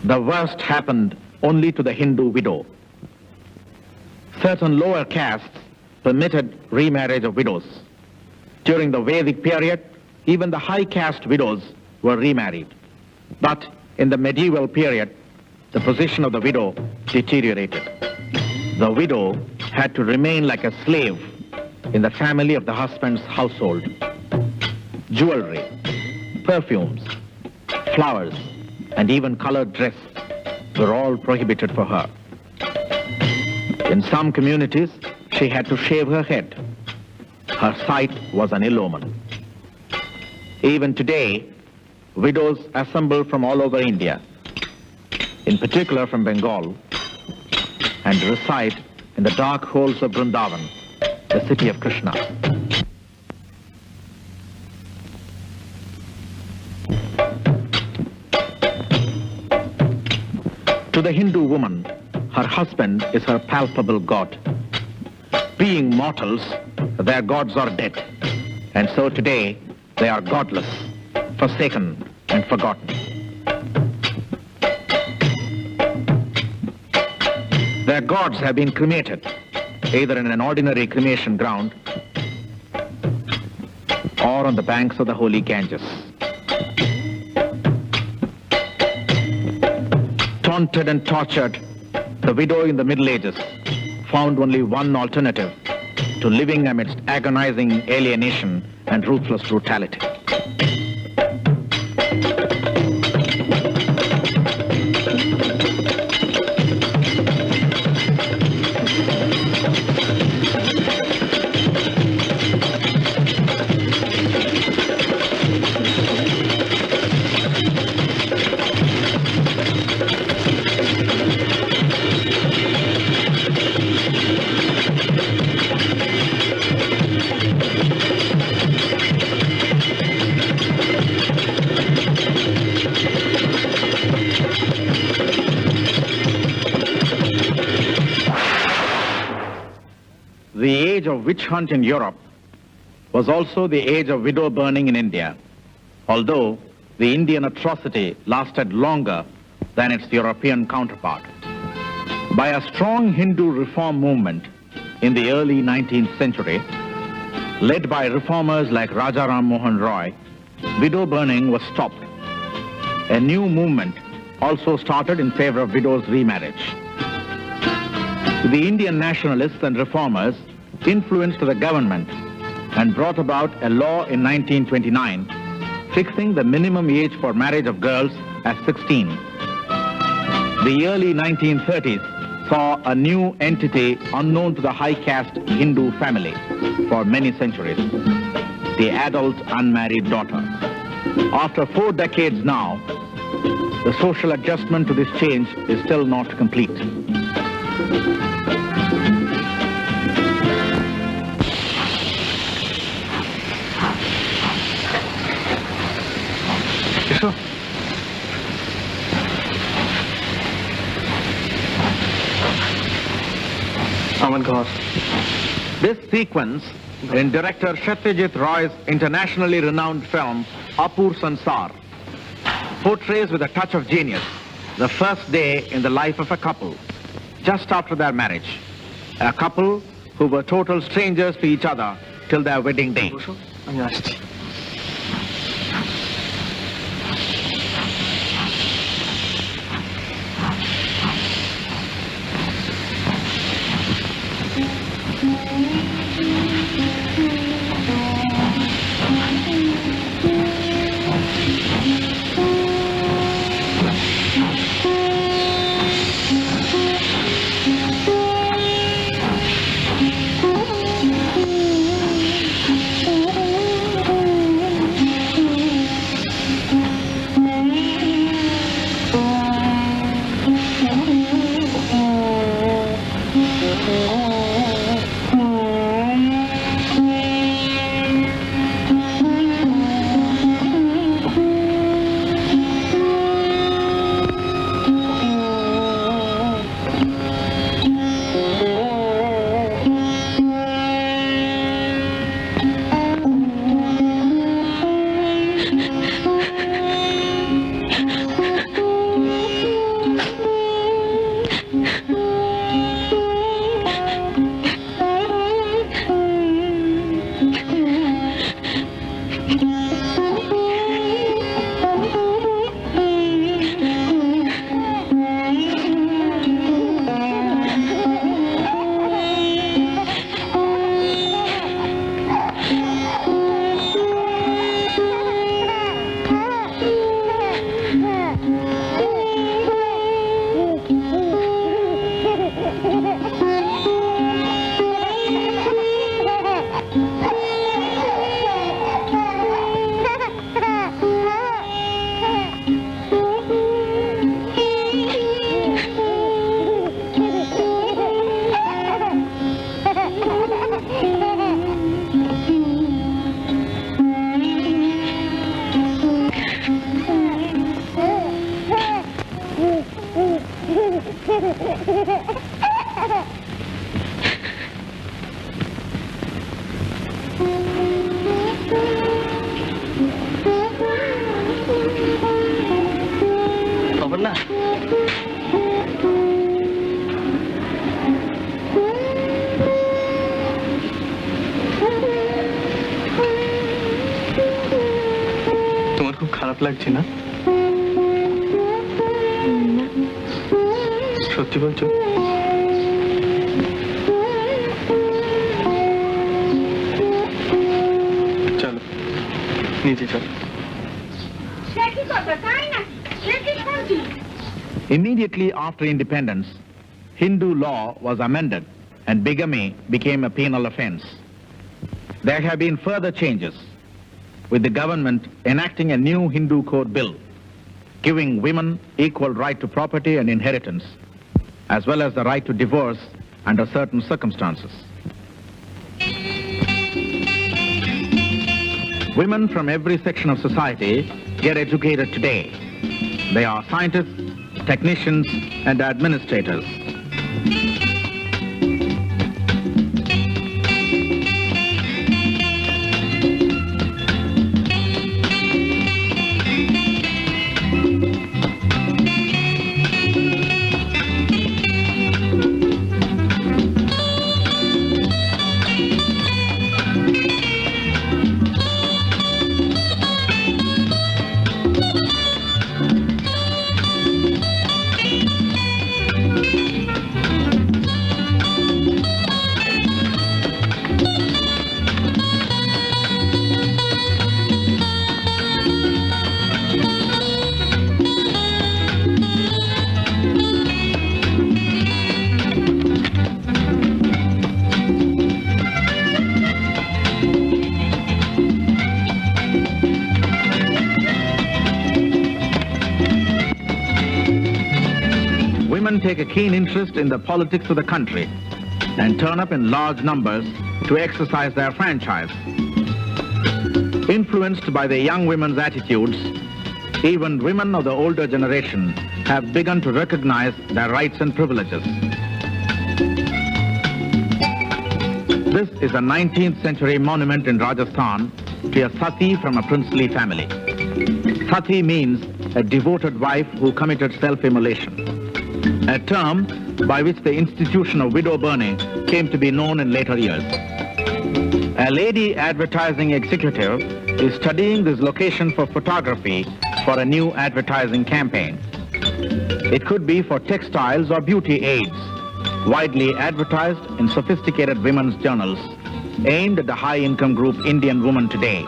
The worst happened only to the Hindu widow. Certain lower castes permitted remarriage of widows. During the Vedic period, even the high caste widows were remarried. But in the medieval period, the position of the widow deteriorated. The widow had to remain like a slave in the family of the husband's household. Jewelry, perfumes, flowers, and even colored dress were all prohibited for her. In some communities, she had to shave her head. Her sight was an ill omen. Even today, widows assemble from all over India, in particular from Bengal, and reside in the dark holes of Vrindavan, the city of Krishna. To the Hindu woman, her husband is her palpable God. Being mortals, their gods are dead, and so today they are godless, forsaken, and forgotten. Their gods have been cremated, either in an ordinary cremation ground or on the banks of the holy Ganges. Taunted and tortured, the widow in the Middle Ages found only one alternative to living amidst agonizing alienation and ruthless brutality. age of witch hunt in Europe was also the age of widow burning in India, although the Indian atrocity lasted longer than its European counterpart. By a strong Hindu reform movement in the early 19th century, led by reformers like Raja Ram Mohan Roy, widow burning was stopped. A new movement also started in favor of widows' remarriage. The Indian nationalists and reformers influenced the government and brought about a law in 1929 fixing the minimum age for marriage of girls as 16. The early 1930s saw a new entity unknown to the high caste Hindu family for many centuries, the adult unmarried daughter. After 4 decades now, the social adjustment to this change is still not complete.
Oh my God.
This sequence in director Satyajit Roy's internationally renowned film Apur Sansar portrays with a touch of genius the first day in the life of a couple just after their marriage. A couple who were total strangers to each other till their wedding day.
তোমার খুব খারাপ লাগছে না? সত্যি বলছো? চলো নিচে চলো।
Immediately after independence, Hindu law was amended and bigamy became a penal offense. There have been further changes, with the government enacting a new Hindu code bill, giving women equal right to property and inheritance, as well as the right to divorce under certain circumstances. Women from every section of society get educated today. They are scientists, technicians, and administrators. women take a keen interest in the politics of the country and turn up in large numbers to exercise their franchise. Influenced by the young women's attitudes, even women of the older generation have begun to recognize their rights and privileges. This is a 19th century monument in Rajasthan to a sati from a princely family. Sati means a devoted wife who committed self-immolation, a term by which the institution of widow burning came to be known in later years. A lady advertising executive is studying this location for photography for a new advertising campaign. It could be for textiles or beauty aids, widely advertised in sophisticated women's journals, aimed at the high-income group Indian woman today.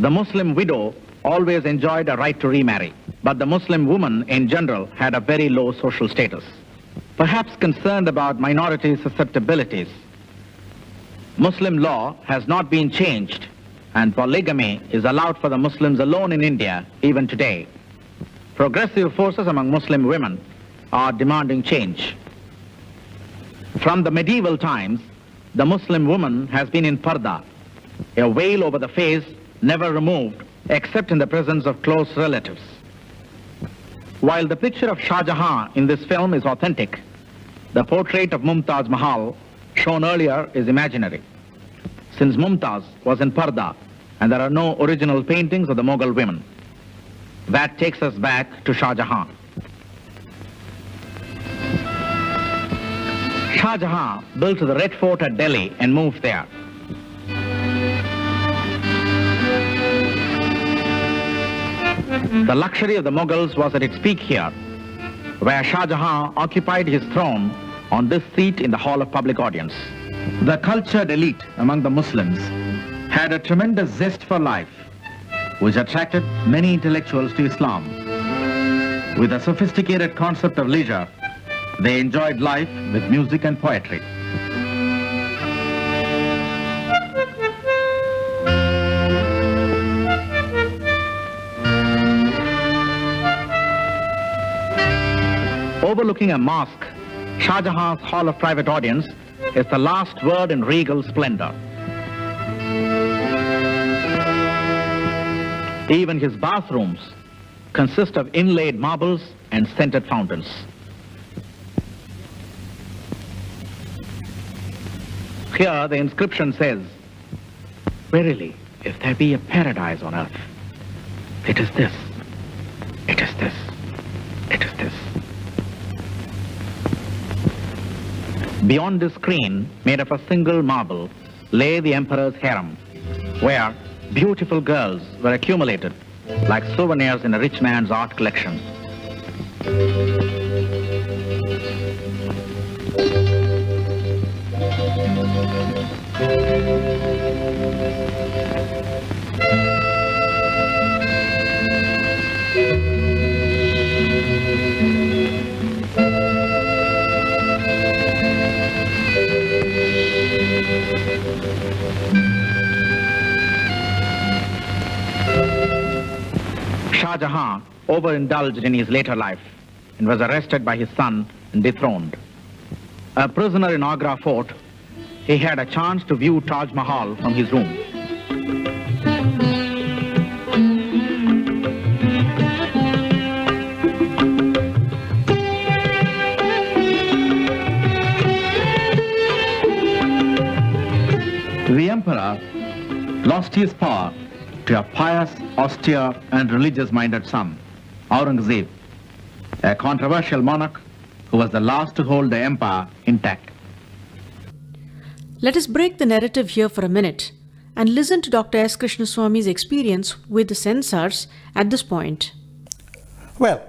The Muslim widow always enjoyed a right to remarry, but the Muslim woman in general had a very low social status. Perhaps concerned about minority susceptibilities, Muslim law has not been changed, and polygamy is allowed for the Muslims alone in India even today. Progressive forces among Muslim women are demanding change. From the medieval times, the Muslim woman has been in parda, a veil over the face never removed except in the presence of close relatives. While the picture of Shah Jahan in this film is authentic, the portrait of Mumtaz Mahal shown earlier is imaginary, since Mumtaz was in parda and there are no original paintings of the Mughal women. That takes us back to Shah Jahan. Shah Jahan built the Red Fort at Delhi and moved there. The luxury of the Mughals was at its peak here, where Shah Jahan occupied his throne on this seat in the Hall of Public Audience. The cultured elite among the Muslims had a tremendous zest for life, which attracted many intellectuals to Islam. With a sophisticated concept of leisure, they enjoyed life with music and poetry. Overlooking a mosque, Shah Jahan's Hall of Private Audience is the last word in regal splendor. Even his bathrooms consist of inlaid marbles and scented fountains. Here the inscription says, "Verily, if there be a paradise on earth, it is this, it is this, it is this." Beyond the screen, made of a single marble, lay the emperor's harem, where beautiful girls were accumulated like souvenirs in a rich man's art collection. Shah Jahan overindulged in his later life and was arrested by his son and dethroned. A prisoner in Agra fort, he had a chance to view Taj Mahal from his room. The emperor lost his power to a pious, austere, and religious-minded son, Aurangzeb, a controversial monarch who was the last to hold the empire intact.
Let us break the narrative here for a minute and listen to Dr. S. Krishnaswamy's experience with the censors at this point.
Well,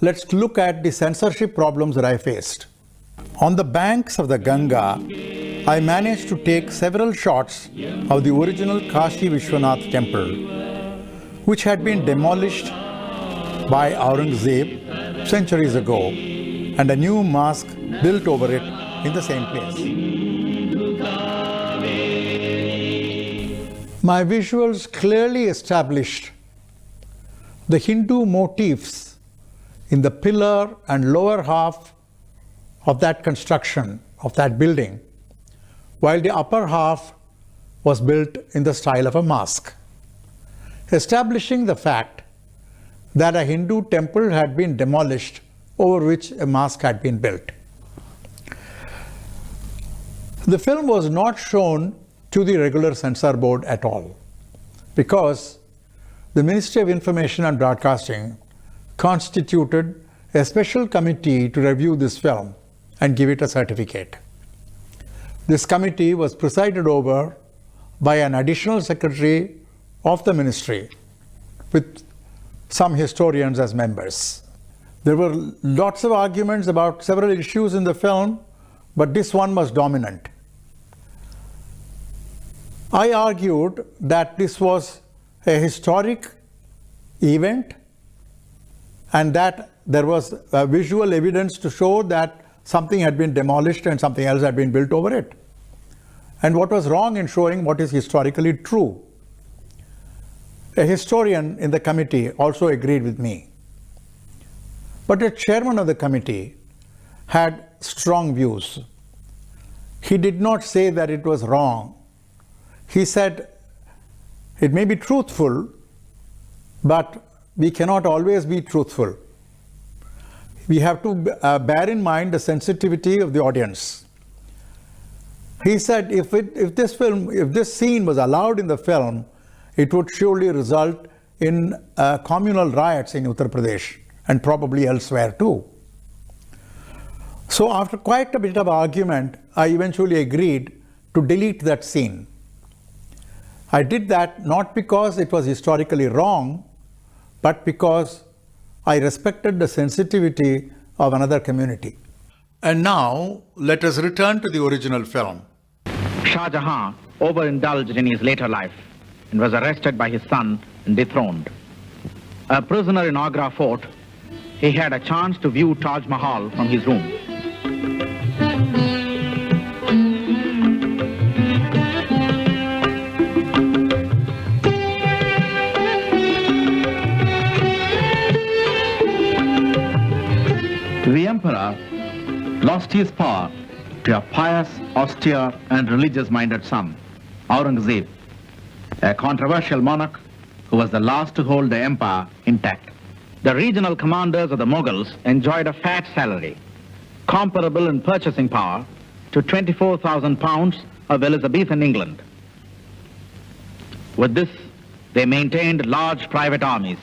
let's look at the censorship problems that I faced. On the banks of the Ganga, I managed to take several shots of the original Kashi Vishwanath temple, which had been demolished by Aurangzeb centuries ago, and a new mosque built over it in the same place. My visuals clearly established the Hindu motifs in the pillar and lower half of that construction, of that building, while the upper half was built in the style of a mosque, establishing the fact that a Hindu temple had been demolished over which a mosque had been built. The film was not shown to the regular censor board at all, because the Ministry of Information and Broadcasting constituted a special committee to review this film and give it a certificate. This committee was presided over by an additional secretary of the ministry with some historians as members. There were lots of arguments about several issues in the film, but this one was dominant. I argued that this was a historic event and that there was visual evidence to show that something had been demolished and something else had been built over it. And what was wrong in showing what is historically true. A historian in the committee also agreed with me. But the chairman of the committee had strong views. He did not say that it was wrong. He said, it may be truthful, but we cannot always be truthful. We have to bear in mind the sensitivity of the audience. He said if this scene was allowed in the film, it would surely result in communal riots in Uttar Pradesh and probably elsewhere too. So after quite a bit of argument, I eventually agreed to delete that scene. I did that not because it was historically wrong, but because I respected the sensitivity of another community. And now, let us return to the original film.
Shah Jahan overindulged in his later life and was arrested by his son and dethroned. A prisoner in Agra fort, he had a chance to view Taj Mahal from his room. The emperor lost his power to a pious, austere and religious-minded son, Aurangzeb, a controversial monarch who was the last to hold the empire intact. The regional commanders of the Mughals enjoyed a fat salary, comparable in purchasing power to 24,000 pounds of Elizabethan England. With this, they maintained large private armies.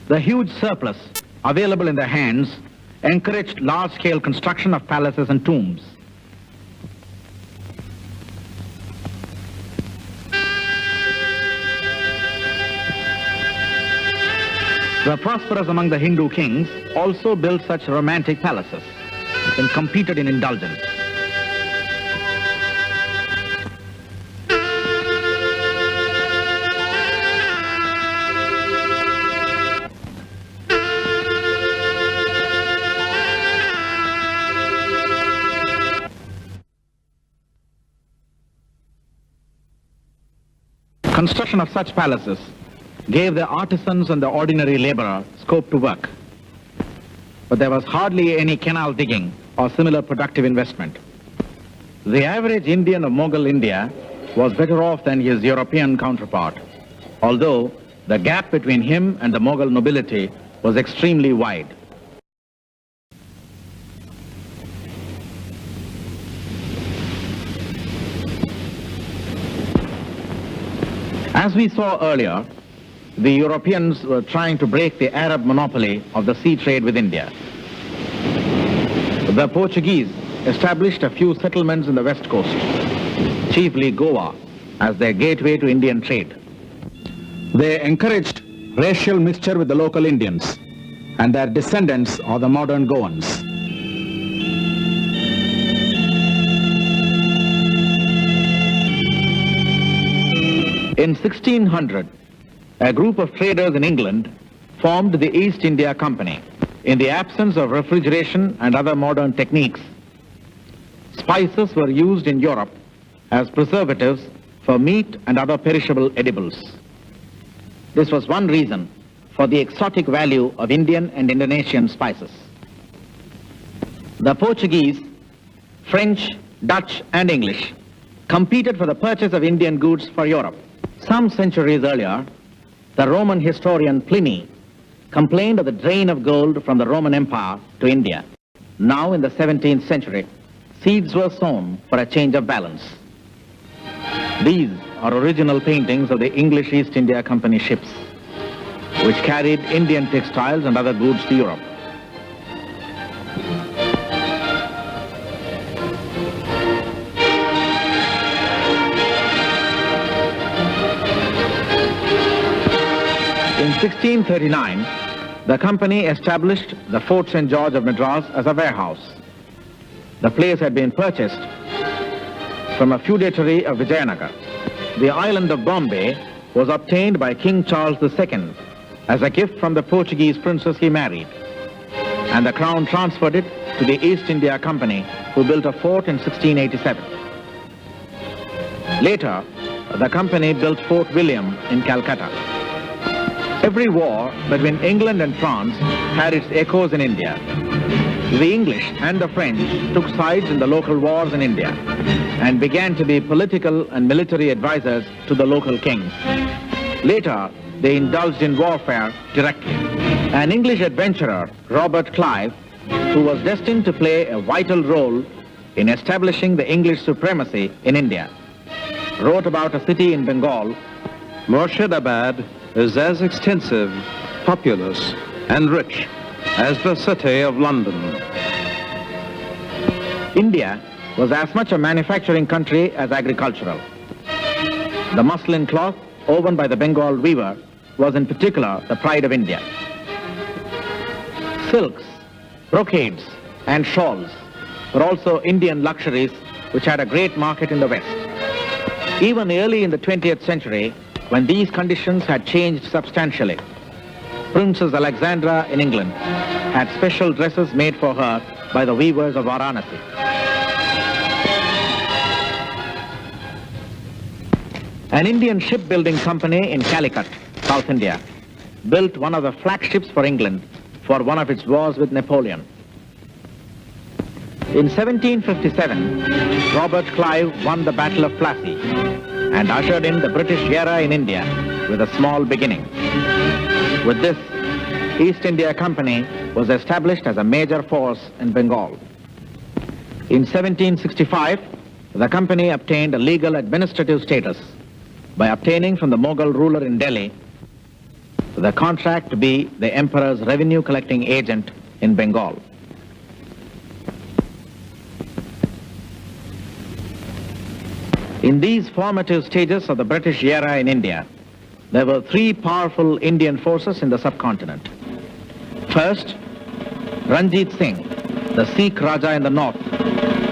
The huge surplus available in their hands encouraged large-scale construction of palaces and tombs. The prosperous among the Hindu kings also built such romantic palaces and competed in indulgence. Construction of such palaces gave the artisans and the ordinary laborer scope to work. But there was hardly any canal digging or similar productive investment. The average Indian of Mughal India was better off than his European counterpart, although the gap between him and the Mughal nobility was extremely wide. As we saw earlier, the Europeans were trying to break the Arab monopoly of the sea trade with India. The Portuguese established a few settlements in the west coast, chiefly Goa, as their gateway to Indian trade. They encouraged racial mixture with the local Indians, and their descendants are the modern Goans. In 1600, a group of traders in England formed the East India Company. In the absence of refrigeration and other modern techniques, spices were used in Europe as preservatives for meat and other perishable edibles. This was one reason for the exotic value of Indian and Indonesian spices. The Portuguese, French, Dutch and English competed for the purchase of Indian goods for Europe. Some centuries earlier, the Roman historian Pliny complained of the drain of gold from the Roman Empire to India. Now in the 17th century, seeds were sown for a change of balance. These are original paintings of the English East India Company ships, which carried Indian textiles and other goods to Europe. In 1639, the company established the Fort St. George of Madras as a warehouse. The place had been purchased from a feudatory of Vijayanagar. The island of Bombay was obtained by King Charles II as a gift from the Portuguese princess he married, and the crown transferred it to the East India Company, who built a fort in 1687. Later, the company built Fort William in Calcutta. Every war between England and France had its echoes in India. The English and the French took sides in the local wars in India and began to be political and military advisors to the local kings. Later, they indulged in warfare directly. An English adventurer, Robert Clive, who was destined to play a vital role in establishing the English supremacy in India, wrote about a city in Bengal.
Murshidabad is as extensive, populous and rich as the city of London.
India was as much a manufacturing country as agricultural. The muslin cloth woven by the Bengal weaver was in particular the pride of India. Silks, brocades and shawls were also Indian luxuries which had a great market in the West. Even early in the 20th century, when these conditions had changed substantially, Princess Alexandra in England had special dresses made for her by the weavers of Varanasi. An Indian shipbuilding company in Calicut, South India, built one of the flagships for England for one of its wars with Napoleon. In 1757, Robert Clive won the Battle of Plassey and ushered in the British era in India with a small beginning. With this, East India Company was established as a major force in Bengal. In 1765, the company obtained a legal administrative status by obtaining from the Mughal ruler in Delhi the contract to be the emperor's revenue collecting agent in Bengal. In these formative stages of the British era in India, there were three powerful Indian forces in the subcontinent. First, Ranjit Singh, the Sikh Raja in the north,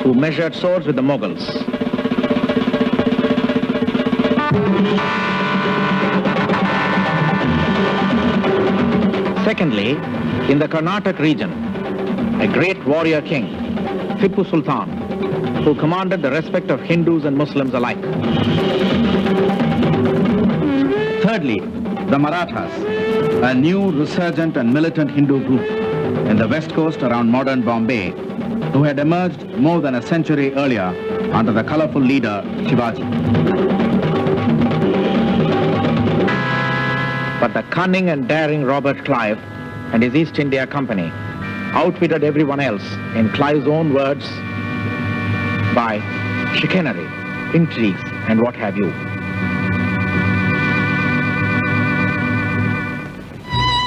who measured swords with the Mughals. Secondly, in the Karnataka region, a great warrior king, Tipu Sultan, who commanded the respect of Hindus and Muslims alike. Thirdly, the Marathas, a new resurgent and militant Hindu group in the west coast around modern Bombay, who had emerged more than a century earlier under the colorful leader Shivaji. But the cunning and daring Robert Clive and his East India Company outwitted everyone else, in Clive's own words, by chicanery, intrigues, and what have you.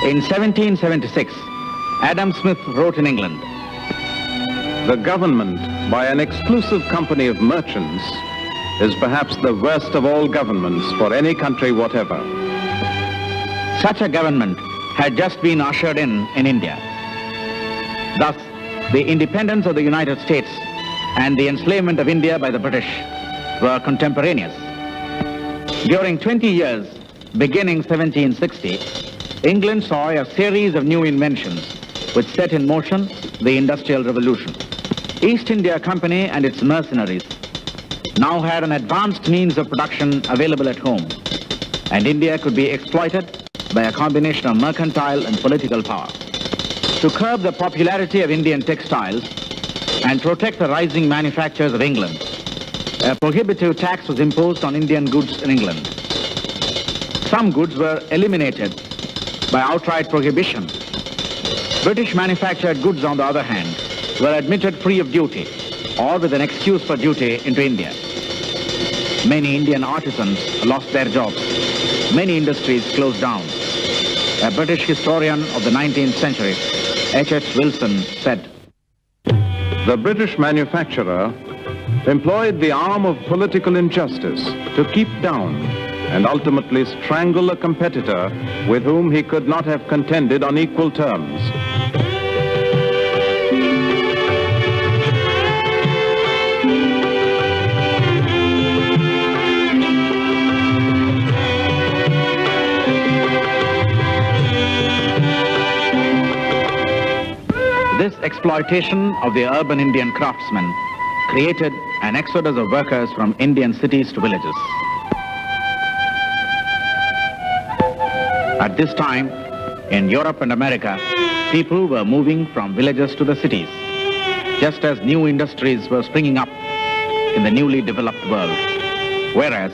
In 1776, Adam Smith wrote in England,
"The government by an exclusive company of merchants is perhaps the worst of all governments for any country whatever."
Such a government had just been ushered in India. Thus, the independence of the United States and the enslavement of India by the British were contemporaneous. During 20 years, beginning 1760, England saw a series of new inventions which set in motion the Industrial Revolution. East India Company and its mercenaries now had an advanced means of production available at home, and India could be exploited by a combination of mercantile and political power. To curb the popularity of Indian textiles and protect the rising manufacturers of England, a prohibitive tax was imposed on Indian goods in England. Some goods were eliminated by outright prohibition. British manufactured goods, on the other hand, were admitted free of duty or with an excuse for duty into India. Many Indian artisans lost their jobs. Many industries closed down. A British historian of the 19th century, H.H. Wilson, said,
"The British manufacturer employed the arm of political injustice to keep down and ultimately strangle a competitor with whom he could not have contended on equal terms."
This exploitation of the urban Indian craftsmen created an exodus of workers from Indian cities to villages. At this time, in Europe and America, people were moving from villages to the cities, just as new industries were springing up in the newly developed world, whereas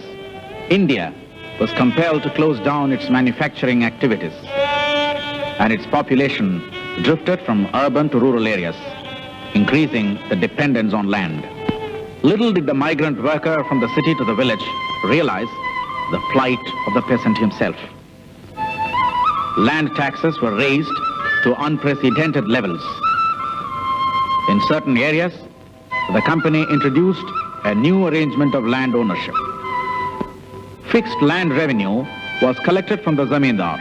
India was compelled to close down its manufacturing activities, and its population drifted from urban to rural areas, increasing the dependence on land. Little did the migrant worker from the city to the village realize the plight of the peasant himself. Land taxes were raised to unprecedented levels. In certain areas, the company introduced a new arrangement of land ownership. Fixed land revenue was collected from the zamindar,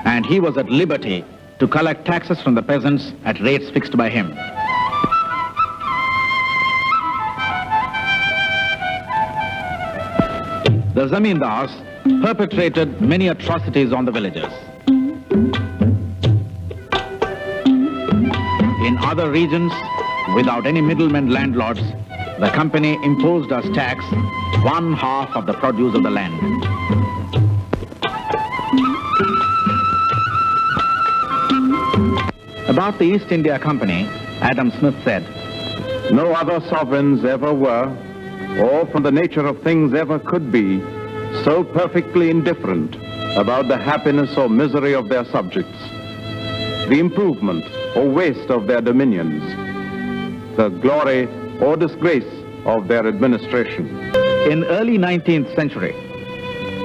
and he was at liberty to collect taxes from the peasants at rates fixed by him. The zamindars perpetrated many atrocities on the villagers. In other regions, without any middlemen landlords, the company imposed as tax 1/2 of the produce of the land. About the East India Company, Adam Smith said,
"No other sovereigns ever were, or from the nature of things ever could be, so perfectly indifferent about the happiness or misery of their subjects, the improvement or waste of their dominions, the glory or disgrace of their administration."
In early 19th century,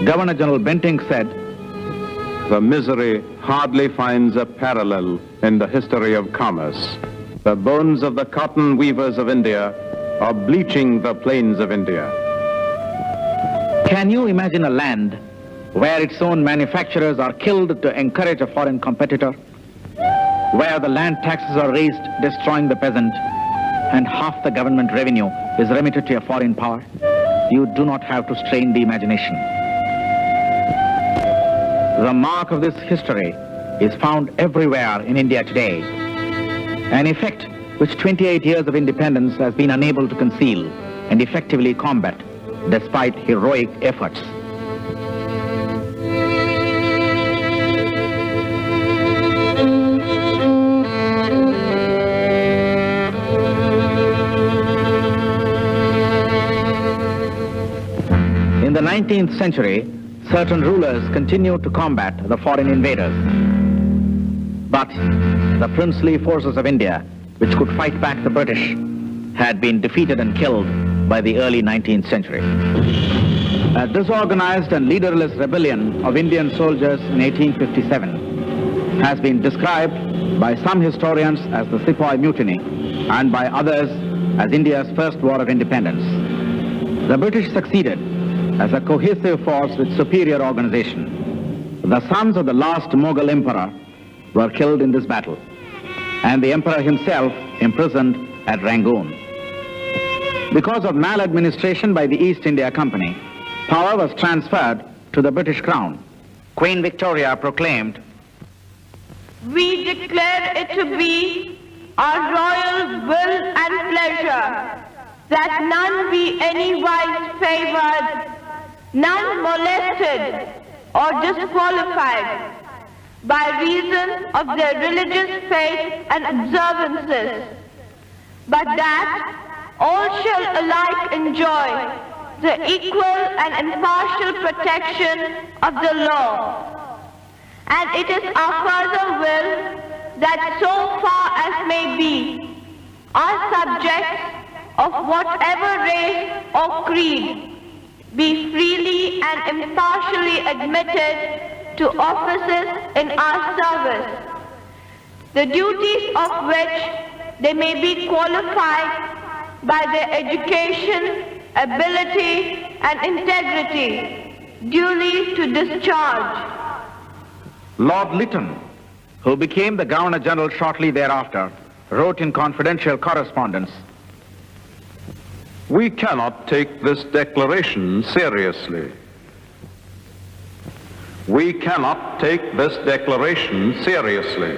Governor General Bentinck said,
"The misery hardly finds a parallel in the history of commerce. The bones of the cotton weavers of India are bleaching the plains of India."
Can you imagine a land where its own manufacturers are killed to encourage a foreign competitor? Where the land taxes are raised, destroying the peasant, and half the government revenue is remitted to a foreign power? You do not have to strain the imagination. The mark of this history is found everywhere in India today, an effect which 28 years of independence has been unable to conceal and effectively combat despite heroic efforts. In the 19th century, certain rulers continued to combat the foreign invaders. But the princely forces of India, which could fight back the British, had been defeated and killed by the early 19th century. A disorganized and leaderless rebellion of Indian soldiers in 1857 has been described by some historians as the Sepoy Mutiny and by others as India's first war of independence. The British succeeded as a cohesive force with superior organization. The sons of the last Mughal emperor were killed in this battle, and the emperor himself imprisoned at Rangoon. Because of maladministration by the East India Company, power was transferred to the British Crown. Queen Victoria proclaimed,
"We declare it to be our royal will and pleasure that none be anywise favored, none molested or disqualified by reason of their religious faith and observances, but that all shall alike enjoy the equal and impartial protection of the law. And it is our further will that so far as may be, our subjects of whatever race or creed be freely and impartially admitted to offices in our service, the duties of which they may be qualified by their education, ability, and integrity duly to discharge.
Lord Lytton, who became the Governor General shortly thereafter, wrote in confidential correspondence,
"We cannot take this declaration seriously. We cannot take this declaration seriously.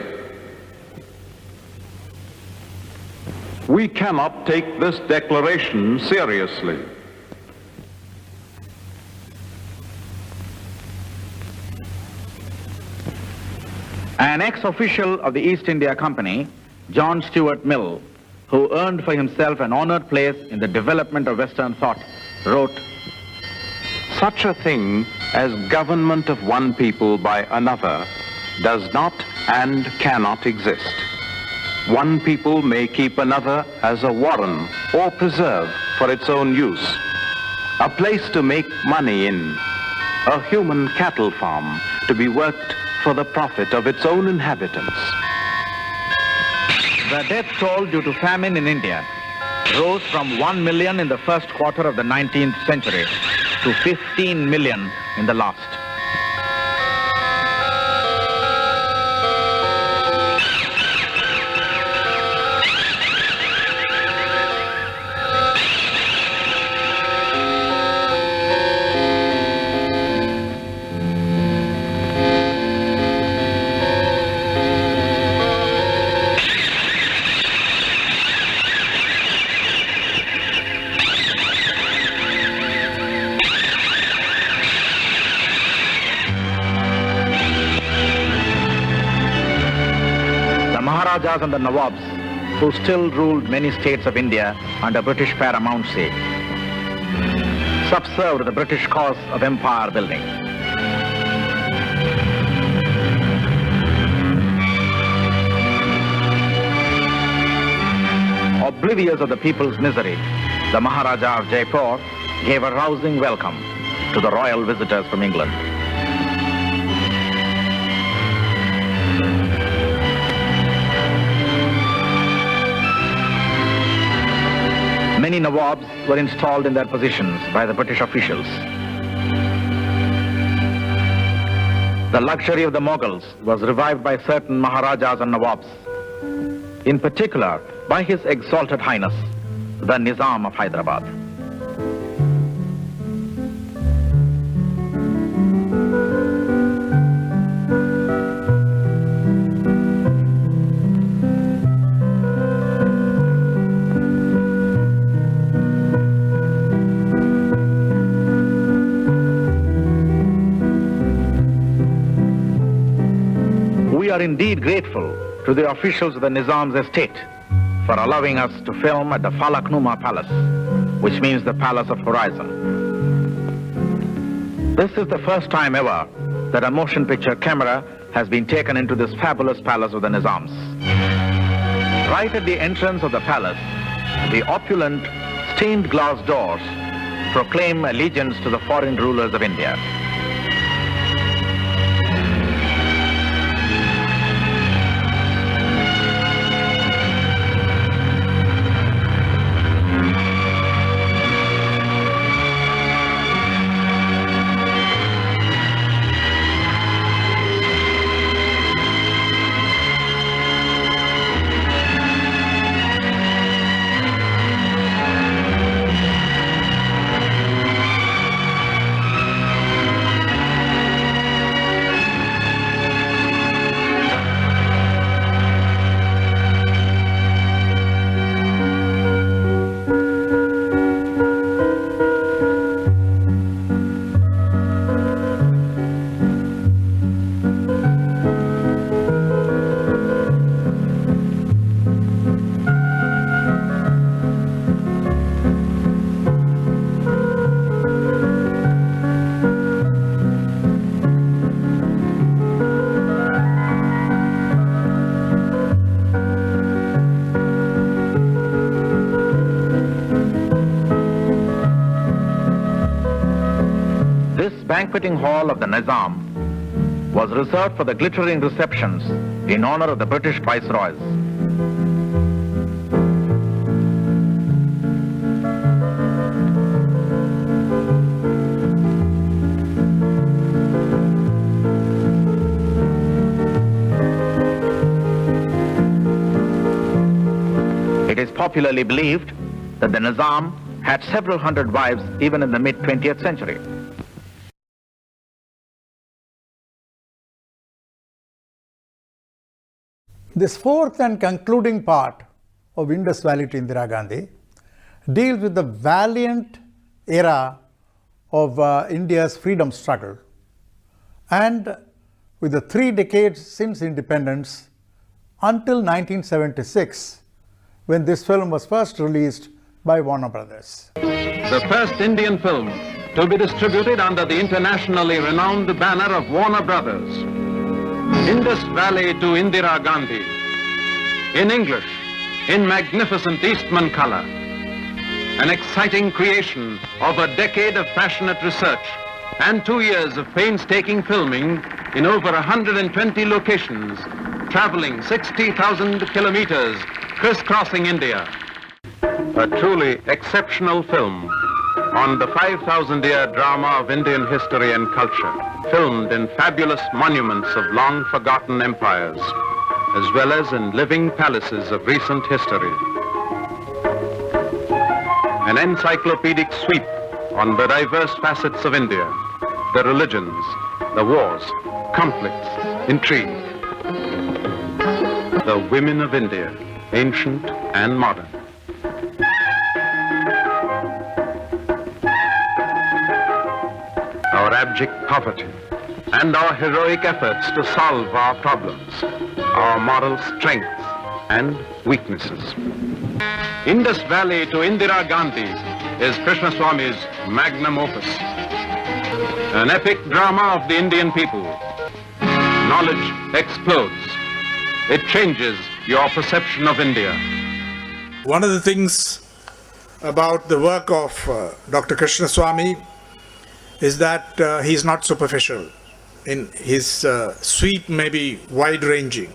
We cannot take this declaration seriously."
An ex-official of the East India Company, John Stuart Mill, who earned for himself an honored place in the development of Western thought, wrote,
"Such a thing as government of one people by another does not and cannot exist. One people may keep another as a warren or preserve for its own use, a place to make money in, a human cattle farm to be worked for the profit of its own inhabitants."
The death toll due to famine in India rose from 1 million in the first quarter of the 19th century to 15 million in the last. Maharajas and the Nawabs, who still ruled many states of India under British paramountcy, subserved the British cause of empire building. Oblivious of the people's misery, the Maharaja of Jaipur gave a rousing welcome to the royal visitors from England. Many Nawabs were installed in their positions by the British officials. The luxury of the Mughals was revived by certain Maharajas and Nawabs, in particular by His Exalted Highness, the Nizam of Hyderabad. We are indeed grateful to the officials of the Nizam's estate for allowing us to film at the Falaknuma Palace, which means the Palace of Horizon. This is the first time ever that a motion picture camera has been taken into this fabulous palace of the Nizams. Right at the entrance of the palace, the opulent stained glass doors proclaim allegiance to the foreign rulers of India.
banqueting hall of the Nizam was reserved for the glittering receptions in honor of the British viceroys. It is popularly believed that the Nizam had several hundred wives even in the mid-20th century.
This fourth and concluding part of Indus Valley to Indira Gandhi deals with the valiant era of India's freedom struggle and with the 3 decades since independence until 1976, when this film was first released by Warner Brothers.
The first Indian film to be distributed under the internationally renowned banner of Warner Brothers. Indus Valley to Indira Gandhi. In English, in magnificent Eastman color. An exciting creation of a decade of passionate research and 2 years of painstaking filming in over 120 locations, traveling 60,000 kilometers, crisscrossing India. A truly exceptional film on the 5,000-year drama of Indian history and culture, filmed in fabulous monuments of long-forgotten empires, as well as in living palaces of recent history. An encyclopedic sweep on the diverse facets of India, the religions, the wars, conflicts, intrigue. The women of India, ancient and modern. Our abject poverty and our heroic efforts to solve our problems, our moral strengths and weaknesses. Indus Valley to Indira Gandhi is Krishnaswamy's magnum opus. An epic drama of the Indian people. Knowledge explodes. It changes your perception of India.
One of the things about the work of Dr. Krishnaswamy is that he's not superficial. In his sweep may be wide-ranging.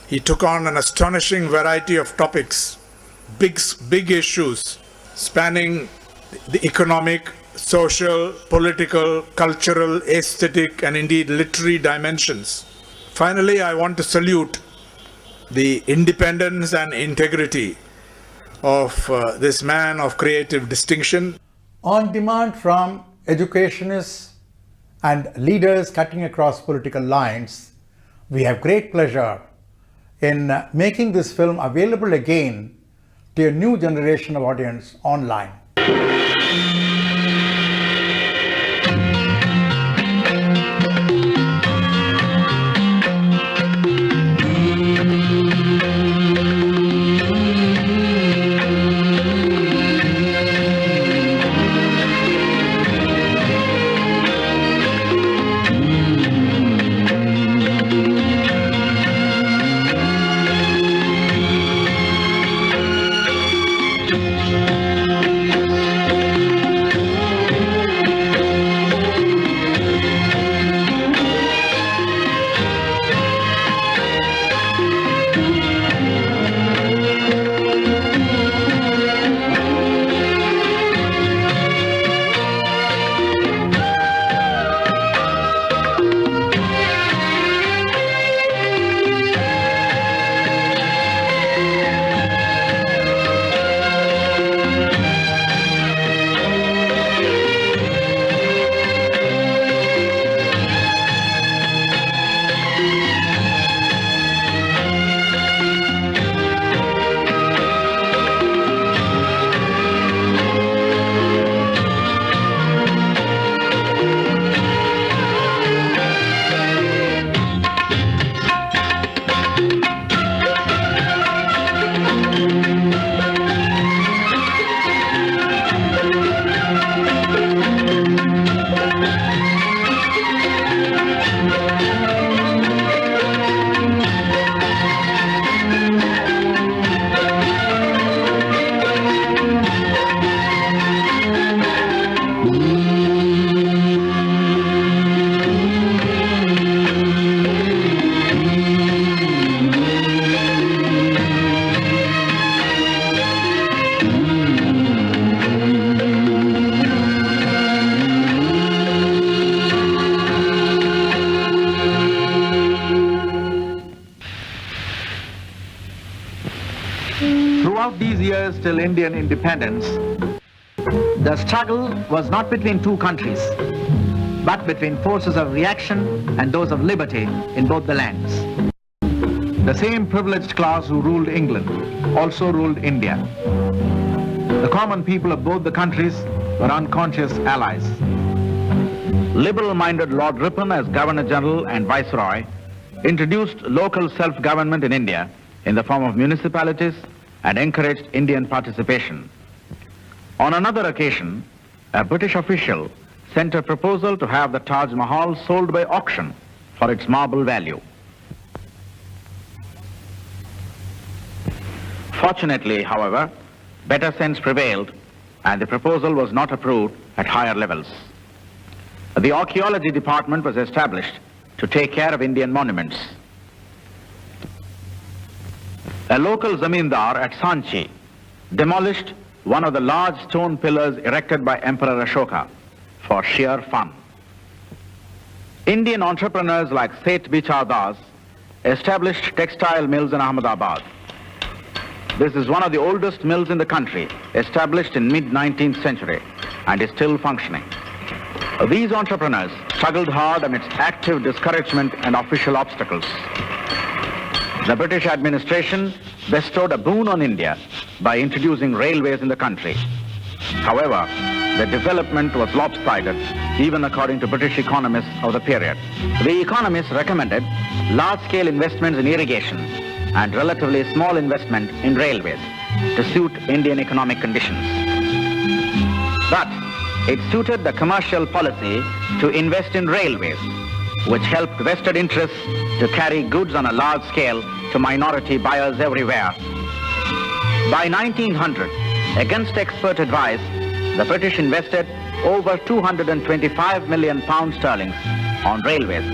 He took on an astonishing variety of topics, big issues spanning the economic, social, political, cultural, aesthetic, and indeed literary dimensions. Finally, I want to salute the independence and integrity of this man of creative distinction.
On demand from educationists and leaders cutting across political lines, we have great pleasure in making this film available again to a new generation of audience online.
Throughout these years till Indian independence, the struggle was not between two countries, but between forces of reaction and those of liberty in both the lands. The same privileged class who ruled England also ruled India. The common people of both the countries were unconscious allies. Liberal-minded Lord Ripon as Governor General and Viceroy introduced local self-government in India in the form of municipalities and encouraged Indian participation. On another occasion, a British official sent a proposal to have the Taj Mahal sold by auction for its marble value. Fortunately, however, better sense prevailed and the proposal was not approved at higher levels. The archaeology department was established to take care of Indian monuments. A local zamindar at Sanchi demolished one of the large stone pillars erected by Emperor Ashoka for sheer fun. Indian entrepreneurs like Seth Bichar Das established textile mills in Ahmedabad. This is one of the oldest mills in the country, established in mid-19th century and is still functioning. These entrepreneurs struggled hard amidst active discouragement and official obstacles. The British administration bestowed a boon on India by introducing railways in the country. However, the development was lopsided, even according to British economists of the period. The economists recommended large-scale investments in irrigation and relatively small investment in railways to suit Indian economic conditions. But it suited the commercial policy to invest in railways, which helped vested interests to carry goods on a large scale to minority buyers everywhere. By 1900, against expert advice, the British invested over 225 million pounds sterling on railways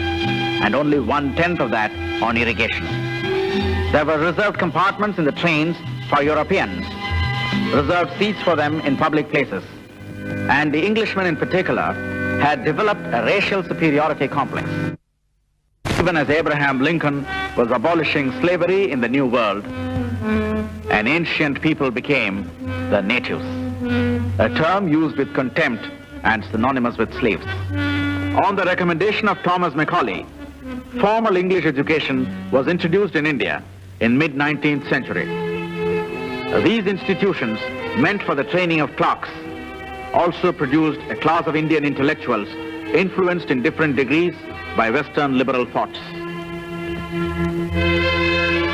and only 1/10 of that on irrigation. There were reserved compartments in the trains for Europeans, reserved seats for them in public places, and the Englishmen in particular had developed a racial superiority complex. Even as Abraham Lincoln was abolishing slavery in the New World, an ancient people became the natives, a term used with contempt and synonymous with slaves. On the recommendation of Thomas Macaulay, formal English education was introduced in India in mid-19th century. These institutions, meant for the training of clerks, also produced a class of Indian intellectuals influenced in different degrees by Western liberal thoughts.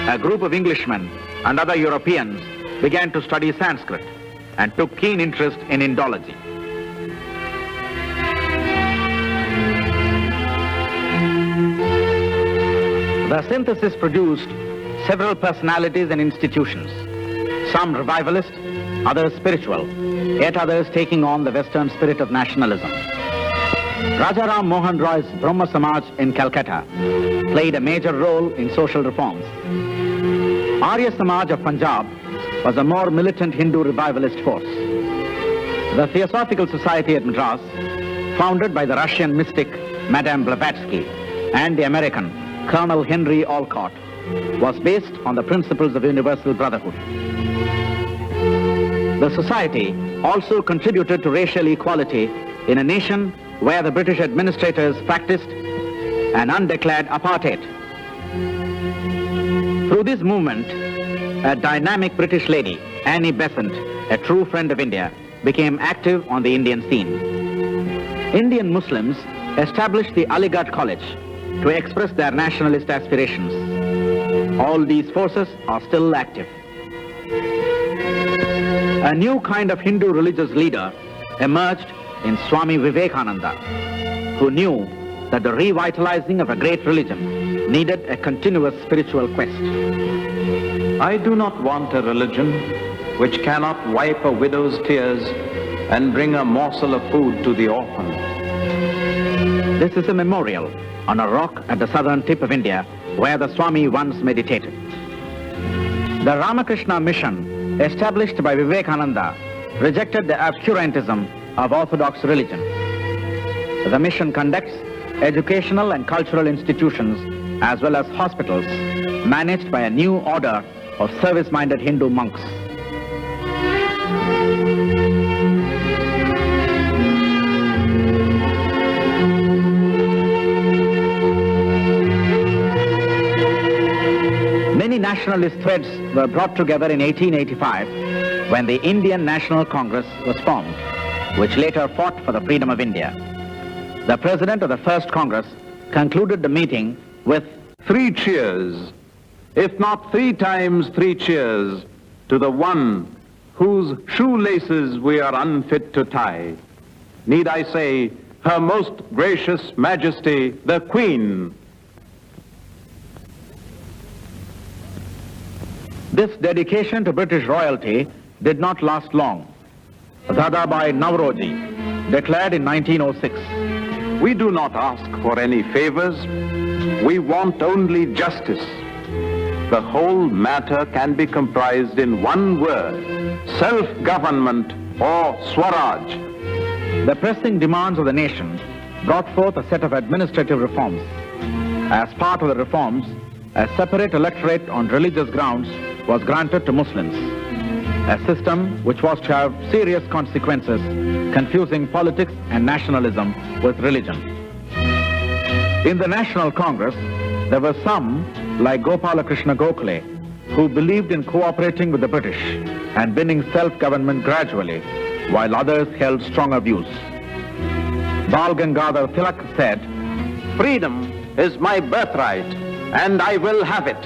A group of Englishmen and other Europeans began to study Sanskrit and took keen interest in Indology. The synthesis produced several personalities and institutions, some revivalist, others spiritual, yet others taking on the Western spirit of nationalism. Rajaram Mohan Roy's Brahma Samaj in Calcutta played a major role in social reforms. Arya Samaj of Punjab was a more militant Hindu revivalist force. The Theosophical Society at Madras, founded by the Russian mystic Madame Blavatsky and the American Colonel Henry Olcott, was based on the principles of universal brotherhood. The society also contributed to racial equality in a nation where the British administrators practiced an undeclared apartheid. Through this movement, a dynamic British lady, Annie Besant, a true friend of India, became active on the Indian scene. Indian Muslims established the Aligarh College to express their nationalist aspirations. All these forces are still active. A new kind of Hindu religious leader emerged in Swami Vivekananda, who knew that the revitalizing of a great religion needed a continuous spiritual quest.
I do not want a religion which cannot wipe a widow's tears and bring a morsel of food to the orphan.
This is a memorial on a rock at the southern tip of India where the Swami once meditated. The Ramakrishna mission, established by Vivekananda, rejected the obscurantism of orthodox religion. The mission conducts educational and cultural institutions as well as hospitals managed by a new order of service-minded Hindu monks. Many nationalist threads were brought together in 1885 when the Indian National Congress was formed, which later fought for the freedom of India. The president of the first Congress concluded the meeting with
3 cheers, if not 3 times 3 cheers, to the one whose shoelaces we are unfit to tie. Need I say, Her Most Gracious Majesty, the Queen.
This dedication to British royalty did not last long. Dadabhai Nauroji declared in 1906,
"We do not ask for any favors. We want only justice. The whole matter can be comprised in one word, self-government or Swaraj."
The pressing demands of the nation brought forth a set of administrative reforms. As part of the reforms, a separate electorate on religious grounds was granted to Muslims, a system which was to have serious consequences, confusing politics and nationalism with religion. In the National Congress, there were some, like Gopalakrishna Gokhale, who believed in cooperating with the British and winning self-government gradually, while others held stronger views. Bal Gangadhar Tilak said,
"Freedom is my birthright, and I will have it."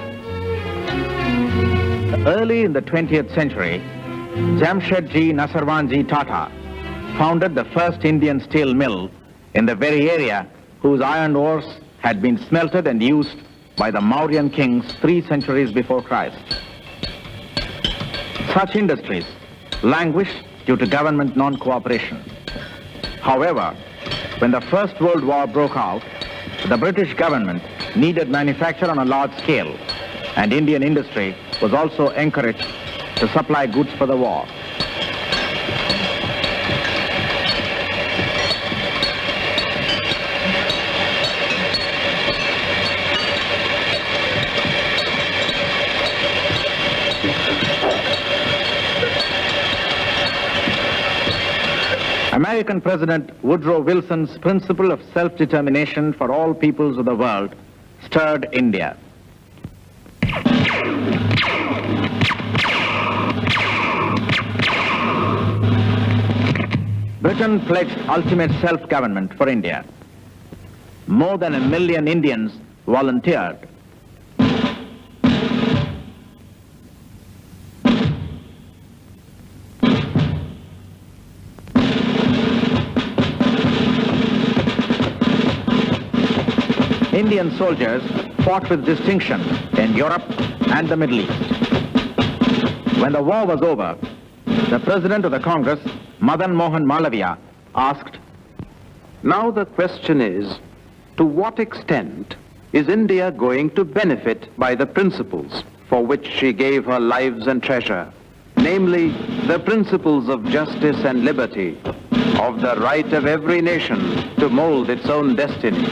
Early in the 20th century, Jamshedji Nasarwanji Tata founded the first Indian steel mill in the very area whose iron ores had been smelted and used by the Mauryan kings 3 centuries before Christ. Such industries languished due to government non-cooperation. However, when the First World War broke out, the British government needed manufacture on a large scale, and Indian industry was also encouraged to supply goods for the war. American President Woodrow Wilson's principle of self-determination for all peoples of the world stirred India. Britain pledged ultimate self-government for India. More than 1 million Indians volunteered. Indian soldiers fought with distinction in Europe and the Middle East. When the war was over, the President of the Congress, Madan Mohan Malaviya, asked,
"Now the question is, to what extent is India going to benefit by the principles for which she gave her lives and treasure, namely the principles of justice and liberty, of the right of every nation to mold its own destiny?"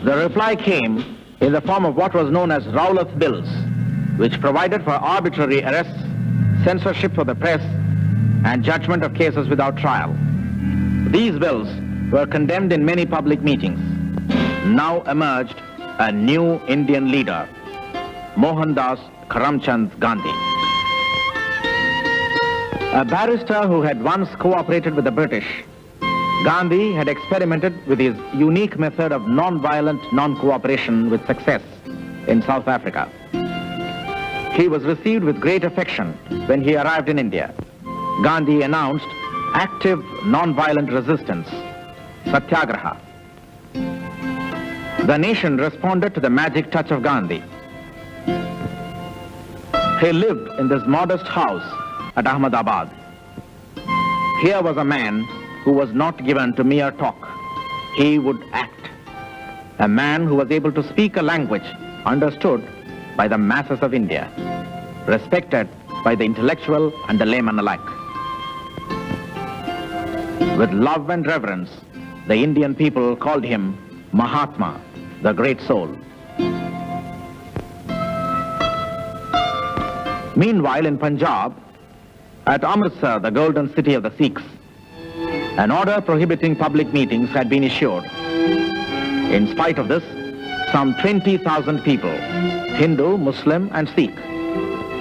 The reply came in the form of what was known as Rowlatt Bills, which provided for arbitrary arrests, censorship for the press, and judgment of cases without trial. These bills were condemned in many public meetings. Now emerged a new Indian leader, Mohandas Karamchand Gandhi. A barrister who had once cooperated with the British, Gandhi had experimented with his unique method of non-violent non-cooperation with success in South Africa. He was received with great affection when he arrived in India. Gandhi announced active non-violent resistance, Satyagraha. The nation responded to the magic touch of Gandhi. He lived in this modest house at Ahmedabad. Here was a man who was not given to mere talk. He would act. A man who was able to speak a language understood by the masses of India, respected by the intellectual and the layman alike. With love and reverence, the Indian people called him Mahatma, the great soul. Meanwhile, in Punjab, at Amritsar, the golden city of the Sikhs, an order prohibiting public meetings had been issued. In spite of this, some 20,000 people, Hindu, Muslim and Sikh,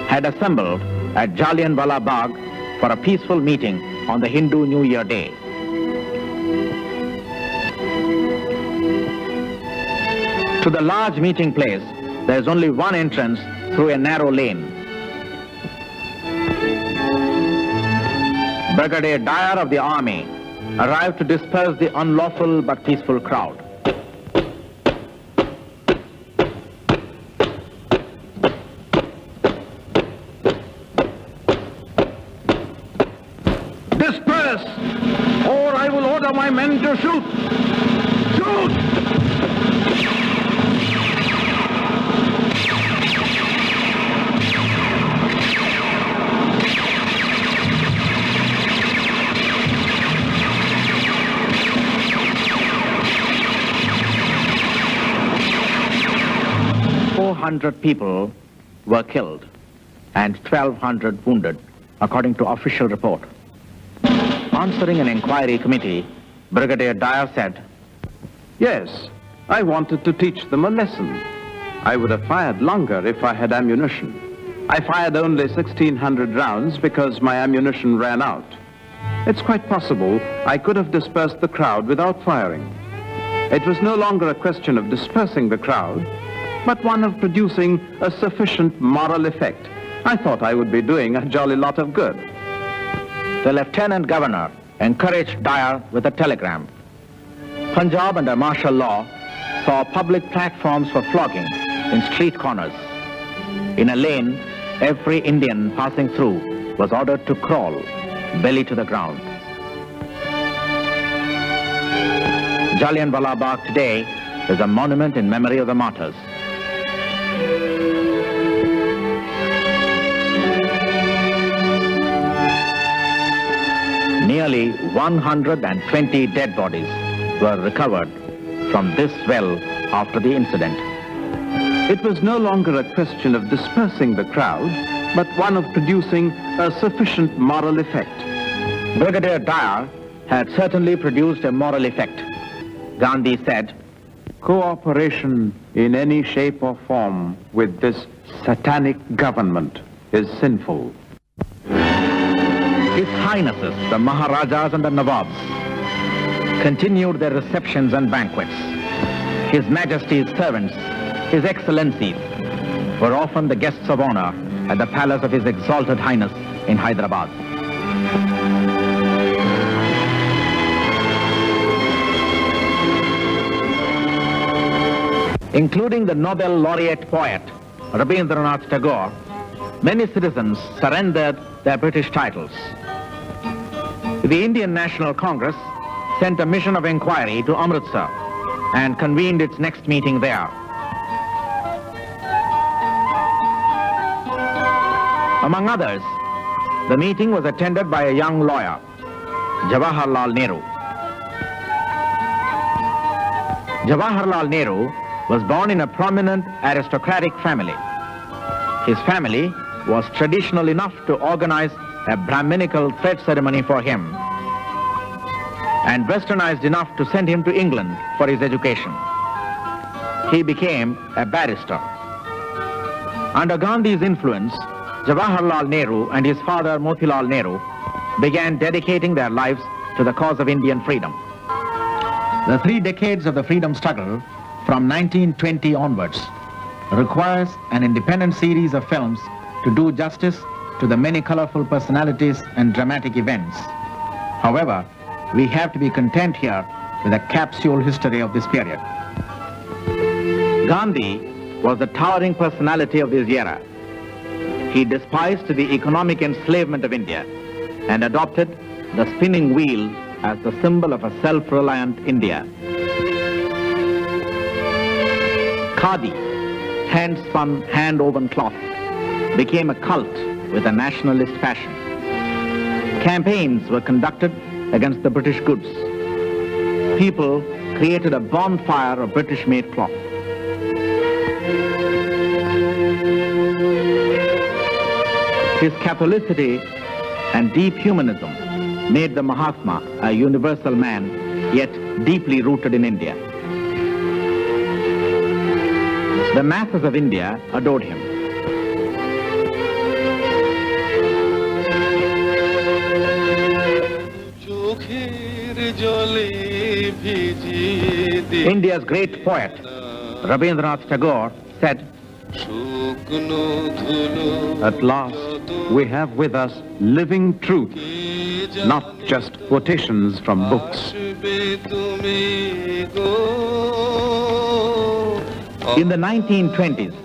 had assembled at Jallianwala Bagh for a peaceful meeting on the Hindu New Year Day. To the large meeting place, there is only one entrance through a narrow lane. Brigadier Dyer of the army arrived to disperse the unlawful but peaceful crowd. Disperse, or I will order my men to shoot! Shoot! 400 people were killed and 1,200 wounded, according to official report. Answering an inquiry committee, Brigadier Dyer said,
"Yes, I wanted to teach them a lesson. I would have fired longer if I had ammunition. I fired only 1,600 rounds because my ammunition ran out. It's quite possible I could have dispersed the crowd without firing. It was no longer a question of dispersing the crowd, but one of producing a sufficient moral effect. I thought I would be doing a jolly lot of good."
The Lieutenant Governor encouraged Dyer with a telegram. Punjab under martial law saw public platforms for flogging in street corners. In a lane, every Indian passing through was ordered to crawl, belly to the ground. Jallianwala Bagh today is a monument in memory of the martyrs. Nearly 120 dead bodies were recovered from this well after the incident.
It was no longer a question of dispersing the crowd, but one of producing a sufficient moral effect.
Brigadier Dyer had certainly produced a moral effect. Gandhi said,
"Cooperation in any shape or form with this satanic government is sinful."
His Highnesses, the Maharajas and the Nawabs, continued their receptions and banquets. His Majesty's servants, His Excellencies, were often the guests of honor at the palace of His Exalted Highness in Hyderabad. Including the Nobel laureate poet Rabindranath Tagore, many citizens surrendered their British titles. The Indian National Congress sent a mission of inquiry to Amritsar and convened its next meeting there. Among others, the meeting was attended by a young lawyer, Jawaharlal Nehru. Jawaharlal Nehru was born in a prominent aristocratic family. His family was traditional enough to organize a Brahminical thread ceremony for him and westernized enough to send him to England for his education. He became a barrister. Under Gandhi's influence, Jawaharlal Nehru and his father Motilal Nehru began dedicating their lives to the cause of Indian freedom. The 3 decades of the freedom struggle from 1920 onwards requires an independent series of films to do justice to the many colorful personalities and dramatic events. However, we have to be content here with a capsule history of this period. Gandhi was the towering personality of this era. He despised the economic enslavement of India and adopted the spinning wheel as the symbol of a self-reliant India. Khadi, hand-spun, hand-woven cloth, became a cult with a nationalist passion. Campaigns were conducted against the British goods. People created a bonfire of British-made cloth. His Catholicity and deep humanism made the Mahatma a universal man, yet deeply rooted in India. The masses of India adored him. India's great poet, Rabindranath Tagore, said, "At last we have with us living truth, not just quotations from books." In the 1920s,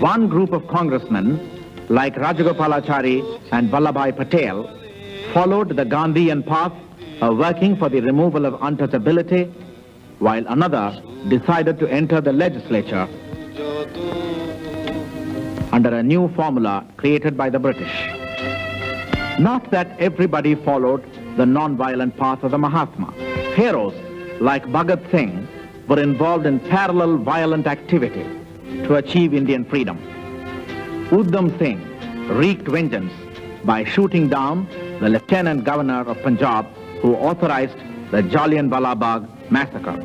one group of congressmen like Rajagopalachari and Vallabhbhai Patel followed the Gandhian path of working for the removal of untouchability, while another decided to enter the legislature under a new formula created by the British. Not that everybody followed the non-violent path of the Mahatma. Heroes like Bhagat Singh were involved in parallel violent activity to achieve Indian freedom. Udham Singh wreaked vengeance by shooting down the Lieutenant Governor of Punjab who authorized the Jallianwala Bagh massacre.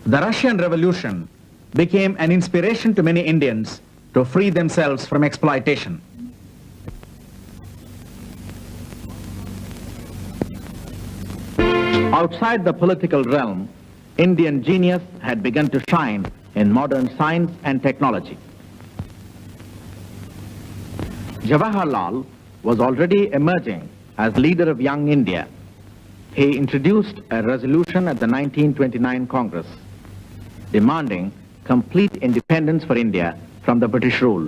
The Russian Revolution became an inspiration to many Indians to free themselves from exploitation. Outside the political realm, Indian genius had begun to shine in modern science and technology. Jawaharlal was already emerging as leader of young India. He introduced a resolution at the 1929 Congress demanding complete independence for India from the British rule.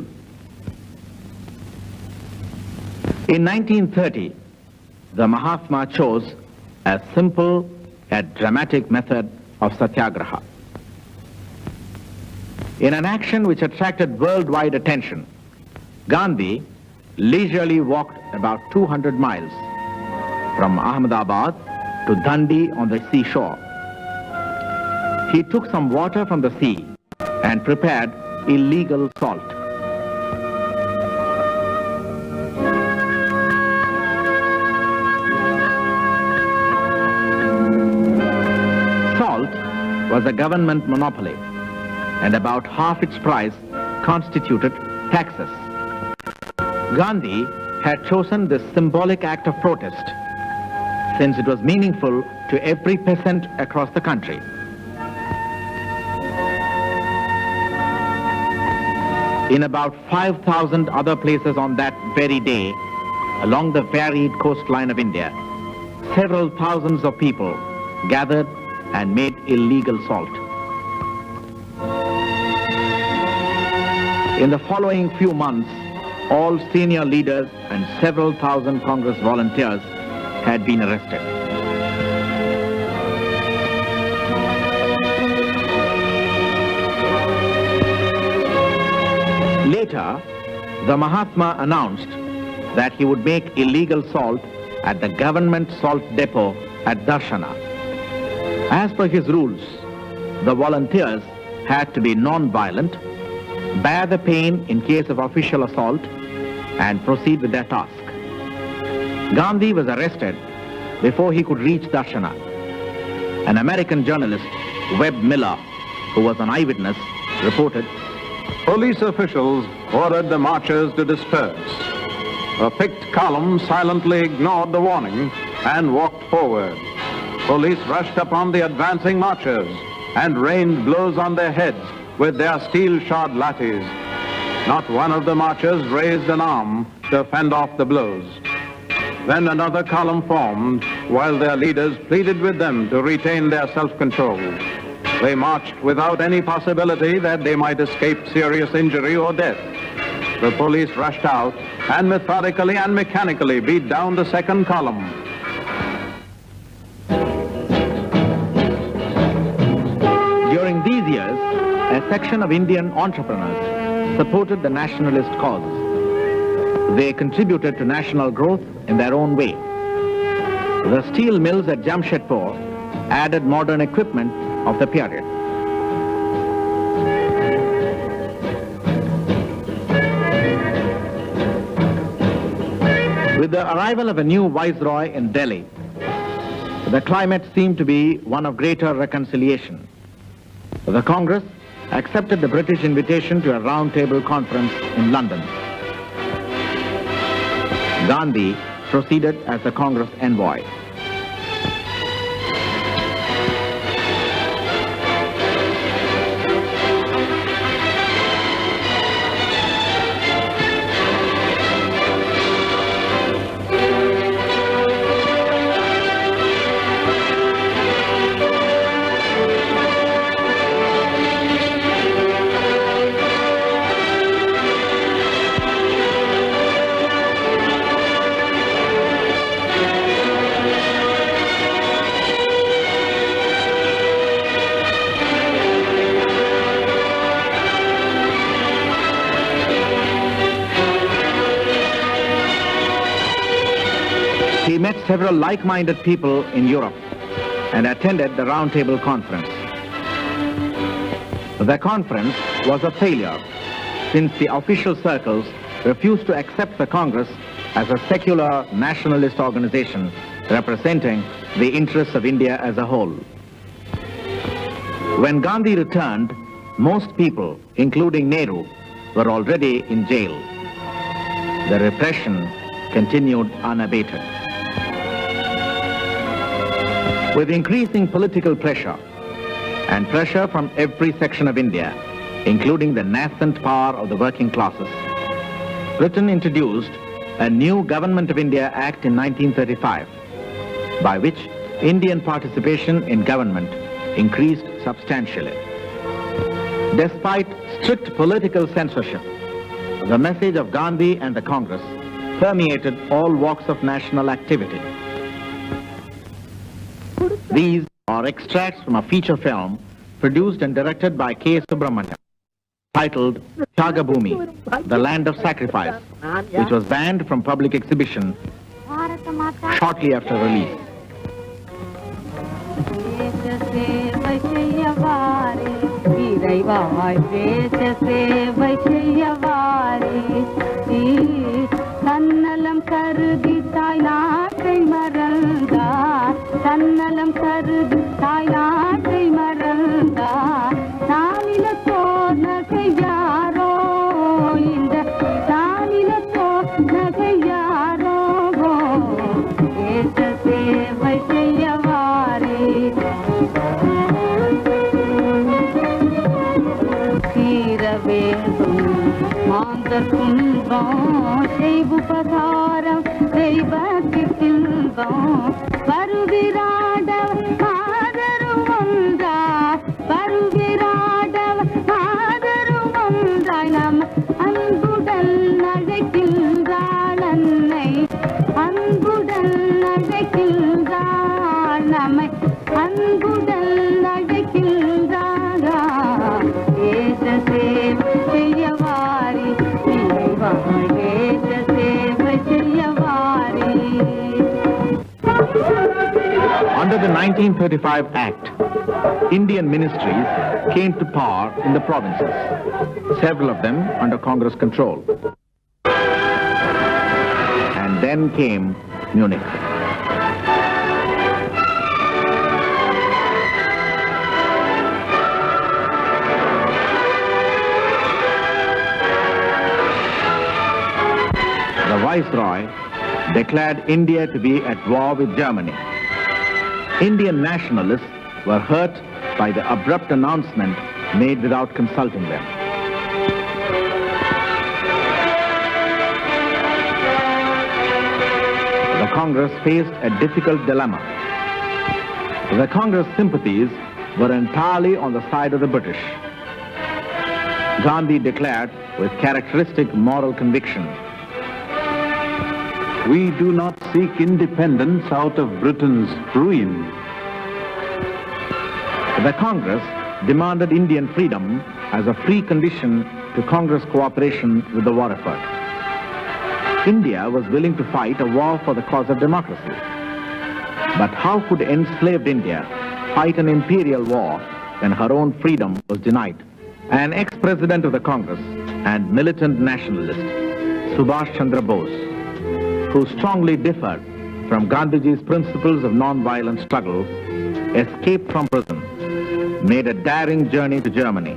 In 1930, the Mahatma chose a simple yet dramatic method of satyagraha. In an action which attracted worldwide attention, Gandhi leisurely walked about 200 miles from Ahmedabad to Dandi on the seashore. He took some water from the sea and prepared illegal salt. Salt was a government monopoly, and about half its price constituted taxes. Gandhi had chosen this symbolic act of protest since it was meaningful to every peasant across the country. In about 5,000 other places on that very day, along the varied coastline of India, several thousands of people gathered and made illegal salt. In the following few months, all senior leaders and several thousand Congress volunteers had been arrested. Later, the Mahatma announced that he would make illegal salt at the government salt depot at Darshana. As per his rules, the volunteers had to be non-violent, bear the pain in case of official assault, and proceed with their task. Gandhi was arrested before he could reach Darshana. An American journalist, Webb Miller, who was an eyewitness, reported,
"Police officials ordered the marchers to disperse. A picked column silently ignored the warning and walked forward. Police rushed upon the advancing marchers and rained blows on their heads with their steel-shod lathis. Not one of the marchers raised an arm to fend off the blows. Then another column formed while their leaders pleaded with them to retain their self-control. They marched without any possibility that they might escape serious injury or death. The police rushed out and methodically and mechanically beat down the second column.
During these years, a section of Indian entrepreneurs supported the nationalist cause. They contributed to national growth in their own way. The steel mills at Jamshedpur added modern equipment of the period. With the arrival of a new viceroy in Delhi, the climate seemed to be one of greater reconciliation. The Congress accepted the British invitation to a round-table conference in London. Gandhi proceeded as the Congress envoy. He met several like-minded people in Europe and attended the Round Table Conference. The conference was a failure since the official circles refused to accept the Congress as a secular nationalist organization representing the interests of India as a whole. When Gandhi returned, most people, including Nehru, were already in jail. The repression continued unabated. With increasing political pressure and pressure from every section of India, including the nascent power of the working classes, Britain introduced a new Government of India Act in 1935, by which Indian participation in government increased substantially. Despite strict political censorship, the message of Gandhi and the Congress permeated all walks of national activity. These are extracts from a feature film produced and directed by K. Subramaniam, titled Chagabhumi, The Land of Sacrifice, which was banned from public exhibition shortly after release.
தன்னலம் கருது தாய்நாட்டை மறந்தா தானில Thor நகை யாரோ இந்த தானில Thor நகை யாரோ தேச சேவை செய்யவாரே தீர வேண்டும் மாந்தர் குன்றம் செய்வுபகாரம் தெய்வத்தில்வம் பருவிராடவ ஆதரும் ஒன்றா பருவிராடவ ஆதரும் ஒன்றாய் நம் அன்புடன் அழைக்கின்றாள் அன்னை அன்புடன் அழைக்கின்றாள் நம்மை அன்புடன் அழைக்கின்றாரா தேச சேவை செய்யவாரி தேச சேவை செய்யவாரி.
Under the 1935 Act, Indian ministries came to power in the provinces, several of them under Congress control. And then came Munich. The Viceroy declared India to be at war with Germany. Indian nationalists were hurt by the abrupt announcement made without consulting them. The Congress faced a difficult dilemma. The Congress sympathies were entirely on the side of the British. Gandhi declared with characteristic moral conviction,
"We do not seek independence out of Britain's ruin."
The Congress demanded Indian freedom as a precondition to Congress cooperation with the war effort. India was willing to fight a war for the cause of democracy. But how could enslaved India fight an imperial war when her own freedom was denied? An ex-president of the Congress and militant nationalist, Subhash Chandra Bose, who strongly differed from Gandhiji's principles of non-violent struggle, escaped from prison, made a daring journey to Germany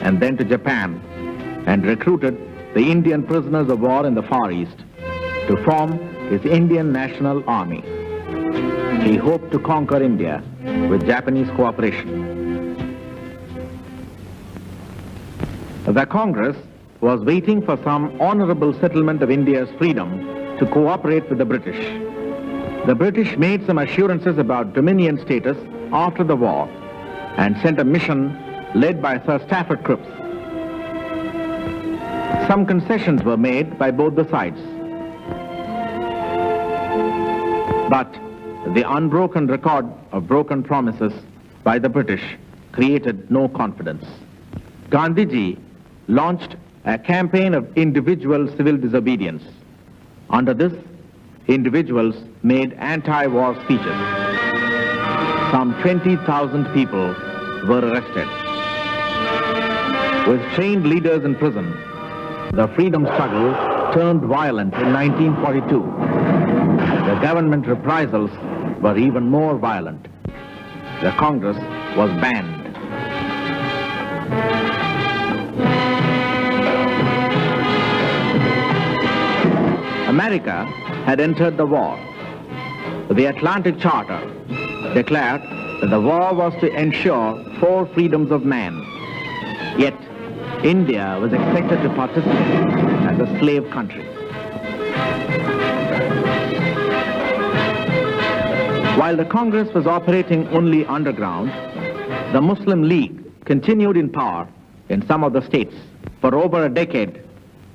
and then to Japan, and recruited the Indian prisoners of war in the Far East to form his Indian National Army. He hoped to conquer India with Japanese cooperation. The Congress was waiting for some honorable settlement of India's freedom to cooperate with the British. The British made some assurances about Dominion status after the war and sent a mission led by Sir Stafford Cripps. Some concessions were made by both the sides. But the unbroken record of broken promises by the British created no confidence. Gandhiji launched a campaign of individual civil disobedience. Under this, individuals made anti-war speeches. Some 20,000 people were arrested. With trained leaders in prison, the freedom struggle turned violent in 1942. The government reprisals were even more violent. The Congress was banned. America had entered the war. The Atlantic Charter declared that the war was to ensure 4 freedoms of man. Yet, India was expected to participate as a slave country. While the Congress was operating only underground, the Muslim League continued in power in some of the states. For over a decade,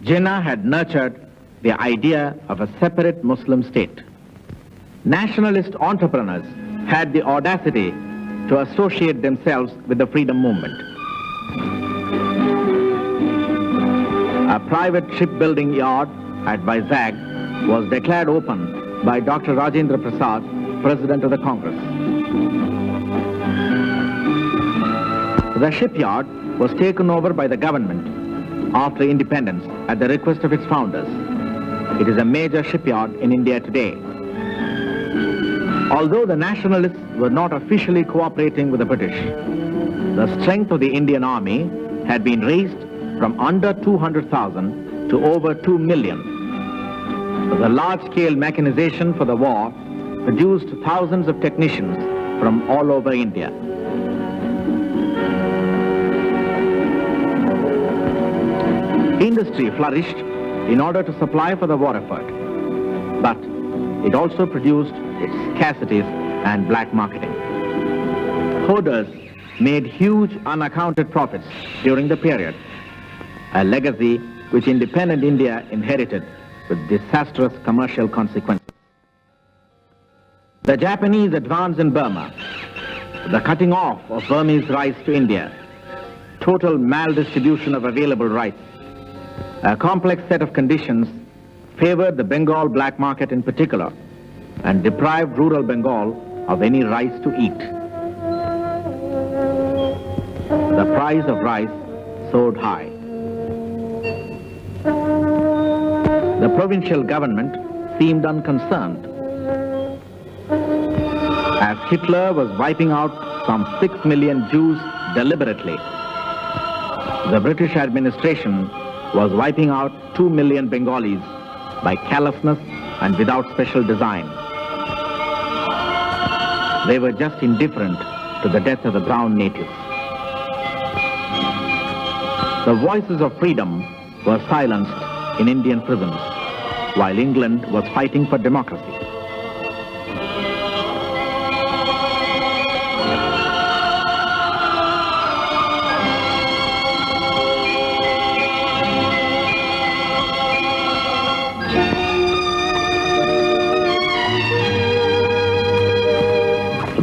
Jinnah had nurtured the idea of a separate Muslim state. Nationalist entrepreneurs had the audacity to associate themselves with the freedom movement. A private shipbuilding yard at Vizag was declared open by Dr. Rajendra Prasad, President of the Congress. The shipyard was taken over by the government after independence at the request of its founders. It is a major shipyard in India today. Although the nationalists were not officially cooperating with the British, the strength of the Indian army had been raised from under 200,000 to over 2 million. The large-scale mechanization for the war produced thousands of technicians from all over India. Industry flourished in order to supply for the war effort, but it also produced its scarcities and black marketing. Hoarders made huge unaccounted profits during the period, a legacy which independent India inherited with disastrous commercial consequences. The Japanese advance in Burma, the cutting off of Burmese rice to India, total maldistribution of available rice, a complex set of conditions favored the Bengal black market in particular and deprived rural Bengal of any rice to eat. The price of rice soared high. The provincial government seemed unconcerned. As Hitler was wiping out some 6 million Jews deliberately, the British administration was wiping out 2 million Bengalis by callousness and without special design. They were just indifferent to the death of the brown natives. The voices of freedom were silenced in Indian prisons, while England was fighting for democracy.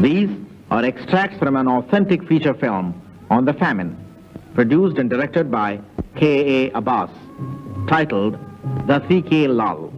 These are extracts from an authentic feature film on the famine, produced and directed by K.A. Abbas, titled The C.K. Lal.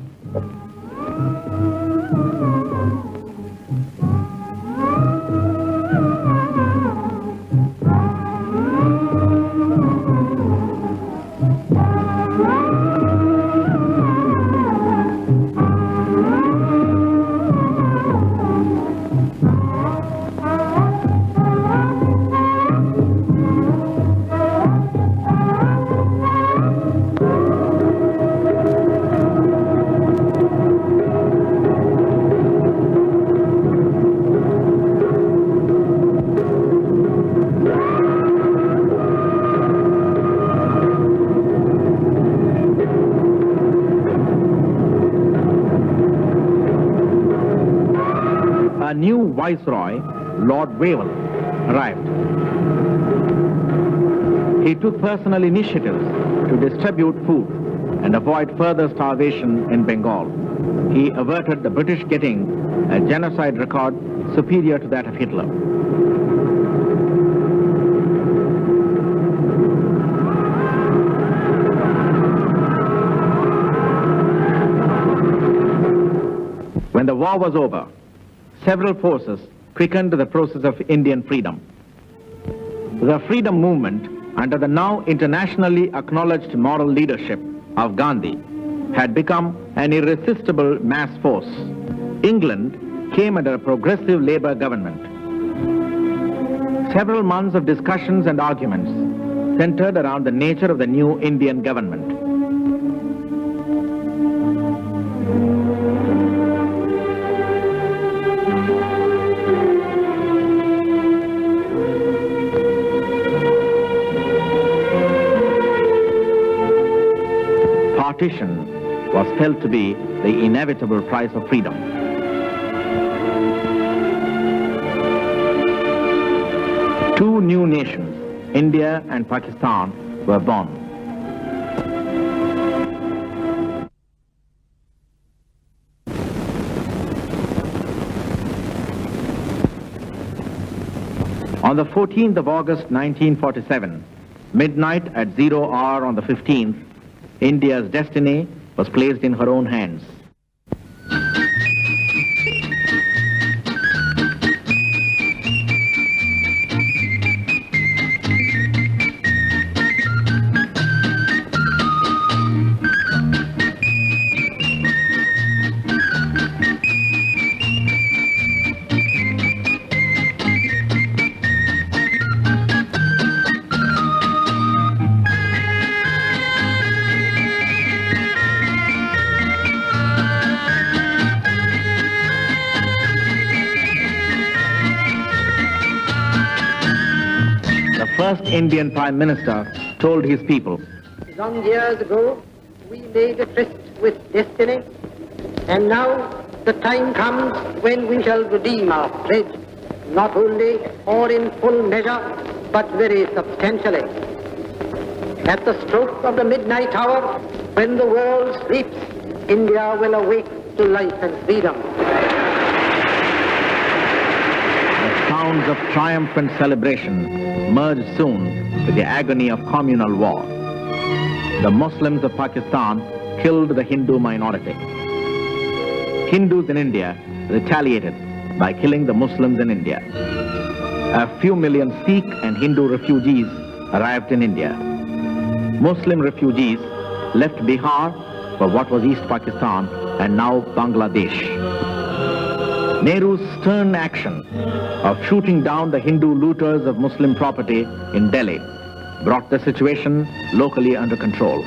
Viceroy, Lord Wavell, arrived. He took personal initiatives to distribute food and avoid further starvation in Bengal. He averted the British getting a genocide record superior to that of Hitler. When the war was over, several forces quickened the process of Indian freedom. The freedom movement, under the now internationally acknowledged moral leadership of Gandhi, had become an irresistible mass force. England came under a progressive Labour government. Several months of discussions and arguments centered around the nature of the new Indian government. Partition was felt to be the inevitable price of freedom. Two new nations, India and Pakistan, were born. On the 14th of August 1947, midnight at 0 hour on the 15th, India's destiny was placed in her own hands. First Indian Prime Minister told his people,
"Long years ago, we made a tryst with destiny, and now the time comes when we shall redeem our pledge, not only or in full measure, but very substantially. At the stroke of the midnight hour, when the world sleeps, India will awake to life and freedom."
Sounds of triumphant celebration merged soon with the agony of communal war. The Muslims of Pakistan killed the Hindu minority. Hindus in India retaliated by killing the Muslims in India. A few million Sikh and Hindu refugees arrived in India. Muslim refugees left Bihar for what was East Pakistan and now Bangladesh. Nehru's stern action of shooting down the Hindu looters of Muslim property in Delhi brought the situation locally under control.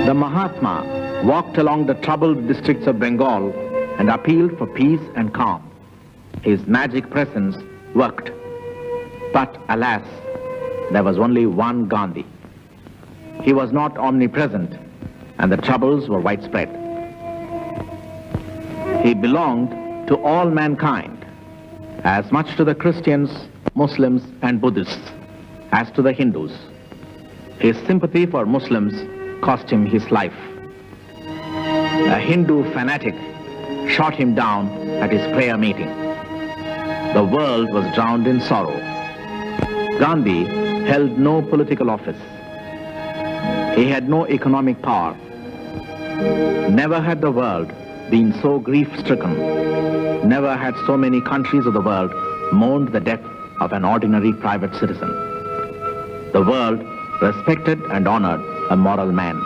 The Mahatma walked along the troubled districts of Bengal and appealed for peace and calm. His magic presence worked. But alas, there was only one Gandhi. He was not omnipresent, and the troubles were widespread. He belonged to all mankind, as much to the Christians, Muslims, and Buddhists as to the Hindus. His sympathy for Muslims cost him his life. A Hindu fanatic shot him down at his prayer meeting. The world was drowned in sorrow. Gandhi held no political office. He had no economic power. Never had the world been so grief-stricken. Never had so many countries of the world mourned the death of an ordinary private citizen. The world respected and honored a moral man.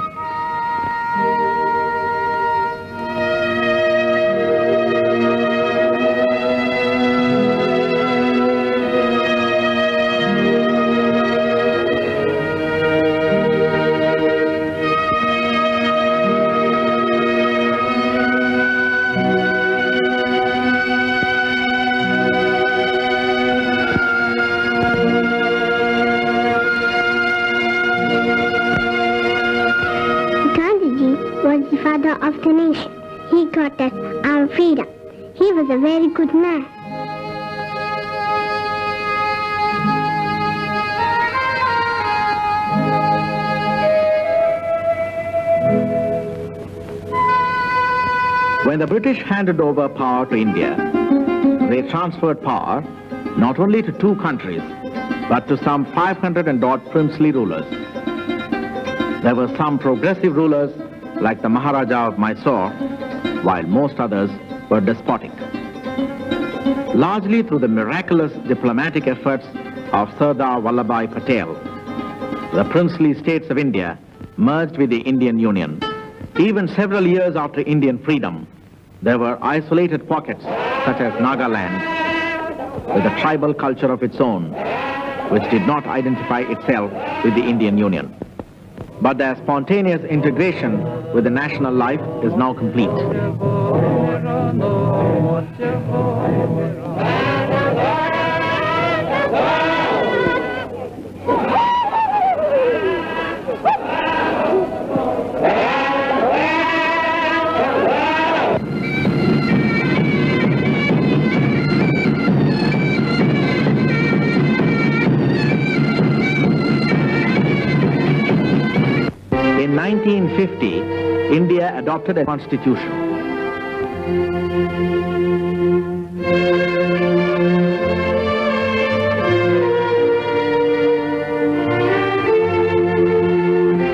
father of the nation. He got us our freedom. He was a very good man.
When the British handed over power to India, they transferred power not only to 2 countries, but to some 500 and odd princely rulers. There were some progressive rulers like the Maharaja of Mysore, while most others were despotic. Largely through the miraculous diplomatic efforts of Sardar Vallabhbhai Patel, the princely states of India merged with the Indian Union. Even several years after Indian freedom, there were isolated pockets such as Nagaland with a tribal culture of its own, which did not identify itself with the Indian Union. But their spontaneous integration with the national life is now complete. In 1950, India adopted a constitution.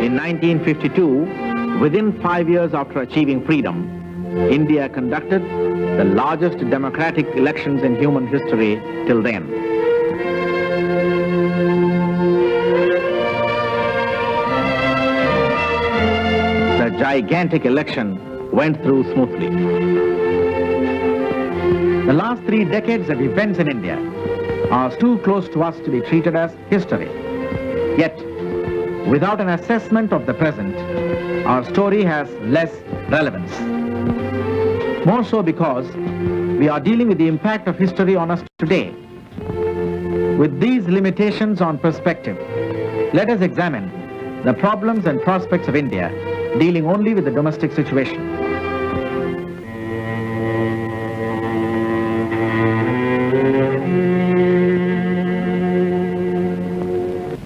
In 1952, within 5 years after achieving freedom, India conducted the largest democratic elections in human history till then. The gigantic election went through smoothly. The last 3 decades of events in India are too close to us to be treated as history. Yet, without an assessment of the present, our story has less relevance. More so because we are dealing with the impact of history on us today. With these limitations on perspective, let us examine the problems and prospects of India dealing only with the domestic situation.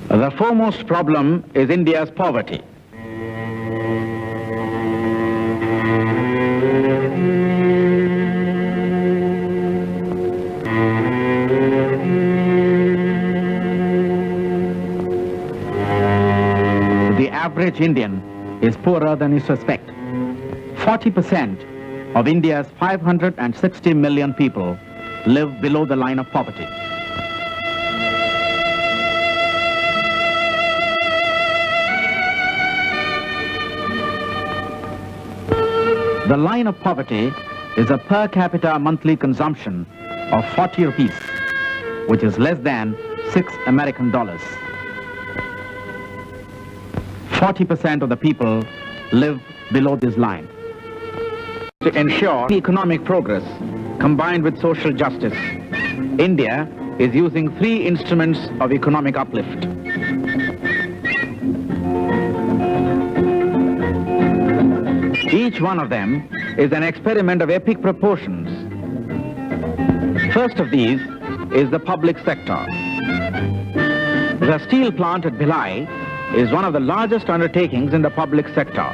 The foremost problem is India's poverty. The average Indian is poorer than you suspect. 40% of India's 560 million people live below the line of poverty. The line of poverty is a per capita monthly consumption of 40 rupees, which is less than $6 American. 40% of the people live below this line. To ensure economic progress combined with social justice, India is using 3 instruments of economic uplift. Each one of them is an experiment of epic proportions. First of these is the public sector. The steel plant at Bhilai is one of the largest undertakings in the public sector.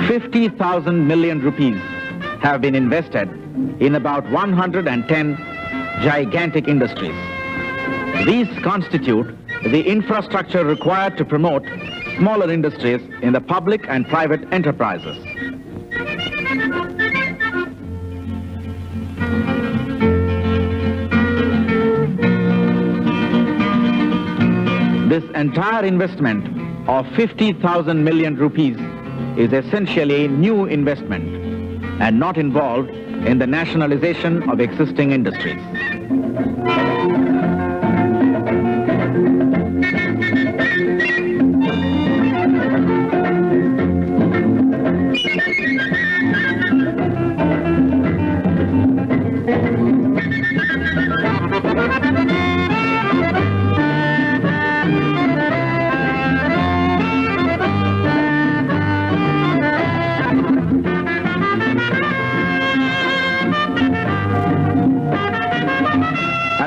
₹50,000 million have been invested in about 110 gigantic industries. These constitute the infrastructure required to promote smaller industries in the public and private enterprises. This entire investment of 50,000 million rupees is essentially new investment and not involved in the nationalization of existing industries.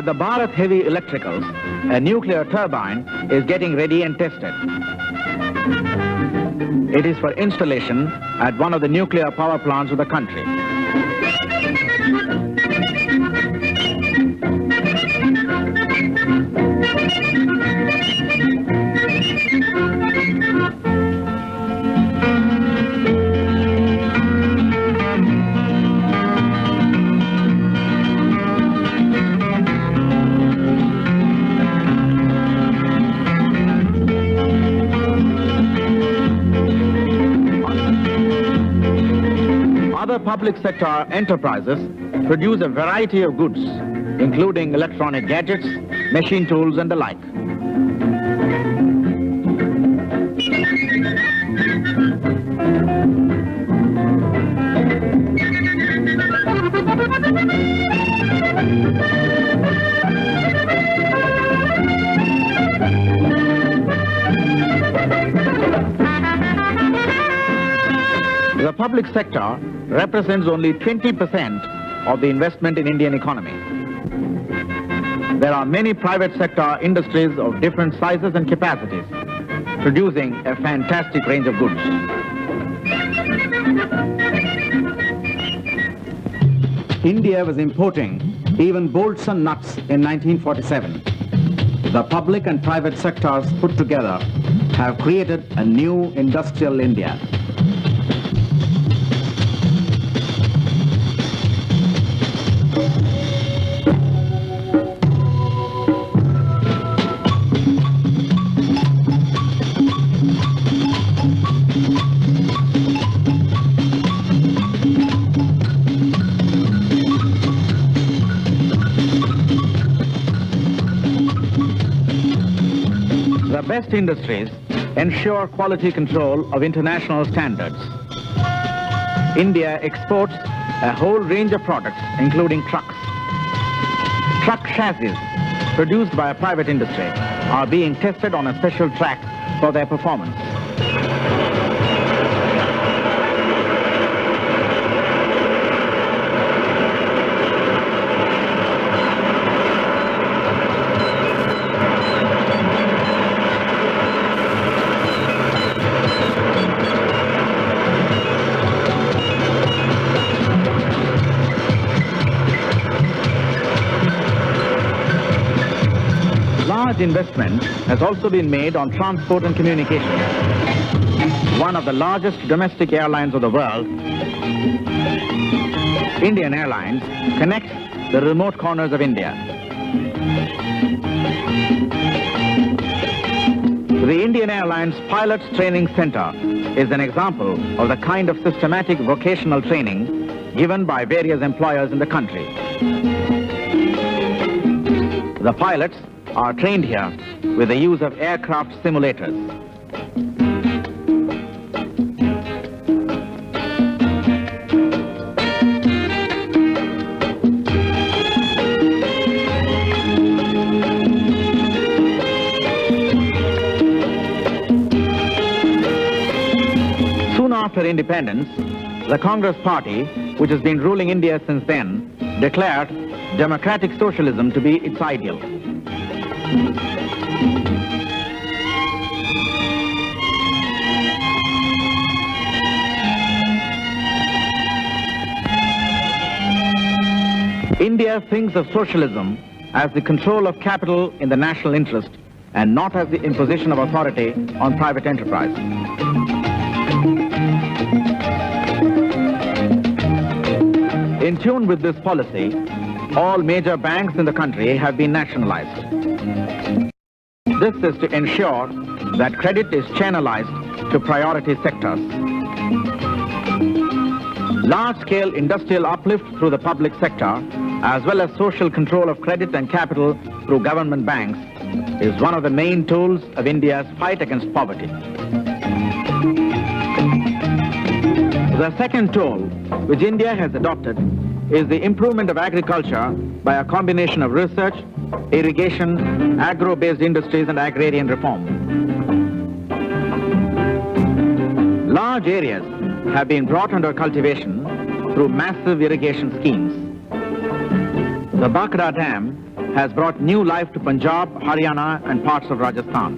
At the Bharat Heavy Electricals, a nuclear turbine is getting ready and tested. It is for installation at one of the nuclear power plants of the country. Other public sector enterprises produce a variety of goods, including electronic gadgets, machine tools, and the like. The public sector represents only 20% of the investment in Indian economy. There are many private sector industries of different sizes and capacities, producing a fantastic range of goods.
India was importing even bolts and nuts in 1947. The public and private sectors put together have created a new industrial India.
The best industries ensure quality control of international standards. India exports a whole range of products, including trucks. Truck chassis produced by a private industry are being tested on a special track for their performance. Large investment has also been made on transport and communication. One of the largest domestic airlines of the world, Indian Airlines, connects the remote corners of India. The Indian Airlines Pilots Training Center is an example of the kind of systematic vocational training given by various employers in the country. The pilots are trained here with the use of aircraft simulators. Soon after independence, the Congress Party, which has been ruling India since then, declared democratic socialism to be its ideal. India thinks of socialism as the control of capital in the national interest and not as the imposition of authority on private enterprise. In tune with this policy, all major banks in the country have been nationalized. This is to ensure that credit is channelized to priority sectors. Large-scale industrial uplift through the public sector, as well as social control of credit and capital through government banks, is one of the main tools of India's fight against poverty. The second tool which India has adopted is the improvement of agriculture by a combination of research, irrigation, agro-based industries and agrarian reform. Large areas have been brought under cultivation through massive irrigation schemes. The Bakra Dam has brought new life to Punjab, Haryana and parts of Rajasthan.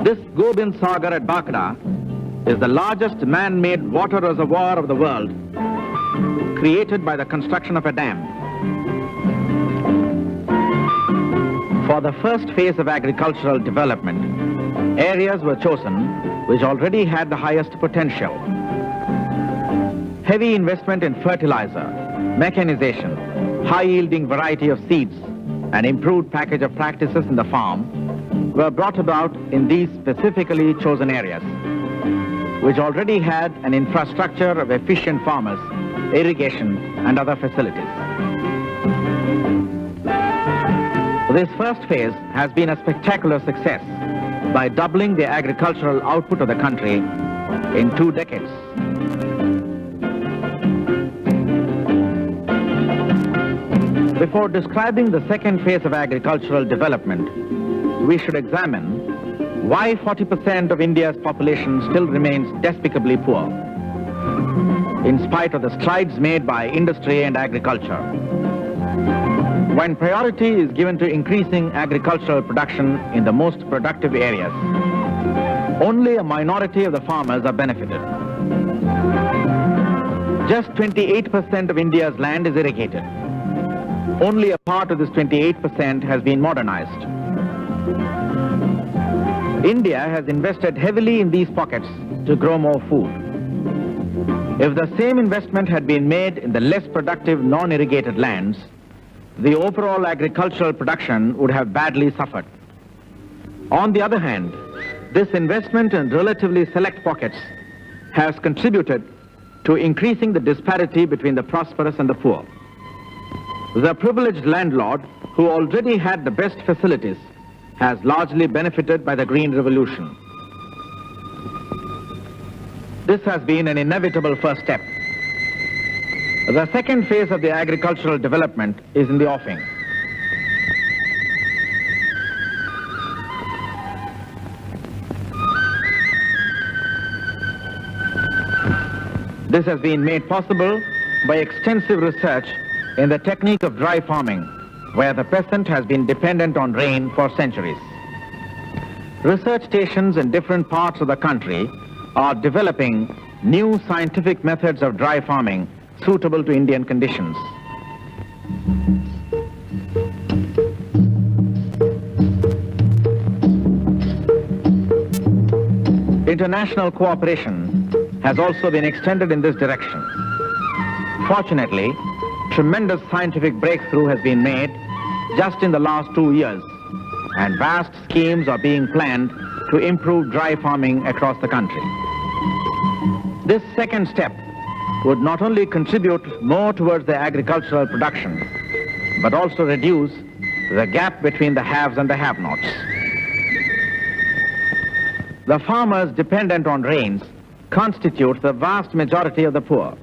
This Gobind Sagar at Bakra is the largest man-made water reservoir of the world, created by the construction of a dam. For the first phase of agricultural development, areas were chosen which already had the highest potential. Heavy investment in fertilizer, mechanization, high-yielding variety of seeds, and improved package of practices in the farm were brought about in these specifically chosen areas, which already had an infrastructure of efficient farmers, irrigation, and other facilities. This first phase has been a spectacular success by doubling the agricultural output of the country in 2 decades. Before describing the second phase of agricultural development, we should examine why 40% of India's population still remains despicably poor, in spite of the strides made by industry and agriculture. When priority is given to increasing agricultural production in the most productive areas, only a minority of the farmers are benefited. Just 28% of India's land is irrigated. Only a part of this 28% has been modernized. India has invested heavily in these pockets to grow more food. If the same investment had been made in the less productive non-irrigated lands, the overall agricultural production would have badly suffered. On the other hand, this investment in relatively select pockets has contributed to increasing the disparity between the prosperous and the poor. The privileged landlord, who already had the best facilities, has largely benefited by the Green Revolution. This has been an inevitable first step. The second phase of the agricultural development is in the offing. This has been made possible by extensive research in the technique of dry farming, where the peasant has been dependent on rain for centuries. Research stations in different parts of the country are developing new scientific methods of dry farming suitable to Indian conditions. International cooperation has also been extended in this direction. Fortunately, tremendous scientific breakthrough has been made just in the last 2 years, and vast schemes are being planned to improve dry farming across the country. This second step would not only contribute more towards the agricultural production, but also reduce the gap between the haves and the have-nots. The farmers dependent on rains constitute the vast majority of the poor.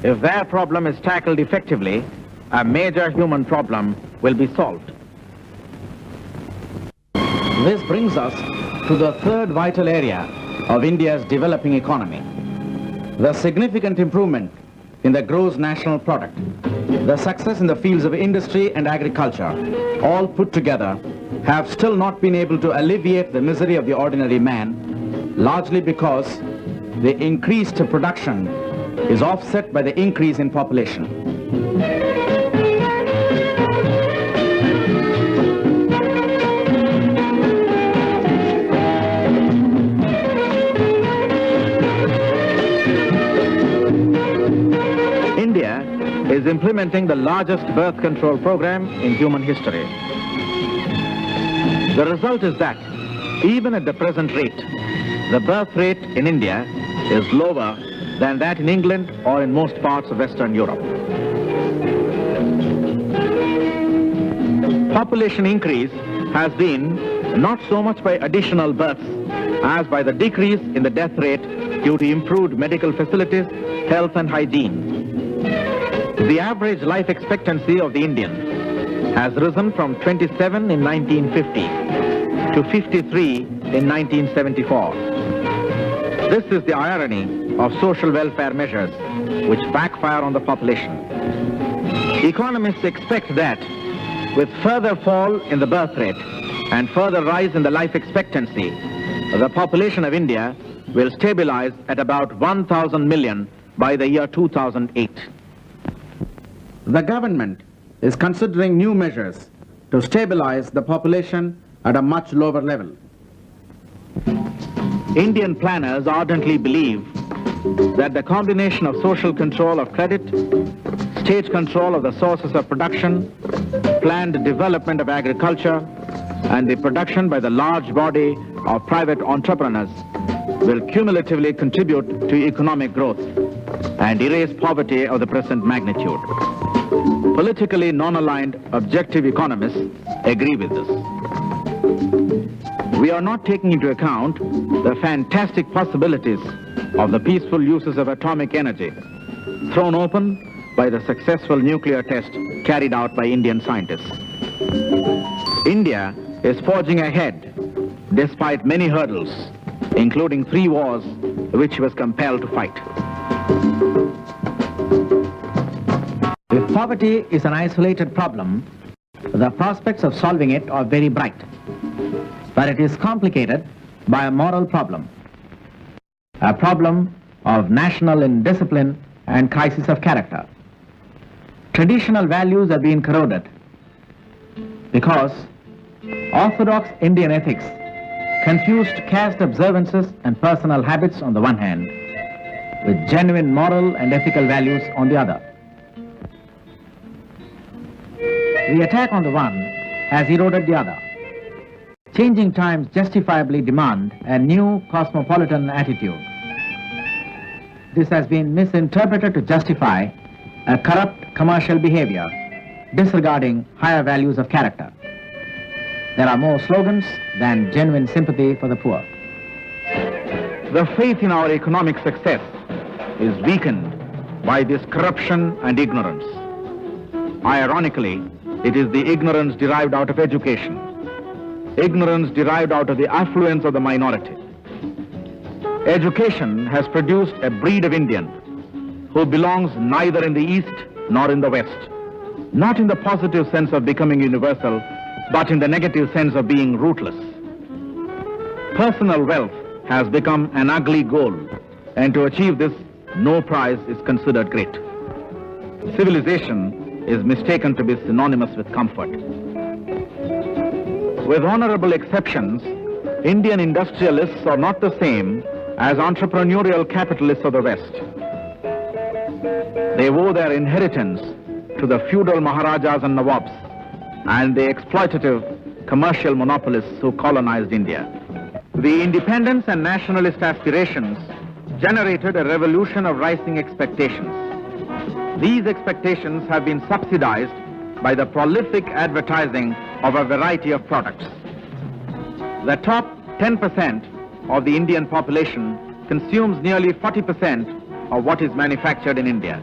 If their problem is tackled effectively, a major human problem will be solved.
This brings us to the third vital area of India's developing economy: the significant improvement in the gross national product. The success in the fields of industry and agriculture, all put together, have still not been able to alleviate the misery of the ordinary man, largely because the increased production is offset by the increase in population.
India is implementing the largest birth control program in human history. The result is that, even at the present rate, the birth rate in India is lower than that in England or in most parts of Western Europe. Population increase has been not so much by additional births as by the decrease in the death rate due to improved medical facilities, health and hygiene. The average life expectancy of the Indian has risen from 27 in 1950 to 53 in 1974. This is the irony of social welfare measures which backfire on the population. Economists expect that with further fall in the birth rate and further rise in the life expectancy, the population of India will stabilize at about 1,000 million by the year 2008.
The government is considering new measures to stabilize the population at a much lower level.
Indian planners ardently believe that the combination of social control of credit, state control of the sources of production, planned development of agriculture, and the production by the large body of private entrepreneurs will cumulatively contribute to economic growth and erase poverty of the present magnitude. Politically non-aligned objective economists agree with this. We are not taking into account the fantastic possibilities of the peaceful uses of atomic energy thrown open by the successful nuclear test carried out by Indian scientists. India is forging ahead despite many hurdles, including 3 wars which it was compelled to fight.
If poverty is an isolated problem, the prospects of solving it are very bright. But it is complicated by a moral problem, a problem of national indiscipline and crisis of character. Traditional values are being corroded because orthodox Indian ethics confused caste observances and personal habits on the one hand with genuine moral and ethical values on the other. The attack on the one has eroded the other. Changing times justifiably demand a new cosmopolitan attitude. This has been misinterpreted to justify a corrupt commercial behavior, disregarding higher values of character. There are more slogans than genuine sympathy for the poor.
The faith in our economic success is weakened by this corruption and ignorance. Ironically, it is the ignorance derived out of education, ignorance derived out of the affluence of the minority. Education has produced a breed of Indian who belongs neither in the East nor in the West, not in the positive sense of becoming universal, but in the negative sense of being rootless. Personal wealth has become an ugly goal, and to achieve this, no prize is considered great. Civilization is mistaken to be synonymous with comfort. With honorable exceptions, Indian industrialists are not the same as entrepreneurial capitalists of the West. They owe their inheritance to the feudal Maharajas and Nawabs and the exploitative commercial monopolists who colonized India. The independence and nationalist aspirations generated a revolution of rising expectations. These expectations have been subsidized by the prolific advertising of a variety of products. The top 10% of the Indian population consumes nearly 40% of what is manufactured in India.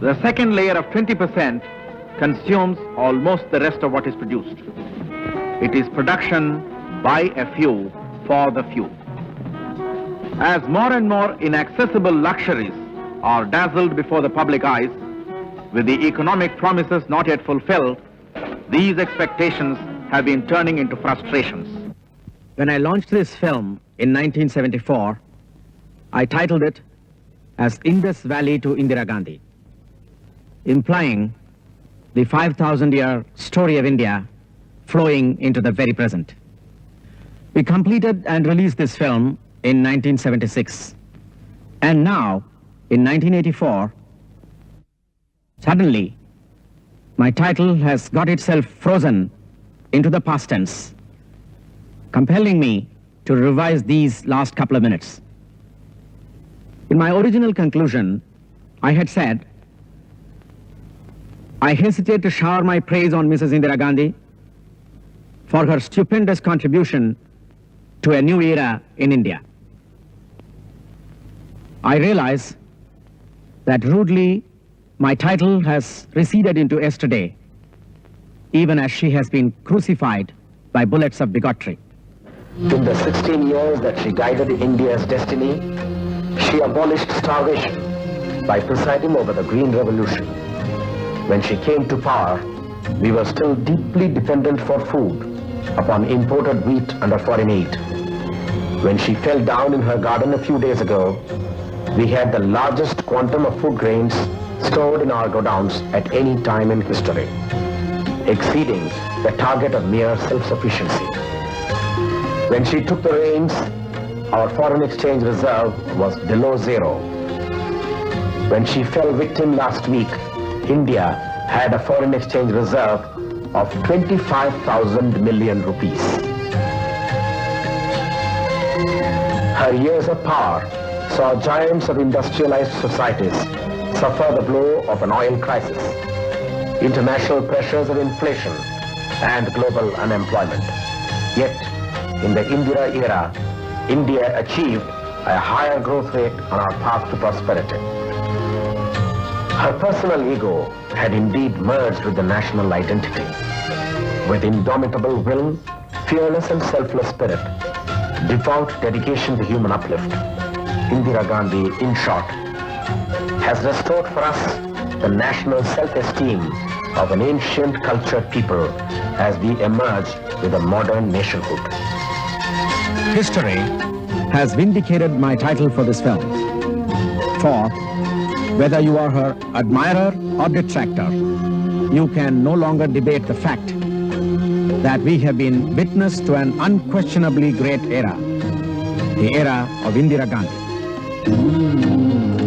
The second layer of 20% consumes almost the rest of what is produced. It is production by a few for the few. As more and more inaccessible luxuries are dazzled before the public eyes, with the economic promises not yet fulfilled, these expectations have been turning into frustrations.
When I launched this film in 1974, I titled it as Indus Valley to Indira Gandhi, implying the 5,000-year story of India flowing into the very present. We completed and released this film in 1976. And now, in 1984, suddenly, my title has got itself frozen into the past tense, compelling me to revise these last couple of minutes. In my original conclusion, I had said, I hesitate to shower my praise on Mrs. Indira Gandhi for her stupendous contribution to a new era in India. I realize that rudely my title has receded into yesterday, even as she has been crucified by bullets of bigotry.
In the 16 years that she guided India's destiny, She abolished starvation by presiding over the Green Revolution. When she came to power, we were still deeply dependent for food upon imported wheat under foreign aid. When she fell down in her garden a few days ago, we had the largest quantum of food grains stored in our godowns at any time in history, exceeding the target of mere self-sufficiency. When she took the reins, our foreign exchange reserve was below zero. When she fell victim last week, India had a foreign exchange reserve of 25,000 million rupees. Her years of power saw giants of industrialized societies suffer the blow of an oil crisis, international pressures of inflation, and global unemployment. Yet, in the Indira era, India achieved a higher growth rate on our path to prosperity. Her personal ego had indeed merged with the national identity. With indomitable will, fearless and selfless spirit, devout dedication to human uplift, Indira Gandhi, in short, has restored for us the national self-esteem of an ancient cultured people as we emerge with a modern nationhood.
History has vindicated my title for this film. For whether you are her admirer or detractor, you can no longer debate the fact that we have been witness to an unquestionably great era, the era of Indira Gandhi.